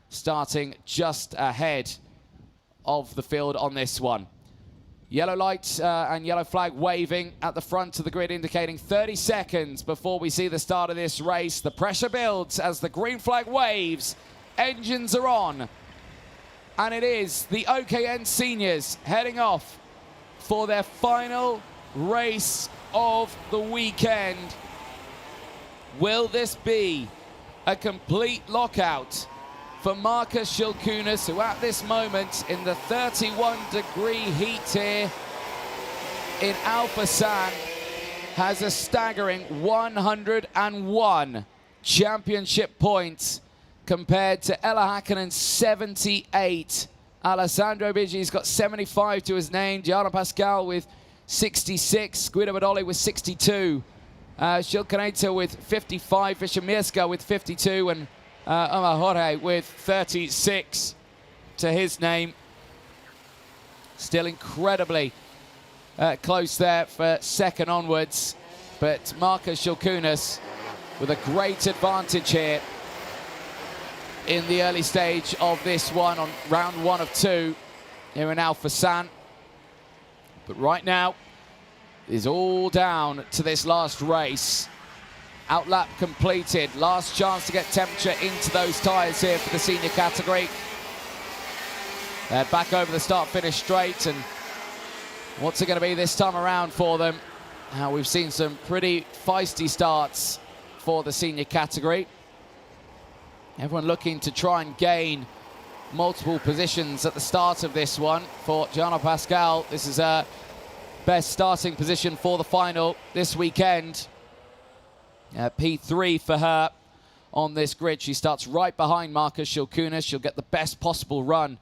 starting just ahead of the field on this one. Yellow light and yellow flag waving at the front of the grid, indicating 30 seconds before we see the start of this race. The pressure builds as the green flag waves. Engines are on. And it is the OKN seniors heading off for their final race of the weekend. Will this be a complete lockout for Marcus Shilkunas, who at this moment in the 31-degree heat here in Alphasan has a staggering 101 championship points compared to Ella Häkkinen's 78. Alessandro Bigi's got 75 to his name. Gianna Pascal with 66. Guido Badoli with 62. Shilkaneta with 55. Vishamirska with 52. And Omar Jorge with 36 to his name. Still incredibly close there for second onwards. But Marcus Shilkunas with a great advantage here in the early stage of this one on round 1 of 2 here in Alphasan. But right now is all down to this last race. Outlap completed. Last chance to get temperature into those tyres here for the senior category. They're back over the start-finish straight, and what's it going to be this time around for them? We've seen some pretty feisty starts for the senior category. Everyone looking to try and gain multiple positions at the start of this one. For Gianna Pascal, this is her best starting position for the final this weekend. P3 for her on this grid. She starts right behind Marcus Shilkunas. She'll get the best possible run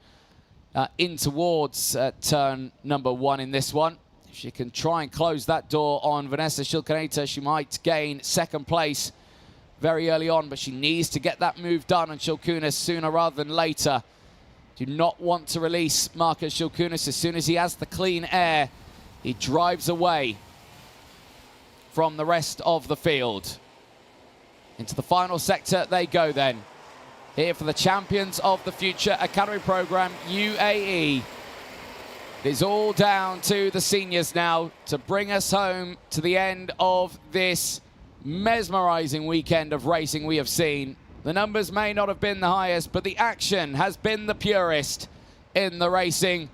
in towards turn number 1 in this one. If she can try and close that door on Vanessa Shilkaneta, she might gain second place very early on, but she needs to get that move done on Shilkunas sooner rather than later. Do not want to release Marcus Shilkunas. As soon as he has the clean air, he drives away from the rest of the field. Into the final sector they go then. Here for the Champions of the Future Academy Program, UAE. It is all down to the seniors now to bring us home to the end of this mesmerizing weekend of racing we have seen. The numbers may not have been the highest, but the action has been the purest in the racing.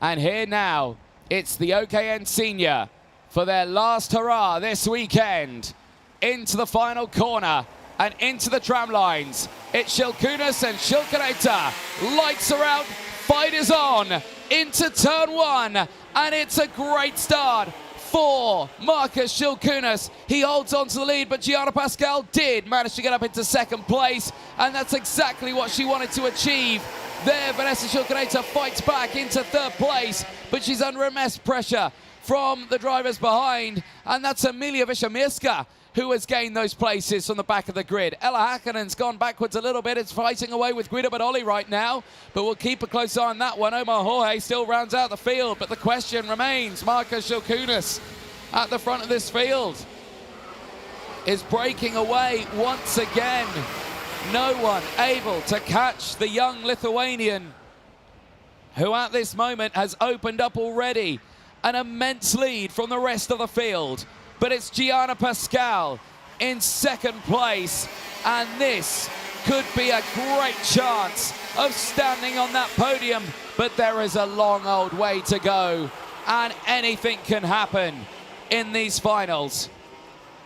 And here now, it's the OKN Senior for their last hurrah this weekend. Into the final corner and into the tram lines. It's Shilkunas and Shilkaneta. Lights are out, fight is on. Into turn 1, and it's a great start for Marcus Shilkunas. He holds on to the lead, but Gianna Pascal did manage to get up into second place, and that's exactly what she wanted to achieve. There, Vanessa Shilkaneta fights back into third place, but she's under immense pressure from the drivers behind, and that's Emilia Vishamirska who has gained those places from the back of the grid. Ella Häkkinen's gone backwards a little bit. It's fighting away with Guido Badoli right now, but we'll keep a close eye on that one. Omar Jorge still rounds out the field, but the question remains, Marcus Shilkunas at the front of this field is breaking away once again. No one able to catch the young Lithuanian, who at this moment has opened up already an immense lead from the rest of the field. But it's Gianna Pascal in second place, and this could be a great chance of standing on that podium, but there is a long old way to go, and anything can happen in these finals.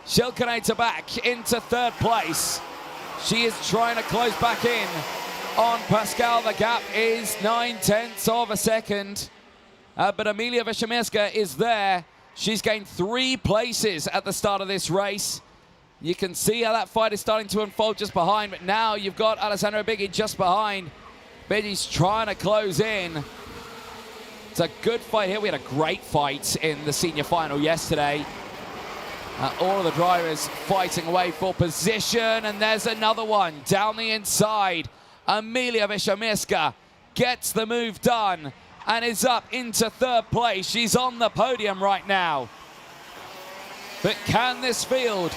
Shilkaneta back into third place. She is trying to close back in on Pascal. The gap is 9/10 of a second. But Emilia Wiśniewska is there. She's gained 3 places at the start of this race. You can see how that fight is starting to unfold just behind, but now you've got Alessandro Biggi just behind. Biggi's trying to close in. It's a good fight here. We had a great fight in the senior final yesterday. All of the drivers fighting away for position, and there's another one down the inside. Emilia Wiśniewska gets the move done and is up into 3rd place. She's on the podium right now. But can this field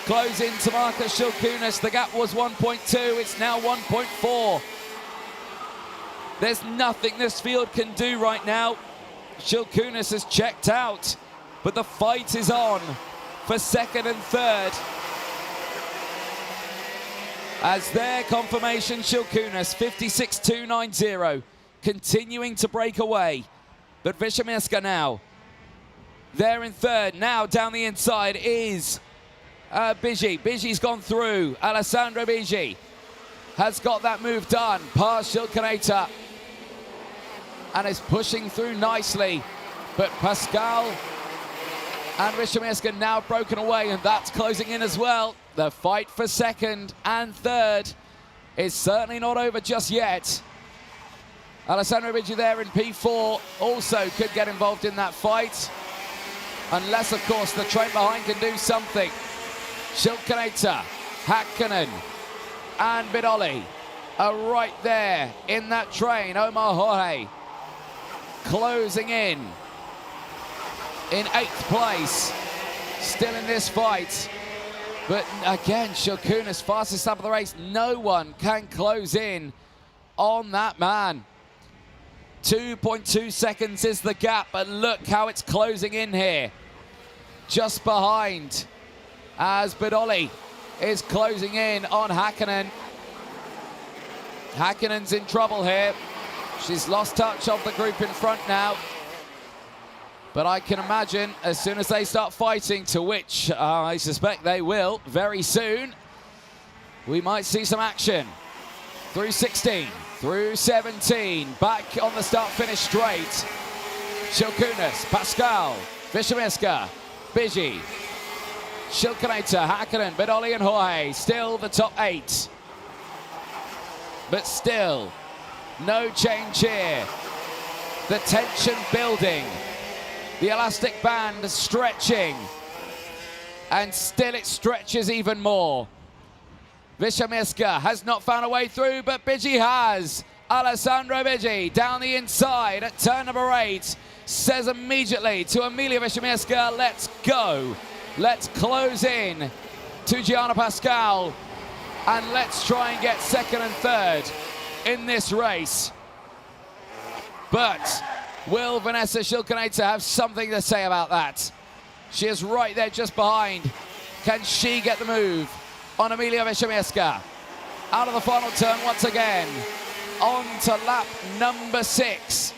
close into Marcus Schilkunis? The gap was 1.2, it's now 1.4. There's nothing this field can do right now. Schilkunis has checked out, but the fight is on for 2nd and 3rd. As their confirmation, Schilkunis, 56.290, continuing to break away. But Wiśniewska now, there in 3rd. Now down the inside is Biggi. Biggi's gone through. Alessandro Biggi has got that move done past Schilkunis and is pushing through nicely. But Pascal and Wiśniewska now broken away, and that's closing in as well. The fight for 2nd and 3rd is certainly not over just yet. Alessandro Biggi there in P4 also could get involved in that fight, unless, of course, the train behind can do something. Schilkunis, Häkkinen, and Bidoli are right there in that train. Omar Jorge closing in 8th place, still in this fight. But again, Schilkunis, fastest lap of the race. No one can close in on that man. 2.2 seconds is the gap, but look how it's closing in here. Just behind, as Bidoli is closing in on Häkkinen. Häkkinen's in trouble here. She's lost touch of the group in front now. But I can imagine as soon as they start fighting, to which I suspect they will very soon, we might see some action. Through 16, through 17, back on the start-finish straight. Schilkunis, Pascal, Wiśniewska, Biggi, Schilkunis, Häkkinen, Bidoli and Jorge, still the top 8. But still, no change here. The tension building. The elastic band stretching. And still it stretches even more. Wiśniewska has not found a way through, but Biggi has. Alessandro Biggi down the inside at turn number 8 says immediately to Emilia Wiśniewska, let's go. Let's close in to Gianna Pascal, and let's try and get 2nd and 3rd in this race. But will Vanessa Schilkunis have something to say about that? She is right there just behind. Can she get the move on Emilia Wiśniewska? Out of the final turn once again. On to lap number 6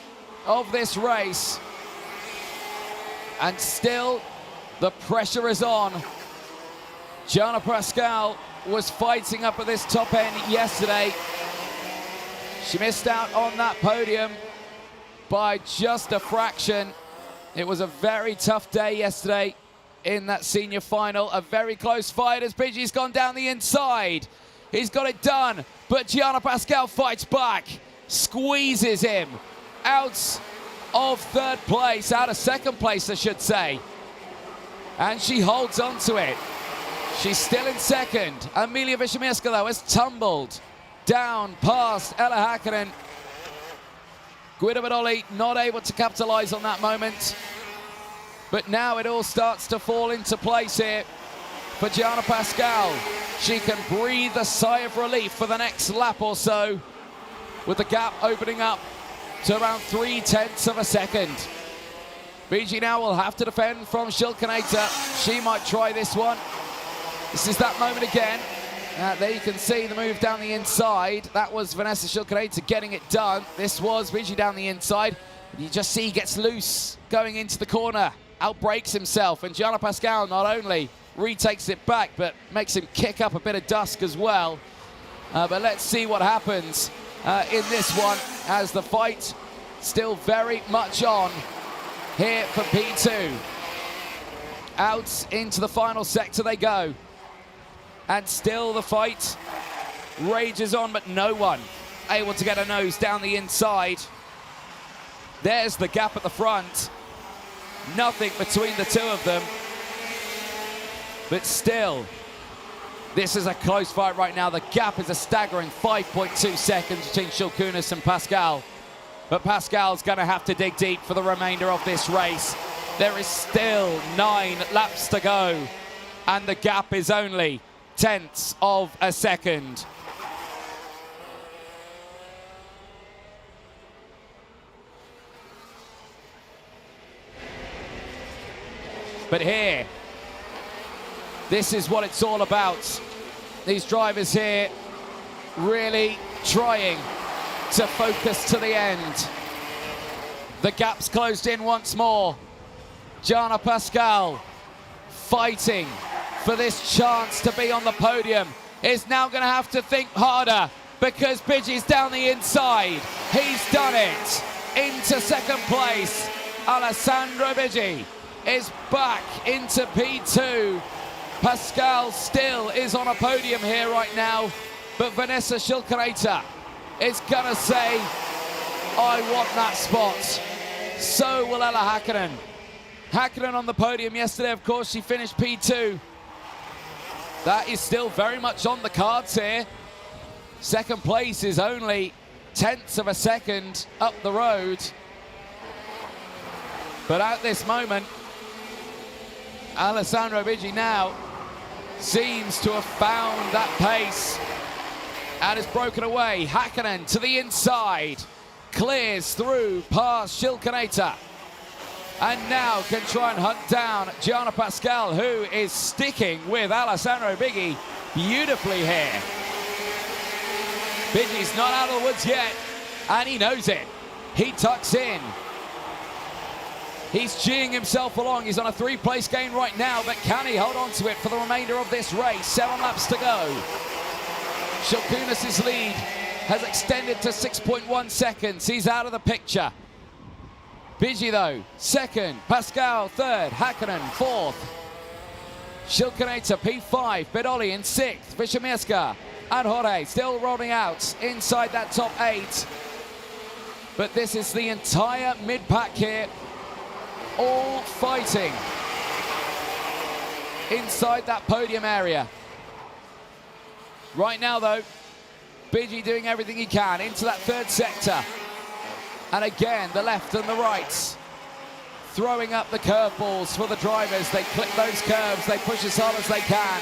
of this race. And still the pressure is on. Gianna Pascal was fighting up at this top end yesterday. She missed out on that podium by just a fraction. It was a very tough day yesterday in that senior final. A very close fight as Biggi's gone down the inside. He's got it done, but Gianna Pascal fights back, squeezes him out of 3rd place, out of 2nd place, I should say. And she holds on to it. She's still in 2nd. Emilia Wiśniewska, though, has tumbled down past Ella Häkkinen. Guido Bidoli not able to capitalize on that moment. But now it all starts to fall into place here for Gianna Pascal. She can breathe a sigh of relief for the next lap or so, with the gap opening up to around 0.3 of a second. Biggi now will have to defend from Schilkunis. She might try this one. This is that moment again. There you can see the move down the inside. That was Vanessa Schilkunis getting it done. This was Biggi down the inside. You just see he gets loose going into the corner, outbreaks himself, and Gianna Pascal not only retakes it back, but makes him kick up a bit of dust as well. But let's see what happens in this one, as the fight still very much on here for P2. Out into the final sector they go. And still the fight rages on, but no one able to get a nose down the inside. There's the gap at the front. Nothing between the two of them. But still, this is a close fight right now. The gap is a staggering 5.2 seconds between Shilkunas and Pascal. But Pascal's going to have to dig deep for the remainder of this race. There is still 9 laps to go, and the gap is only tenths of a second. But here, this is what it's all about. These drivers here really trying to focus to the end. The gap's closed in once more. Gianna Pascal fighting for this chance to be on the podium is now going to have to think harder, because Biggie's down the inside. He's done it. Into second place. Alessandro Biggie is back into P2. Pascal still is on a podium here right now, but Vanessa Shilkunator is going to say, I want that spot. So will Ella Häkkinen. Häkkinen on the podium yesterday, of course, she finished P2. That is still very much on the cards here. Second place is only tenths of a second up the road. But at this moment, Alessandro Biggie now seems to have found that pace and is broken away. Häkkinen to the inside, clears through past Shilkunator, and now can try and hunt down Gianna Pascal, who is sticking with Alessandro Biggie beautifully here. Biggie's not out of the woods yet, and he knows it. He tucks in. He's geeing himself along. He's on a 3-place gain right now, but can he hold on to it for the remainder of this race? 7 laps to go. Shilkunas' lead has extended to 6.1 seconds. He's out of the picture. Biggie, though, second. Pascal, third. Häkkinen, fourth. Shilkunator, P5. Bedoli in sixth. Wiśniewska and Jorge still rolling out inside that top 8. But this is the entire mid-pack here, all fighting inside that podium area. Right now, though, Biggie doing everything he can into that third sector. And again, the left and the right throwing up the curveballs for the drivers. They clip those curves, they push as hard as they can.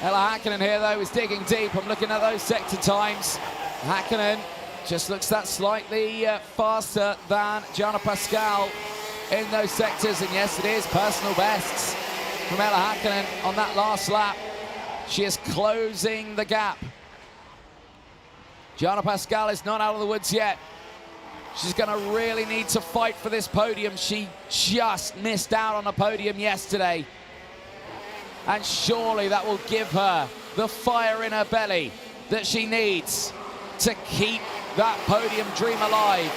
Ella Häkkinen here, though, is digging deep. I'm looking at those sector times. Häkkinen just looks that slightly faster than Gianna Pascal in those sectors. And yes, it is personal bests from Ella Häkkinen on that last lap. She is closing the gap. Gianna Pascal is not out of the woods yet. She's going to really need to fight for this podium. She just missed out on the podium yesterday. And surely that will give her the fire in her belly that she needs to keep that podium dream alive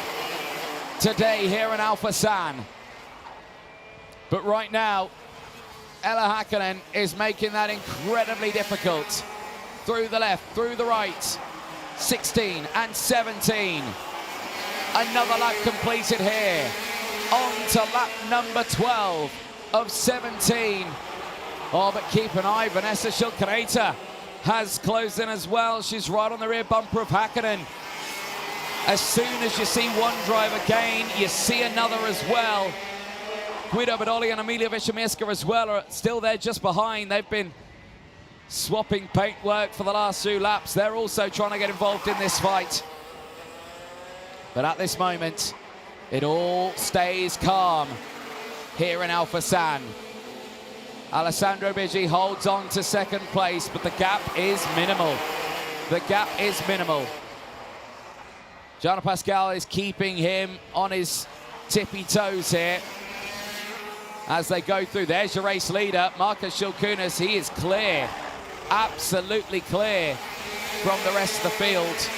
today here in Alphasan. But right now, Ella Häkkinen is making that incredibly difficult. Through the left, through the right. 16 and 17. Another lap completed here. On to lap number 12 of 17. Oh, but keep an eye. Vanessa Shilkunator has closed in as well. She's right on the rear bumper of Häkkinen. As soon as you see one driver gain, you see another as well. Guido Bedoli and Emilia Wiśniewska as well are still there just behind. They've been swapping paintwork for the last 2 laps. They're also trying to get involved in this fight. But at this moment, it all stays calm here in Alphasan. Alessandro Biggie holds on to second place, but the gap is minimal. The gap is minimal. Gianna Pascal is keeping him on his tippy toes here as they go through. There's your race leader, Marcus Shilkunas. He is clear, absolutely clear from the rest of the field.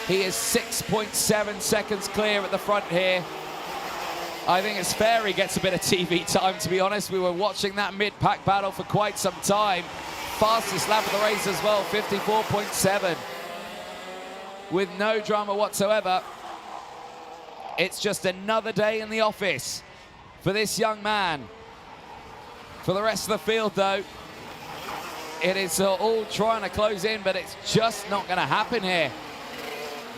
He is 6.7 seconds clear at the front here. I think it's fair he gets a bit of TV time, to be honest. We were watching that mid-pack battle for quite some time. Fastest lap of the race as well, 54.7. With no drama whatsoever. It's just another day in the office for this young man. For the rest of the field, though, it is all trying to close in, but it's just not going to happen here.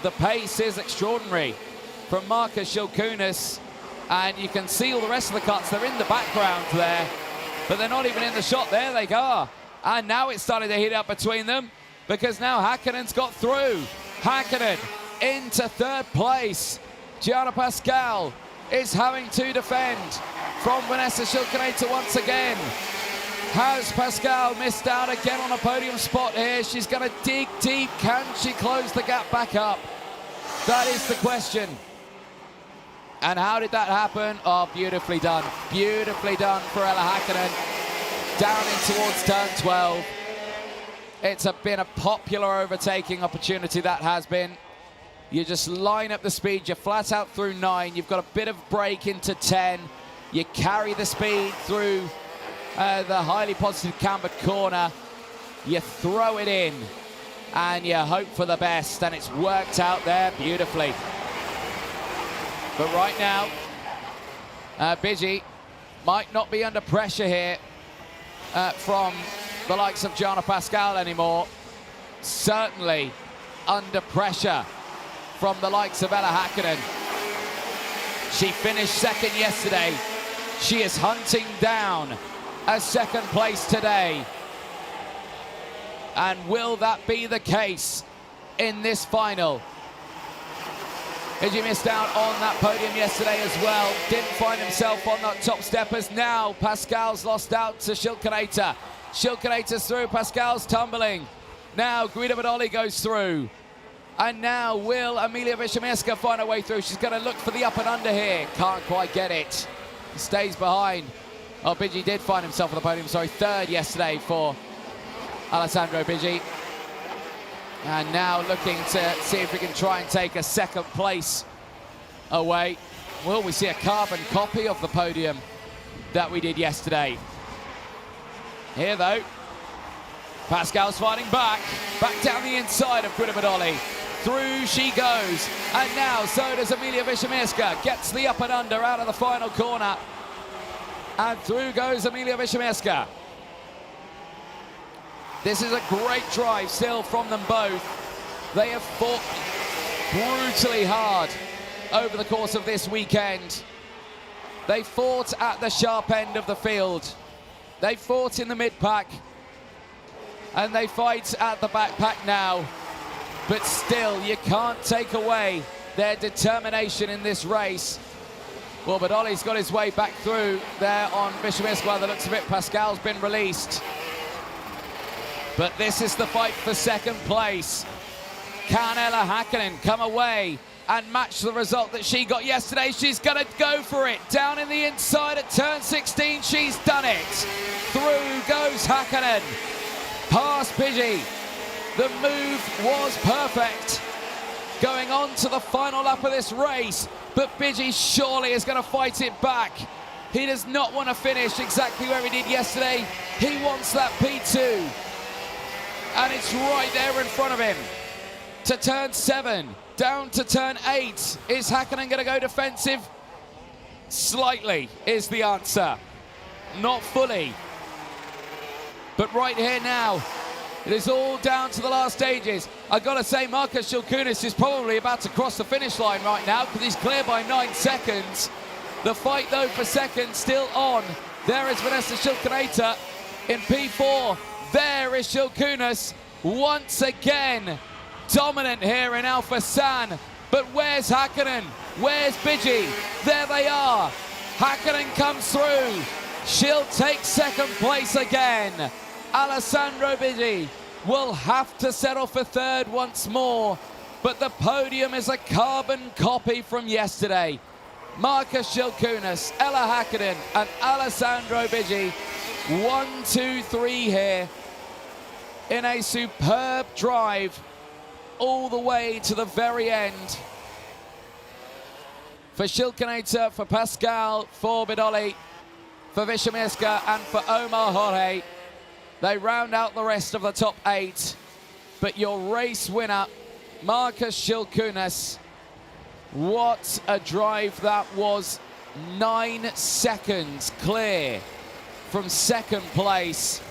The pace is extraordinary from Marcus Shilkunas, and you can see all the rest of the cuts. They're in the background there, but they're not even in the shot. There they go. And now it's starting to heat up between them, because now Häkkinen's got through. Häkkinen into third place. Gianna Pascal is having to defend from Vanessa Shilkunaita once again. Has Pascal missed out again on a podium spot here? She's going to dig deep. Can she close the gap back up? That is the question. And how did that happen? Oh, beautifully done. Beautifully done for Ella Häkkinen. Down in towards turn 12. It's been a popular overtaking opportunity, that has been. You just line up the speed. You're flat out through 9. You've got a bit of break into 10. You carry the speed through the highly positive cambered corner. You throw it in and you hope for the best, and it's worked out there beautifully. But right now, Bigi might not be under pressure here from the likes of Gianna Pascal anymore. Certainly under pressure from the likes of Ella Häkkinen. She finished second yesterday. She is hunting down a second place today. And will that be the case in this final? Bigi missed out on that podium yesterday as well. Didn't find himself on that top steppers. Now Pascal's lost out to Shilkunaita. Shilkunaita's through, Pascal's tumbling. Now Guida Badoli goes through. And now will Emilia Wiśniewska find her way through? She's going to look for the up and under here. Can't quite get it. Stays behind. Oh, Bigi did find himself on the podium. Sorry, third yesterday for Alessandro Bigi. And now looking to see if we can try and take a second place away. Will we see a carbon copy of the podium that we did yesterday? Here, though, Pascal's fighting back down the inside of Guida Badoli. Through she goes, and now so does Emilia Wiśniewska. Gets the up and under out of the final corner, and through goes Emilia Wiśniewska. This is a great drive still from them both. They have fought brutally hard over the course of this weekend. They fought at the sharp end of the field. They fought in the mid-pack, and they fight at the backpack now. But still, you can't take away their determination in this race. Well, Badoli's got his way back through there on Wiśniewska. By the looks of it, Pascal's been released. But this is the fight for second place. Can Ella Häkkinen come away and match the result that she got yesterday? She's going to go for it. Down in the inside at turn 16, she's done it. Through goes Häkkinen. Past Bigi. The move was perfect. Going on to the final lap of this race, but Bigi surely is going to fight it back. He does not want to finish exactly where he did yesterday. He wants that P2. And it's right there in front of him. To turn 7, down to turn 8. Is Häkkinen going to go defensive? Slightly is the answer. Not fully. But right here now, it is all down to the last stages. I've got to say, Marcus Shilkunas is probably about to cross the finish line right now, because he's clear by 9 seconds. The fight, though, for second still on. There is Vanessa Shilkunaita in P4. There is Shilkunas once again dominant here in Alphasan. But where's Häkkinen? Where's Bigi? There they are. Häkkinen comes through. She'll take second place again. Alessandro Bigi will have to settle for third once more, but the podium is a carbon copy from yesterday. Marcus Shilkunas, Ella Häkkinen and Alessandro Bigi, 1, 2, 3 here in a superb drive all the way to the very end. For Shilkinator, for Pascal, for Bidoli, for Vishamirska, and for Omar Jorge. They round out the rest of the top 8. But your race winner, Marcus Shilkunas, what a drive that was. 9 seconds clear from second place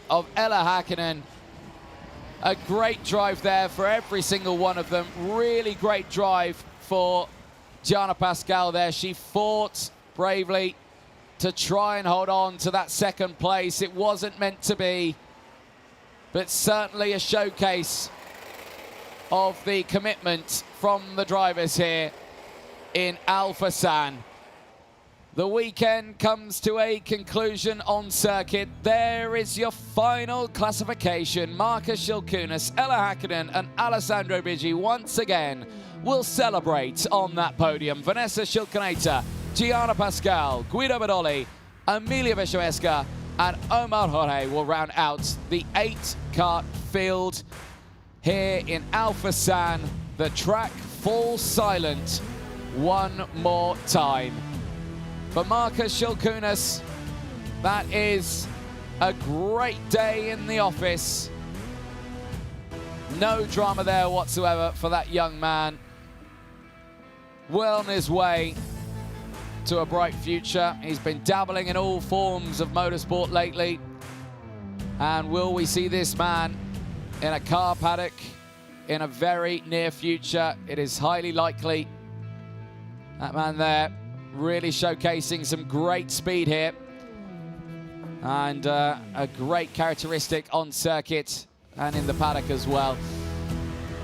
of Ella Häkkinen. A great drive there for every single one of them. Really great drive for Gianna Pascal there. She fought bravely to try and hold on to that second place. It wasn't meant to be, but certainly a showcase of the commitment from the drivers here in Al Forsan. The weekend comes to a conclusion on circuit. There is your final classification. Marcus Shilkunas, Ella Häkkinen and Alessandro Bigi once again will celebrate on that podium. Vanessa Shilkinator, Gianna Pascal, Guido Bidoli, Emilia Vishamirska and Omar Jorge will round out the 8-kart field here in Al Forsan. The track falls silent one more time. For Marcus Shilkunas, that is a great day in the office. No drama there whatsoever for that young man. Well on his way to a bright future. He's been dabbling in all forms of motorsport lately. And will we see this man in a car paddock in a very near future? It is highly likely. That man there really showcasing some great speed here. And a great characteristic on circuit and in the paddock as well.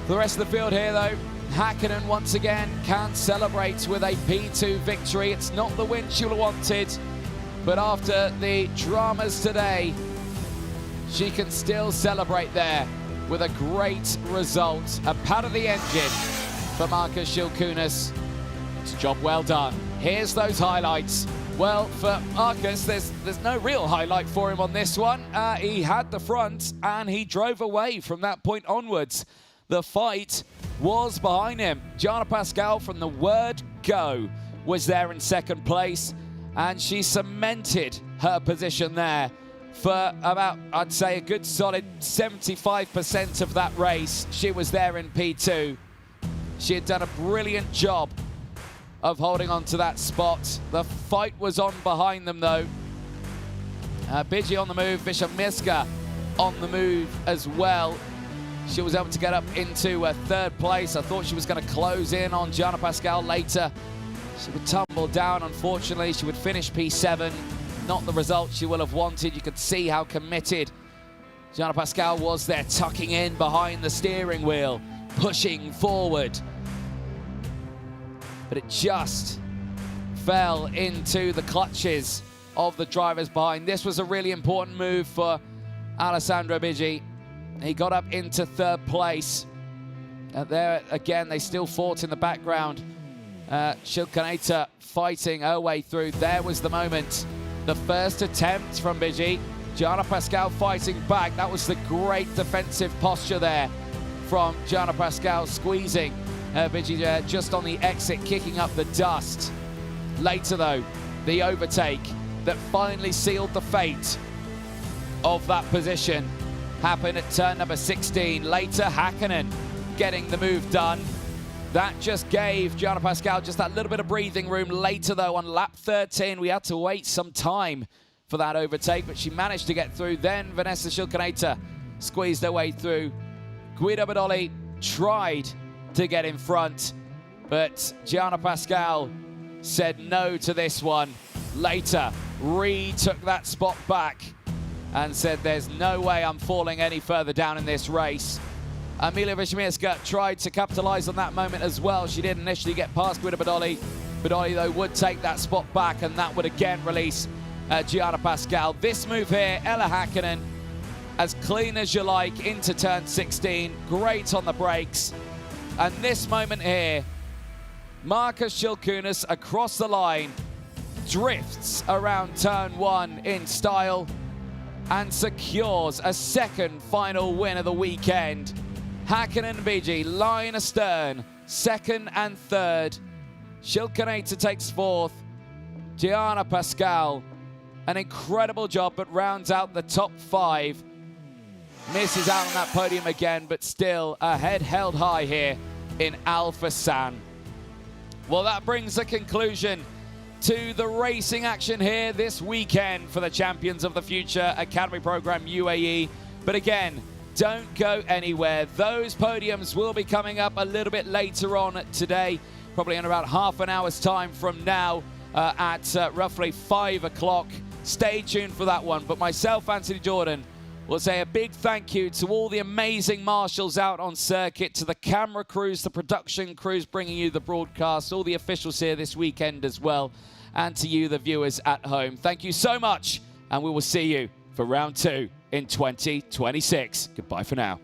The rest of the field here though, Häkkinen once again can't celebrate with a P2 victory. It's not the win she wanted, but after the dramas today, she can still celebrate there with a great result. A pad of the engine for Marcus Shilkunas. It's a job well done. Here's those highlights. Well, for Marcus, there's no real highlight for him on this one. He had the front and he drove away from that point onwards. The fight was behind him. Gianna Pascal, from the word go, was there in second place, and she cemented her position there for about, I'd say, a good solid 75% of that race. She was there in P2. She had done a brilliant job of holding on to that spot. The fight was on behind them though. Bigi on the move, Vishamirska on the move as well. She was able to get up into third place. I thought she was going to close in on Gianna Pascal later. She would tumble down, unfortunately. She would finish P7. Not the result she will have wanted. You could see how committed Gianna Pascal was there, tucking in behind the steering wheel, pushing forward. But it just fell into the clutches of the drivers behind. This was a really important move for Alessandro Bigi. He got up into third place. There again, they still fought in the background. Shilkinator fighting her way through. There was the moment. The first attempt from Bigi. Gianna Pascal fighting back. That was the great defensive posture there from Gianna Pascal, squeezing Bigi just on the exit, kicking up the dust. Later though, the overtake that finally sealed the fate of that position happened at turn number 16. Later, Häkkinen getting the move done. That just gave Gianna Pascal just that little bit of breathing room. Later though, on lap 13, we had to wait some time for that overtake, but she managed to get through. Then Vanessa Shilkinator squeezed her way through. Guido Bidoli tried to get in front, but Gianna Pascal said no to this one. Later, retook that spot back and said, there's no way I'm falling any further down in this race. Emilia Vishamirska tried to capitalize on that moment as well. She did initially get past Guido Bidoli. Bidoli, though, would take that spot back, and that would again release Gianna Pascal. This move here, Ella Häkkinen, as clean as you like into turn 16. Great on the brakes. And this moment here, Marcus Shilkunas across the line, drifts around turn 1 in style and secures a second final win of the weekend. Hakkinen and BG, line astern, second and third. Schilkenator takes fourth. Gianna Pascal, an incredible job, but rounds out the top 5. Misses out on that podium again, but still a head held high here in Alphasan. Well, that brings a conclusion to the racing action here this weekend for the Champions of the Future Academy Program UAE. But again, don't go anywhere. Those podiums will be coming up a little bit later on today, probably in about half an hour's time from now at roughly 5 o'clock. Stay tuned for that one. But myself, Anthony Jordan, will say a big thank you to all the amazing marshals out on circuit, to the camera crews, the production crews bringing you the broadcast, all the officials here this weekend as well, and to you, the viewers at home. Thank you so much, and we will see you for round 2 in 2026. Goodbye for now.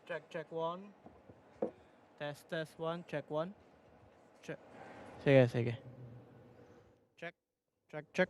Check one. Test one. Check one. Check. Sige. Check.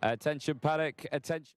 Attention paddock, attention.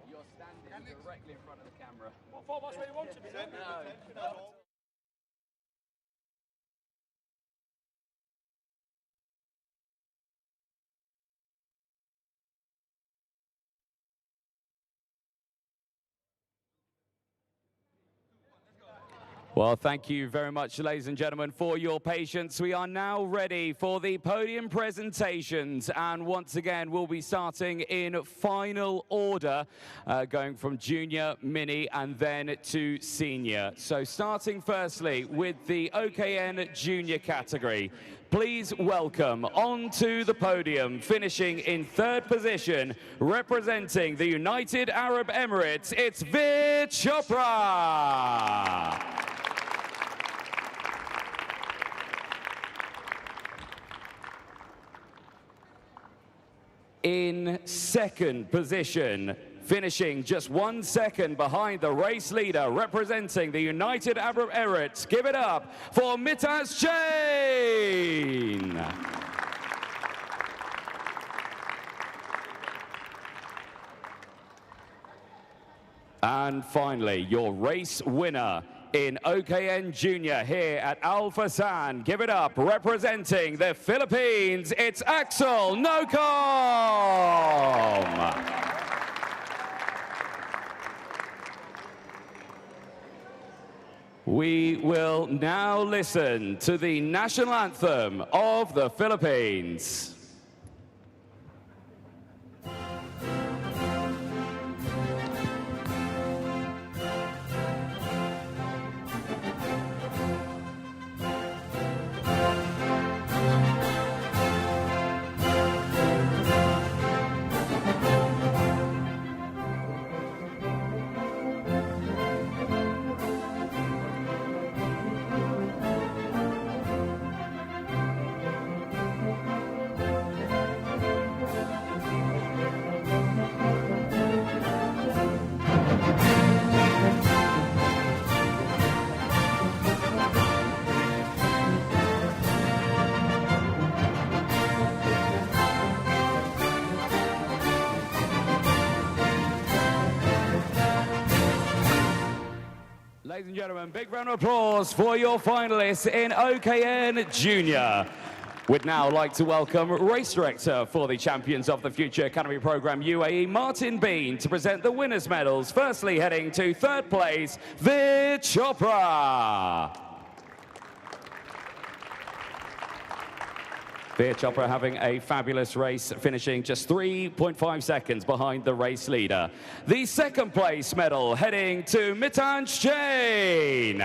You're standing directly in front of the camera. What for? That's where you want to be. No. Well, thank you very much, ladies and gentlemen, for your patience. We are now ready for the podium presentations. And once again, we'll be starting in final order, going from junior, mini, and then to senior. So starting firstly with the OKN junior category. Please welcome onto the podium, finishing in third position, representing the United Arab Emirates, it's Veer Chopra. In second position, finishing just 1 second behind the race leader, representing the United Arab Emirates. Give it up for Mitaz Chain. And finally, your race winner in OKN Junior here at Al Forsan. Give it up, representing the Philippines, it's Axel Nocom. We will now listen to the national anthem of the Philippines. Ladies and gentlemen, big round of applause for your finalists in OKN Junior. We'd now like to welcome Race Director for the Champions of the Future Academy Program UAE, Martin Bean, to present the winners' medals. Firstly, heading to third place, Veer Chopra. Veer Chopra having a fabulous race, finishing just 3.5 seconds behind the race leader. The second place medal heading to Mitansh Jain.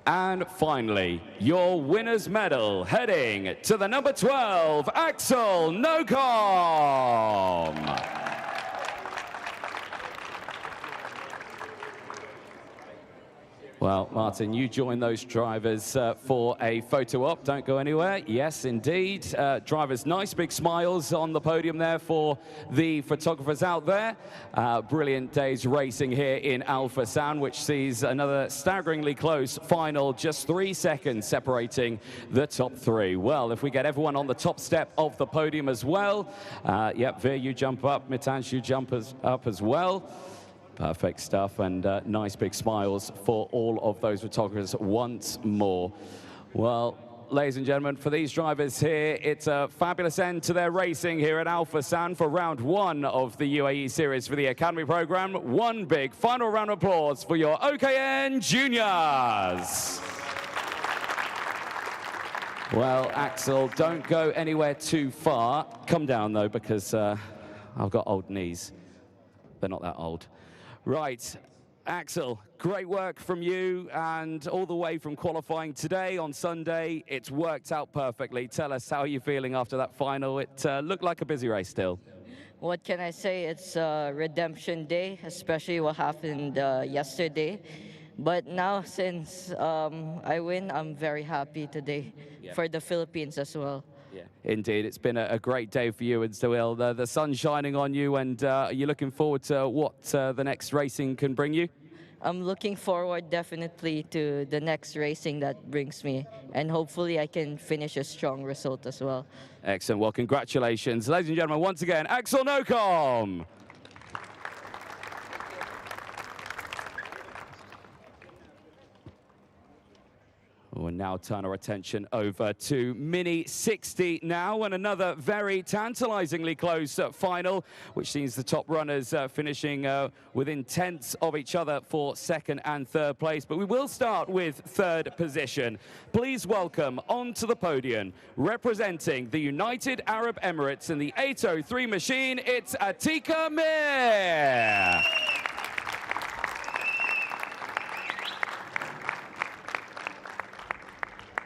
And finally, your winner's medal heading to the number 12, Axel Nocom. Well, Martin, you join those drivers for a photo op. Don't go anywhere. Yes, indeed. Drivers, nice big smiles on the podium there for the photographers out there. Brilliant day's racing here in Al Forsan, which sees another staggeringly close final, just 3 seconds separating the top three. Well, if we get everyone on the top step of the podium as well. Yep, Veer, you jump up. Mitansh, you jump up as well. Perfect stuff, and nice big smiles for all of those photographers once more. Well, ladies and gentlemen, for these drivers here, it's a fabulous end to their racing here at Al Forsan for round one of the UAE Series for the Academy Program. One big final round of applause for your OKN Juniors. Well, Axel, don't go anywhere too far. Come down, though, because I've got old knees. They're not that old. Right, Axel, great work from you, and all the way from qualifying today on Sunday, it's worked out perfectly. Tell us, how are you feeling after that final? It looked like a busy race still. What can I say? It's a redemption day, especially what happened yesterday. But now, since I win, I'm very happy today for the Philippines as well. Yeah, indeed. It's been a great day for you and Zoil. The sun's shining on you, and are you looking forward to what the next racing can bring you? I'm looking forward definitely to the next racing that brings me, and hopefully I can finish a strong result as well. Excellent. Well, congratulations. Ladies and gentlemen, once again, Axel Nocom. We'll now turn our attention over to Mini 60 now, and another very tantalizingly close final, which sees the top runners finishing within tenths of each other for second and third place. But we will start with third position. Please welcome onto the podium, representing the United Arab Emirates in the 803 machine, it's Atika Mir.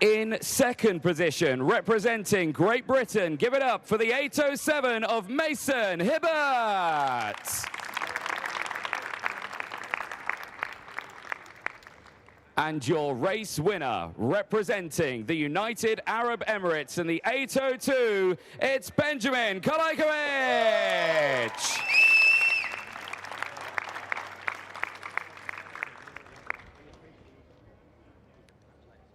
In second position, representing Great Britain, give it up for the 807 of Mason Hibbert. And your race winner, representing the United Arab Emirates in the 802, it's Benjamin Kalajkovic.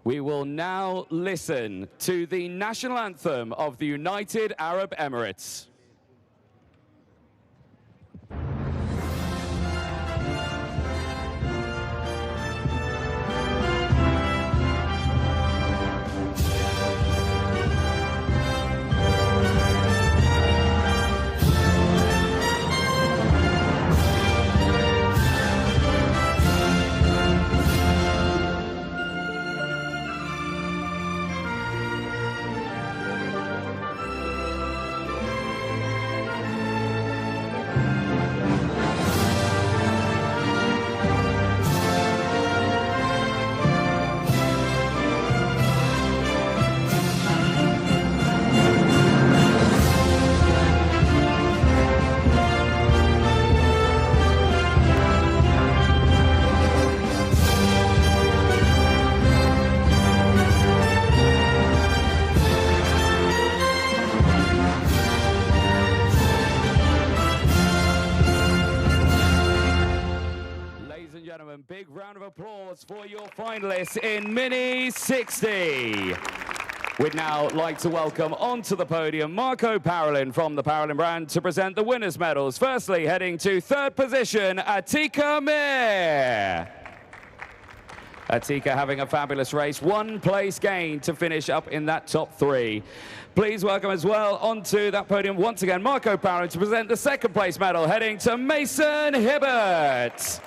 We will now listen to the national anthem of the United Arab Emirates. Big round of applause for your finalists in Mini 60. We'd now like to welcome onto the podium Marco Parolin from the Parolin brand to present the winners' medals. Firstly, heading to third position, Atika Mir. Atika having a fabulous race, 1 place gain to finish up in that top 3. Please welcome as well onto that podium once again Marco Parolin to present the second place medal, heading to Mason Hibbert.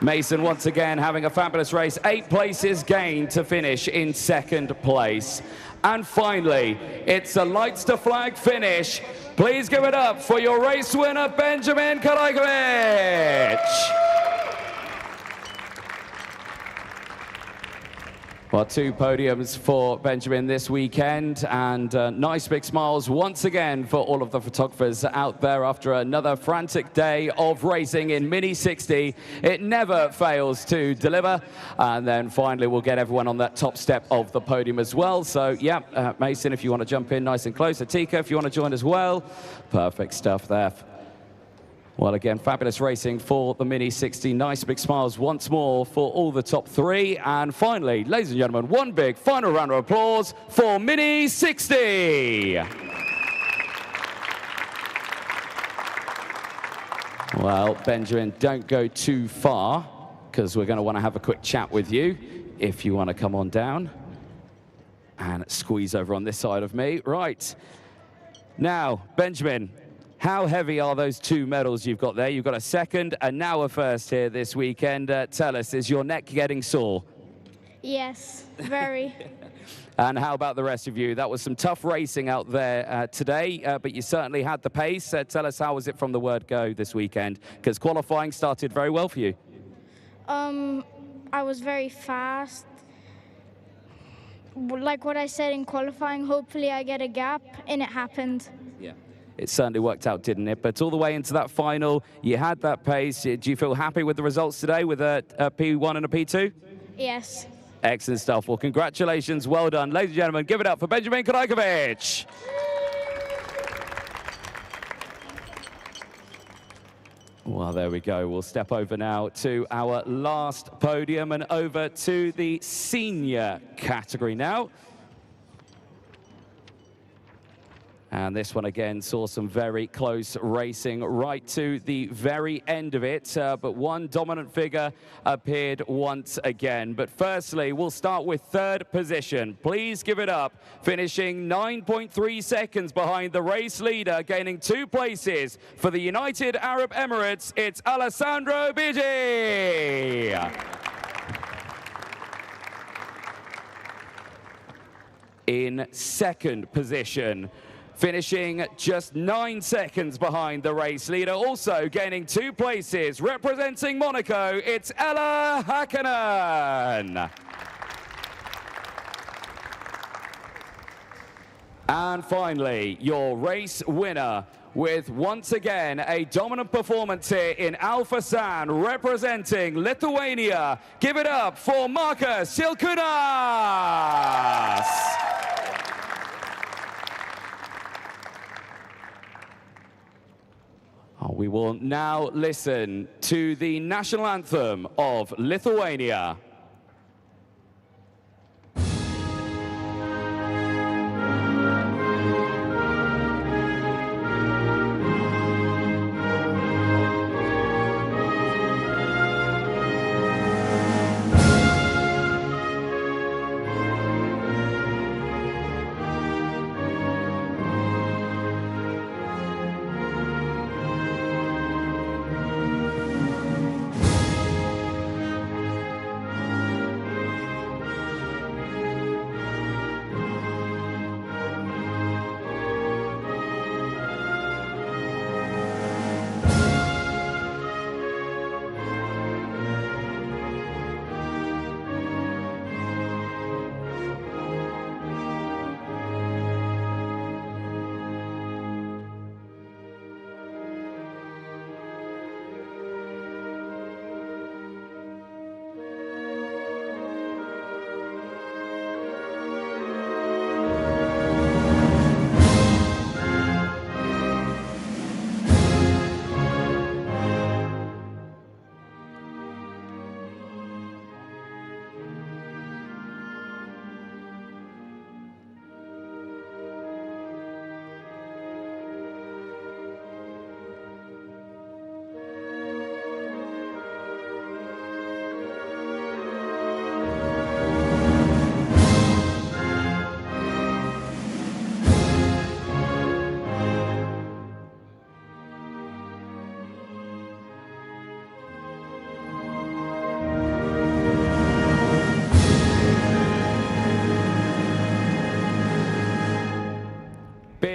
Mason once again having a fabulous race, 8 places gained to finish in second place. And finally, it's a lights to flag finish. Please give it up for your race winner, Benjamin Kalajkovic. Well, 2 podiums for Benjamin this weekend, and nice big smiles once again for all of the photographers out there after another frantic day of racing in Mini 60. It never fails to deliver, and then finally we'll get everyone on that top step of the podium as well. So, yeah, Mason, if you want to jump in nice and close. Atika, if you want to join as well. Perfect stuff there. Well, again, fabulous racing for the Mini 60. Nice big smiles once more for all the top 3. And finally, ladies and gentlemen, one big final round of applause for Mini 60. Well, Benjamin, don't go too far, because we're going to want to have a quick chat with you. If you want to come on down and squeeze over on this side of me. Right. Now, Benjamin, how heavy are those 2 medals you've got there? You've got a second and now a first here this weekend. Tell us, is your neck getting sore? Yes, very. And how about the rest of you? That was some tough racing out there today, but you certainly had the pace. Tell us, how was it from the word go this weekend? Because qualifying started very well for you. I was very fast. Like what I said in qualifying, hopefully I get a gap, and it happened. Yeah. It certainly worked out, didn't it? But all the way into that final, you had that pace. Do you feel happy with the results today with a P1 and a P2? Yes. Excellent stuff. Well, congratulations. Well done. Ladies and gentlemen, give it up for Benjamin Kalajkovic. Well, there we go. We'll step over now to our last podium and over to the senior category now. And this one again saw some very close racing right to the very end of it, but one dominant figure appeared once again. But firstly, we'll start with third position. Please give it up, finishing 9.3 seconds behind the race leader, gaining 2 places for the United Arab Emirates. It's Alessandro Bigi. In second position, finishing just 9 seconds behind the race leader, also gaining 2 places, representing Monaco, it's Ella Hakkinen. And finally, your race winner, with once again a dominant performance here in Forsan, representing Lithuania. Give it up for Markus Silkunas. We will now listen to the national anthem of Lithuania.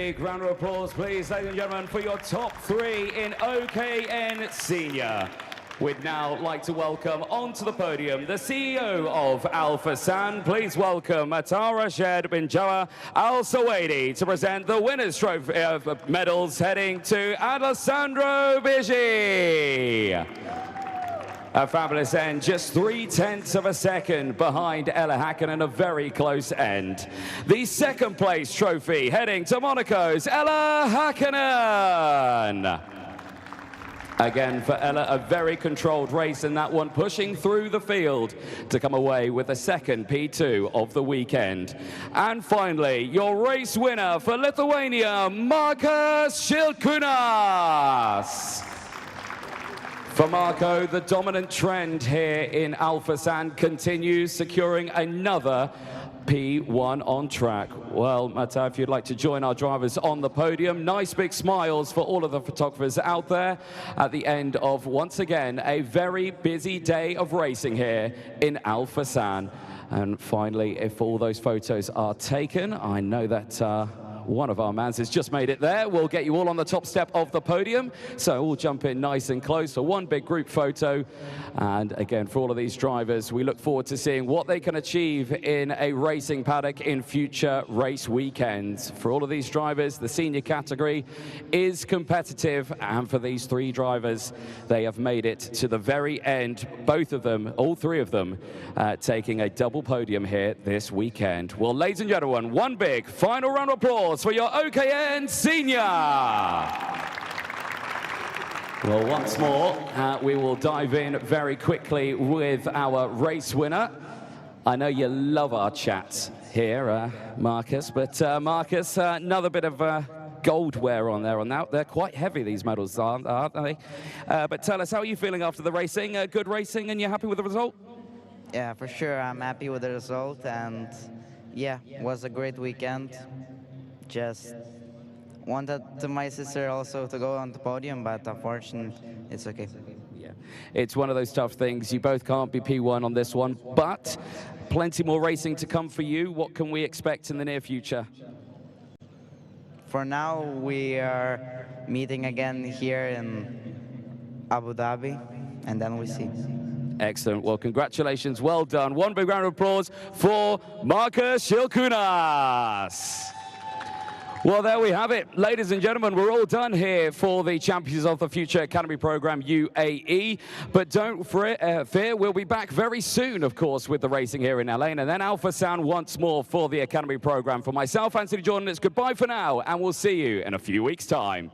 big round of applause, please, ladies and gentlemen, for your top 3 in OKN Senior. We'd now like to welcome onto the podium the CEO of Al Forsan. Please welcome Atar Rashid bin Jawa Al Sawaidi to present the winners' trophy medals heading to Alessandro Bigi. A fabulous end, just 0.3 of a second behind Ella Hakkinen, a very close end. The second place trophy heading to Monaco's Ella Hakkinen. Again, for Ella, a very controlled race in that one, pushing through the field to come away with the second P2 of the weekend. And finally, your race winner for Lithuania, Markus Šilkūnas. For Marco, the dominant trend here in Al Forsan continues, securing another P1 on track. Well, Mata, if you'd like to join our drivers on the podium, nice big smiles for all of the photographers out there at the end of, once again, a very busy day of racing here in Al Forsan. And finally, if all those photos are taken, I know that one of our mans has just made it there. We'll get you all on the top step of the podium. So we'll jump in nice and close for one big group photo. And again, for all of these drivers, we look forward to seeing what they can achieve in a racing paddock in future race weekends. For all of these drivers, the senior category is competitive. And for these 3 drivers, they have made it to the very end. Both of them, all 3 of them, taking a double podium here this weekend. Well, ladies and gentlemen, one big final round of applause for your OKN Senior. Well, once more, we will dive in very quickly with our race winner. I know you love our chats here, Marcus, but Marcus, another bit of gold wear on there. They're quite heavy, these medals, aren't they? But tell us, how are you feeling after the racing? Good racing, and you're happy with the result? Yeah, for sure. I'm happy with the result, and yeah, it was a great weekend. Just wanted my sister also to go on the podium, but unfortunately, it's okay. Yeah, it's one of those tough things. You both can't be P1 on this one, but plenty more racing to come for you. What can we expect in the near future? For now, we are meeting again here in Abu Dhabi, and then we see. Excellent. Well, congratulations. Well done. One big round of applause for Markus Šilkūnas. Well, there we have it. Ladies and gentlemen, we're all done here for the Champions of the Future Academy Program UAE. But don't fear, we'll be back very soon, of course, with the racing here in LA. And then Al Forsan once more for the Academy Program. For myself, Anthony Jordan, it's goodbye for now, and we'll see you in a few weeks' time.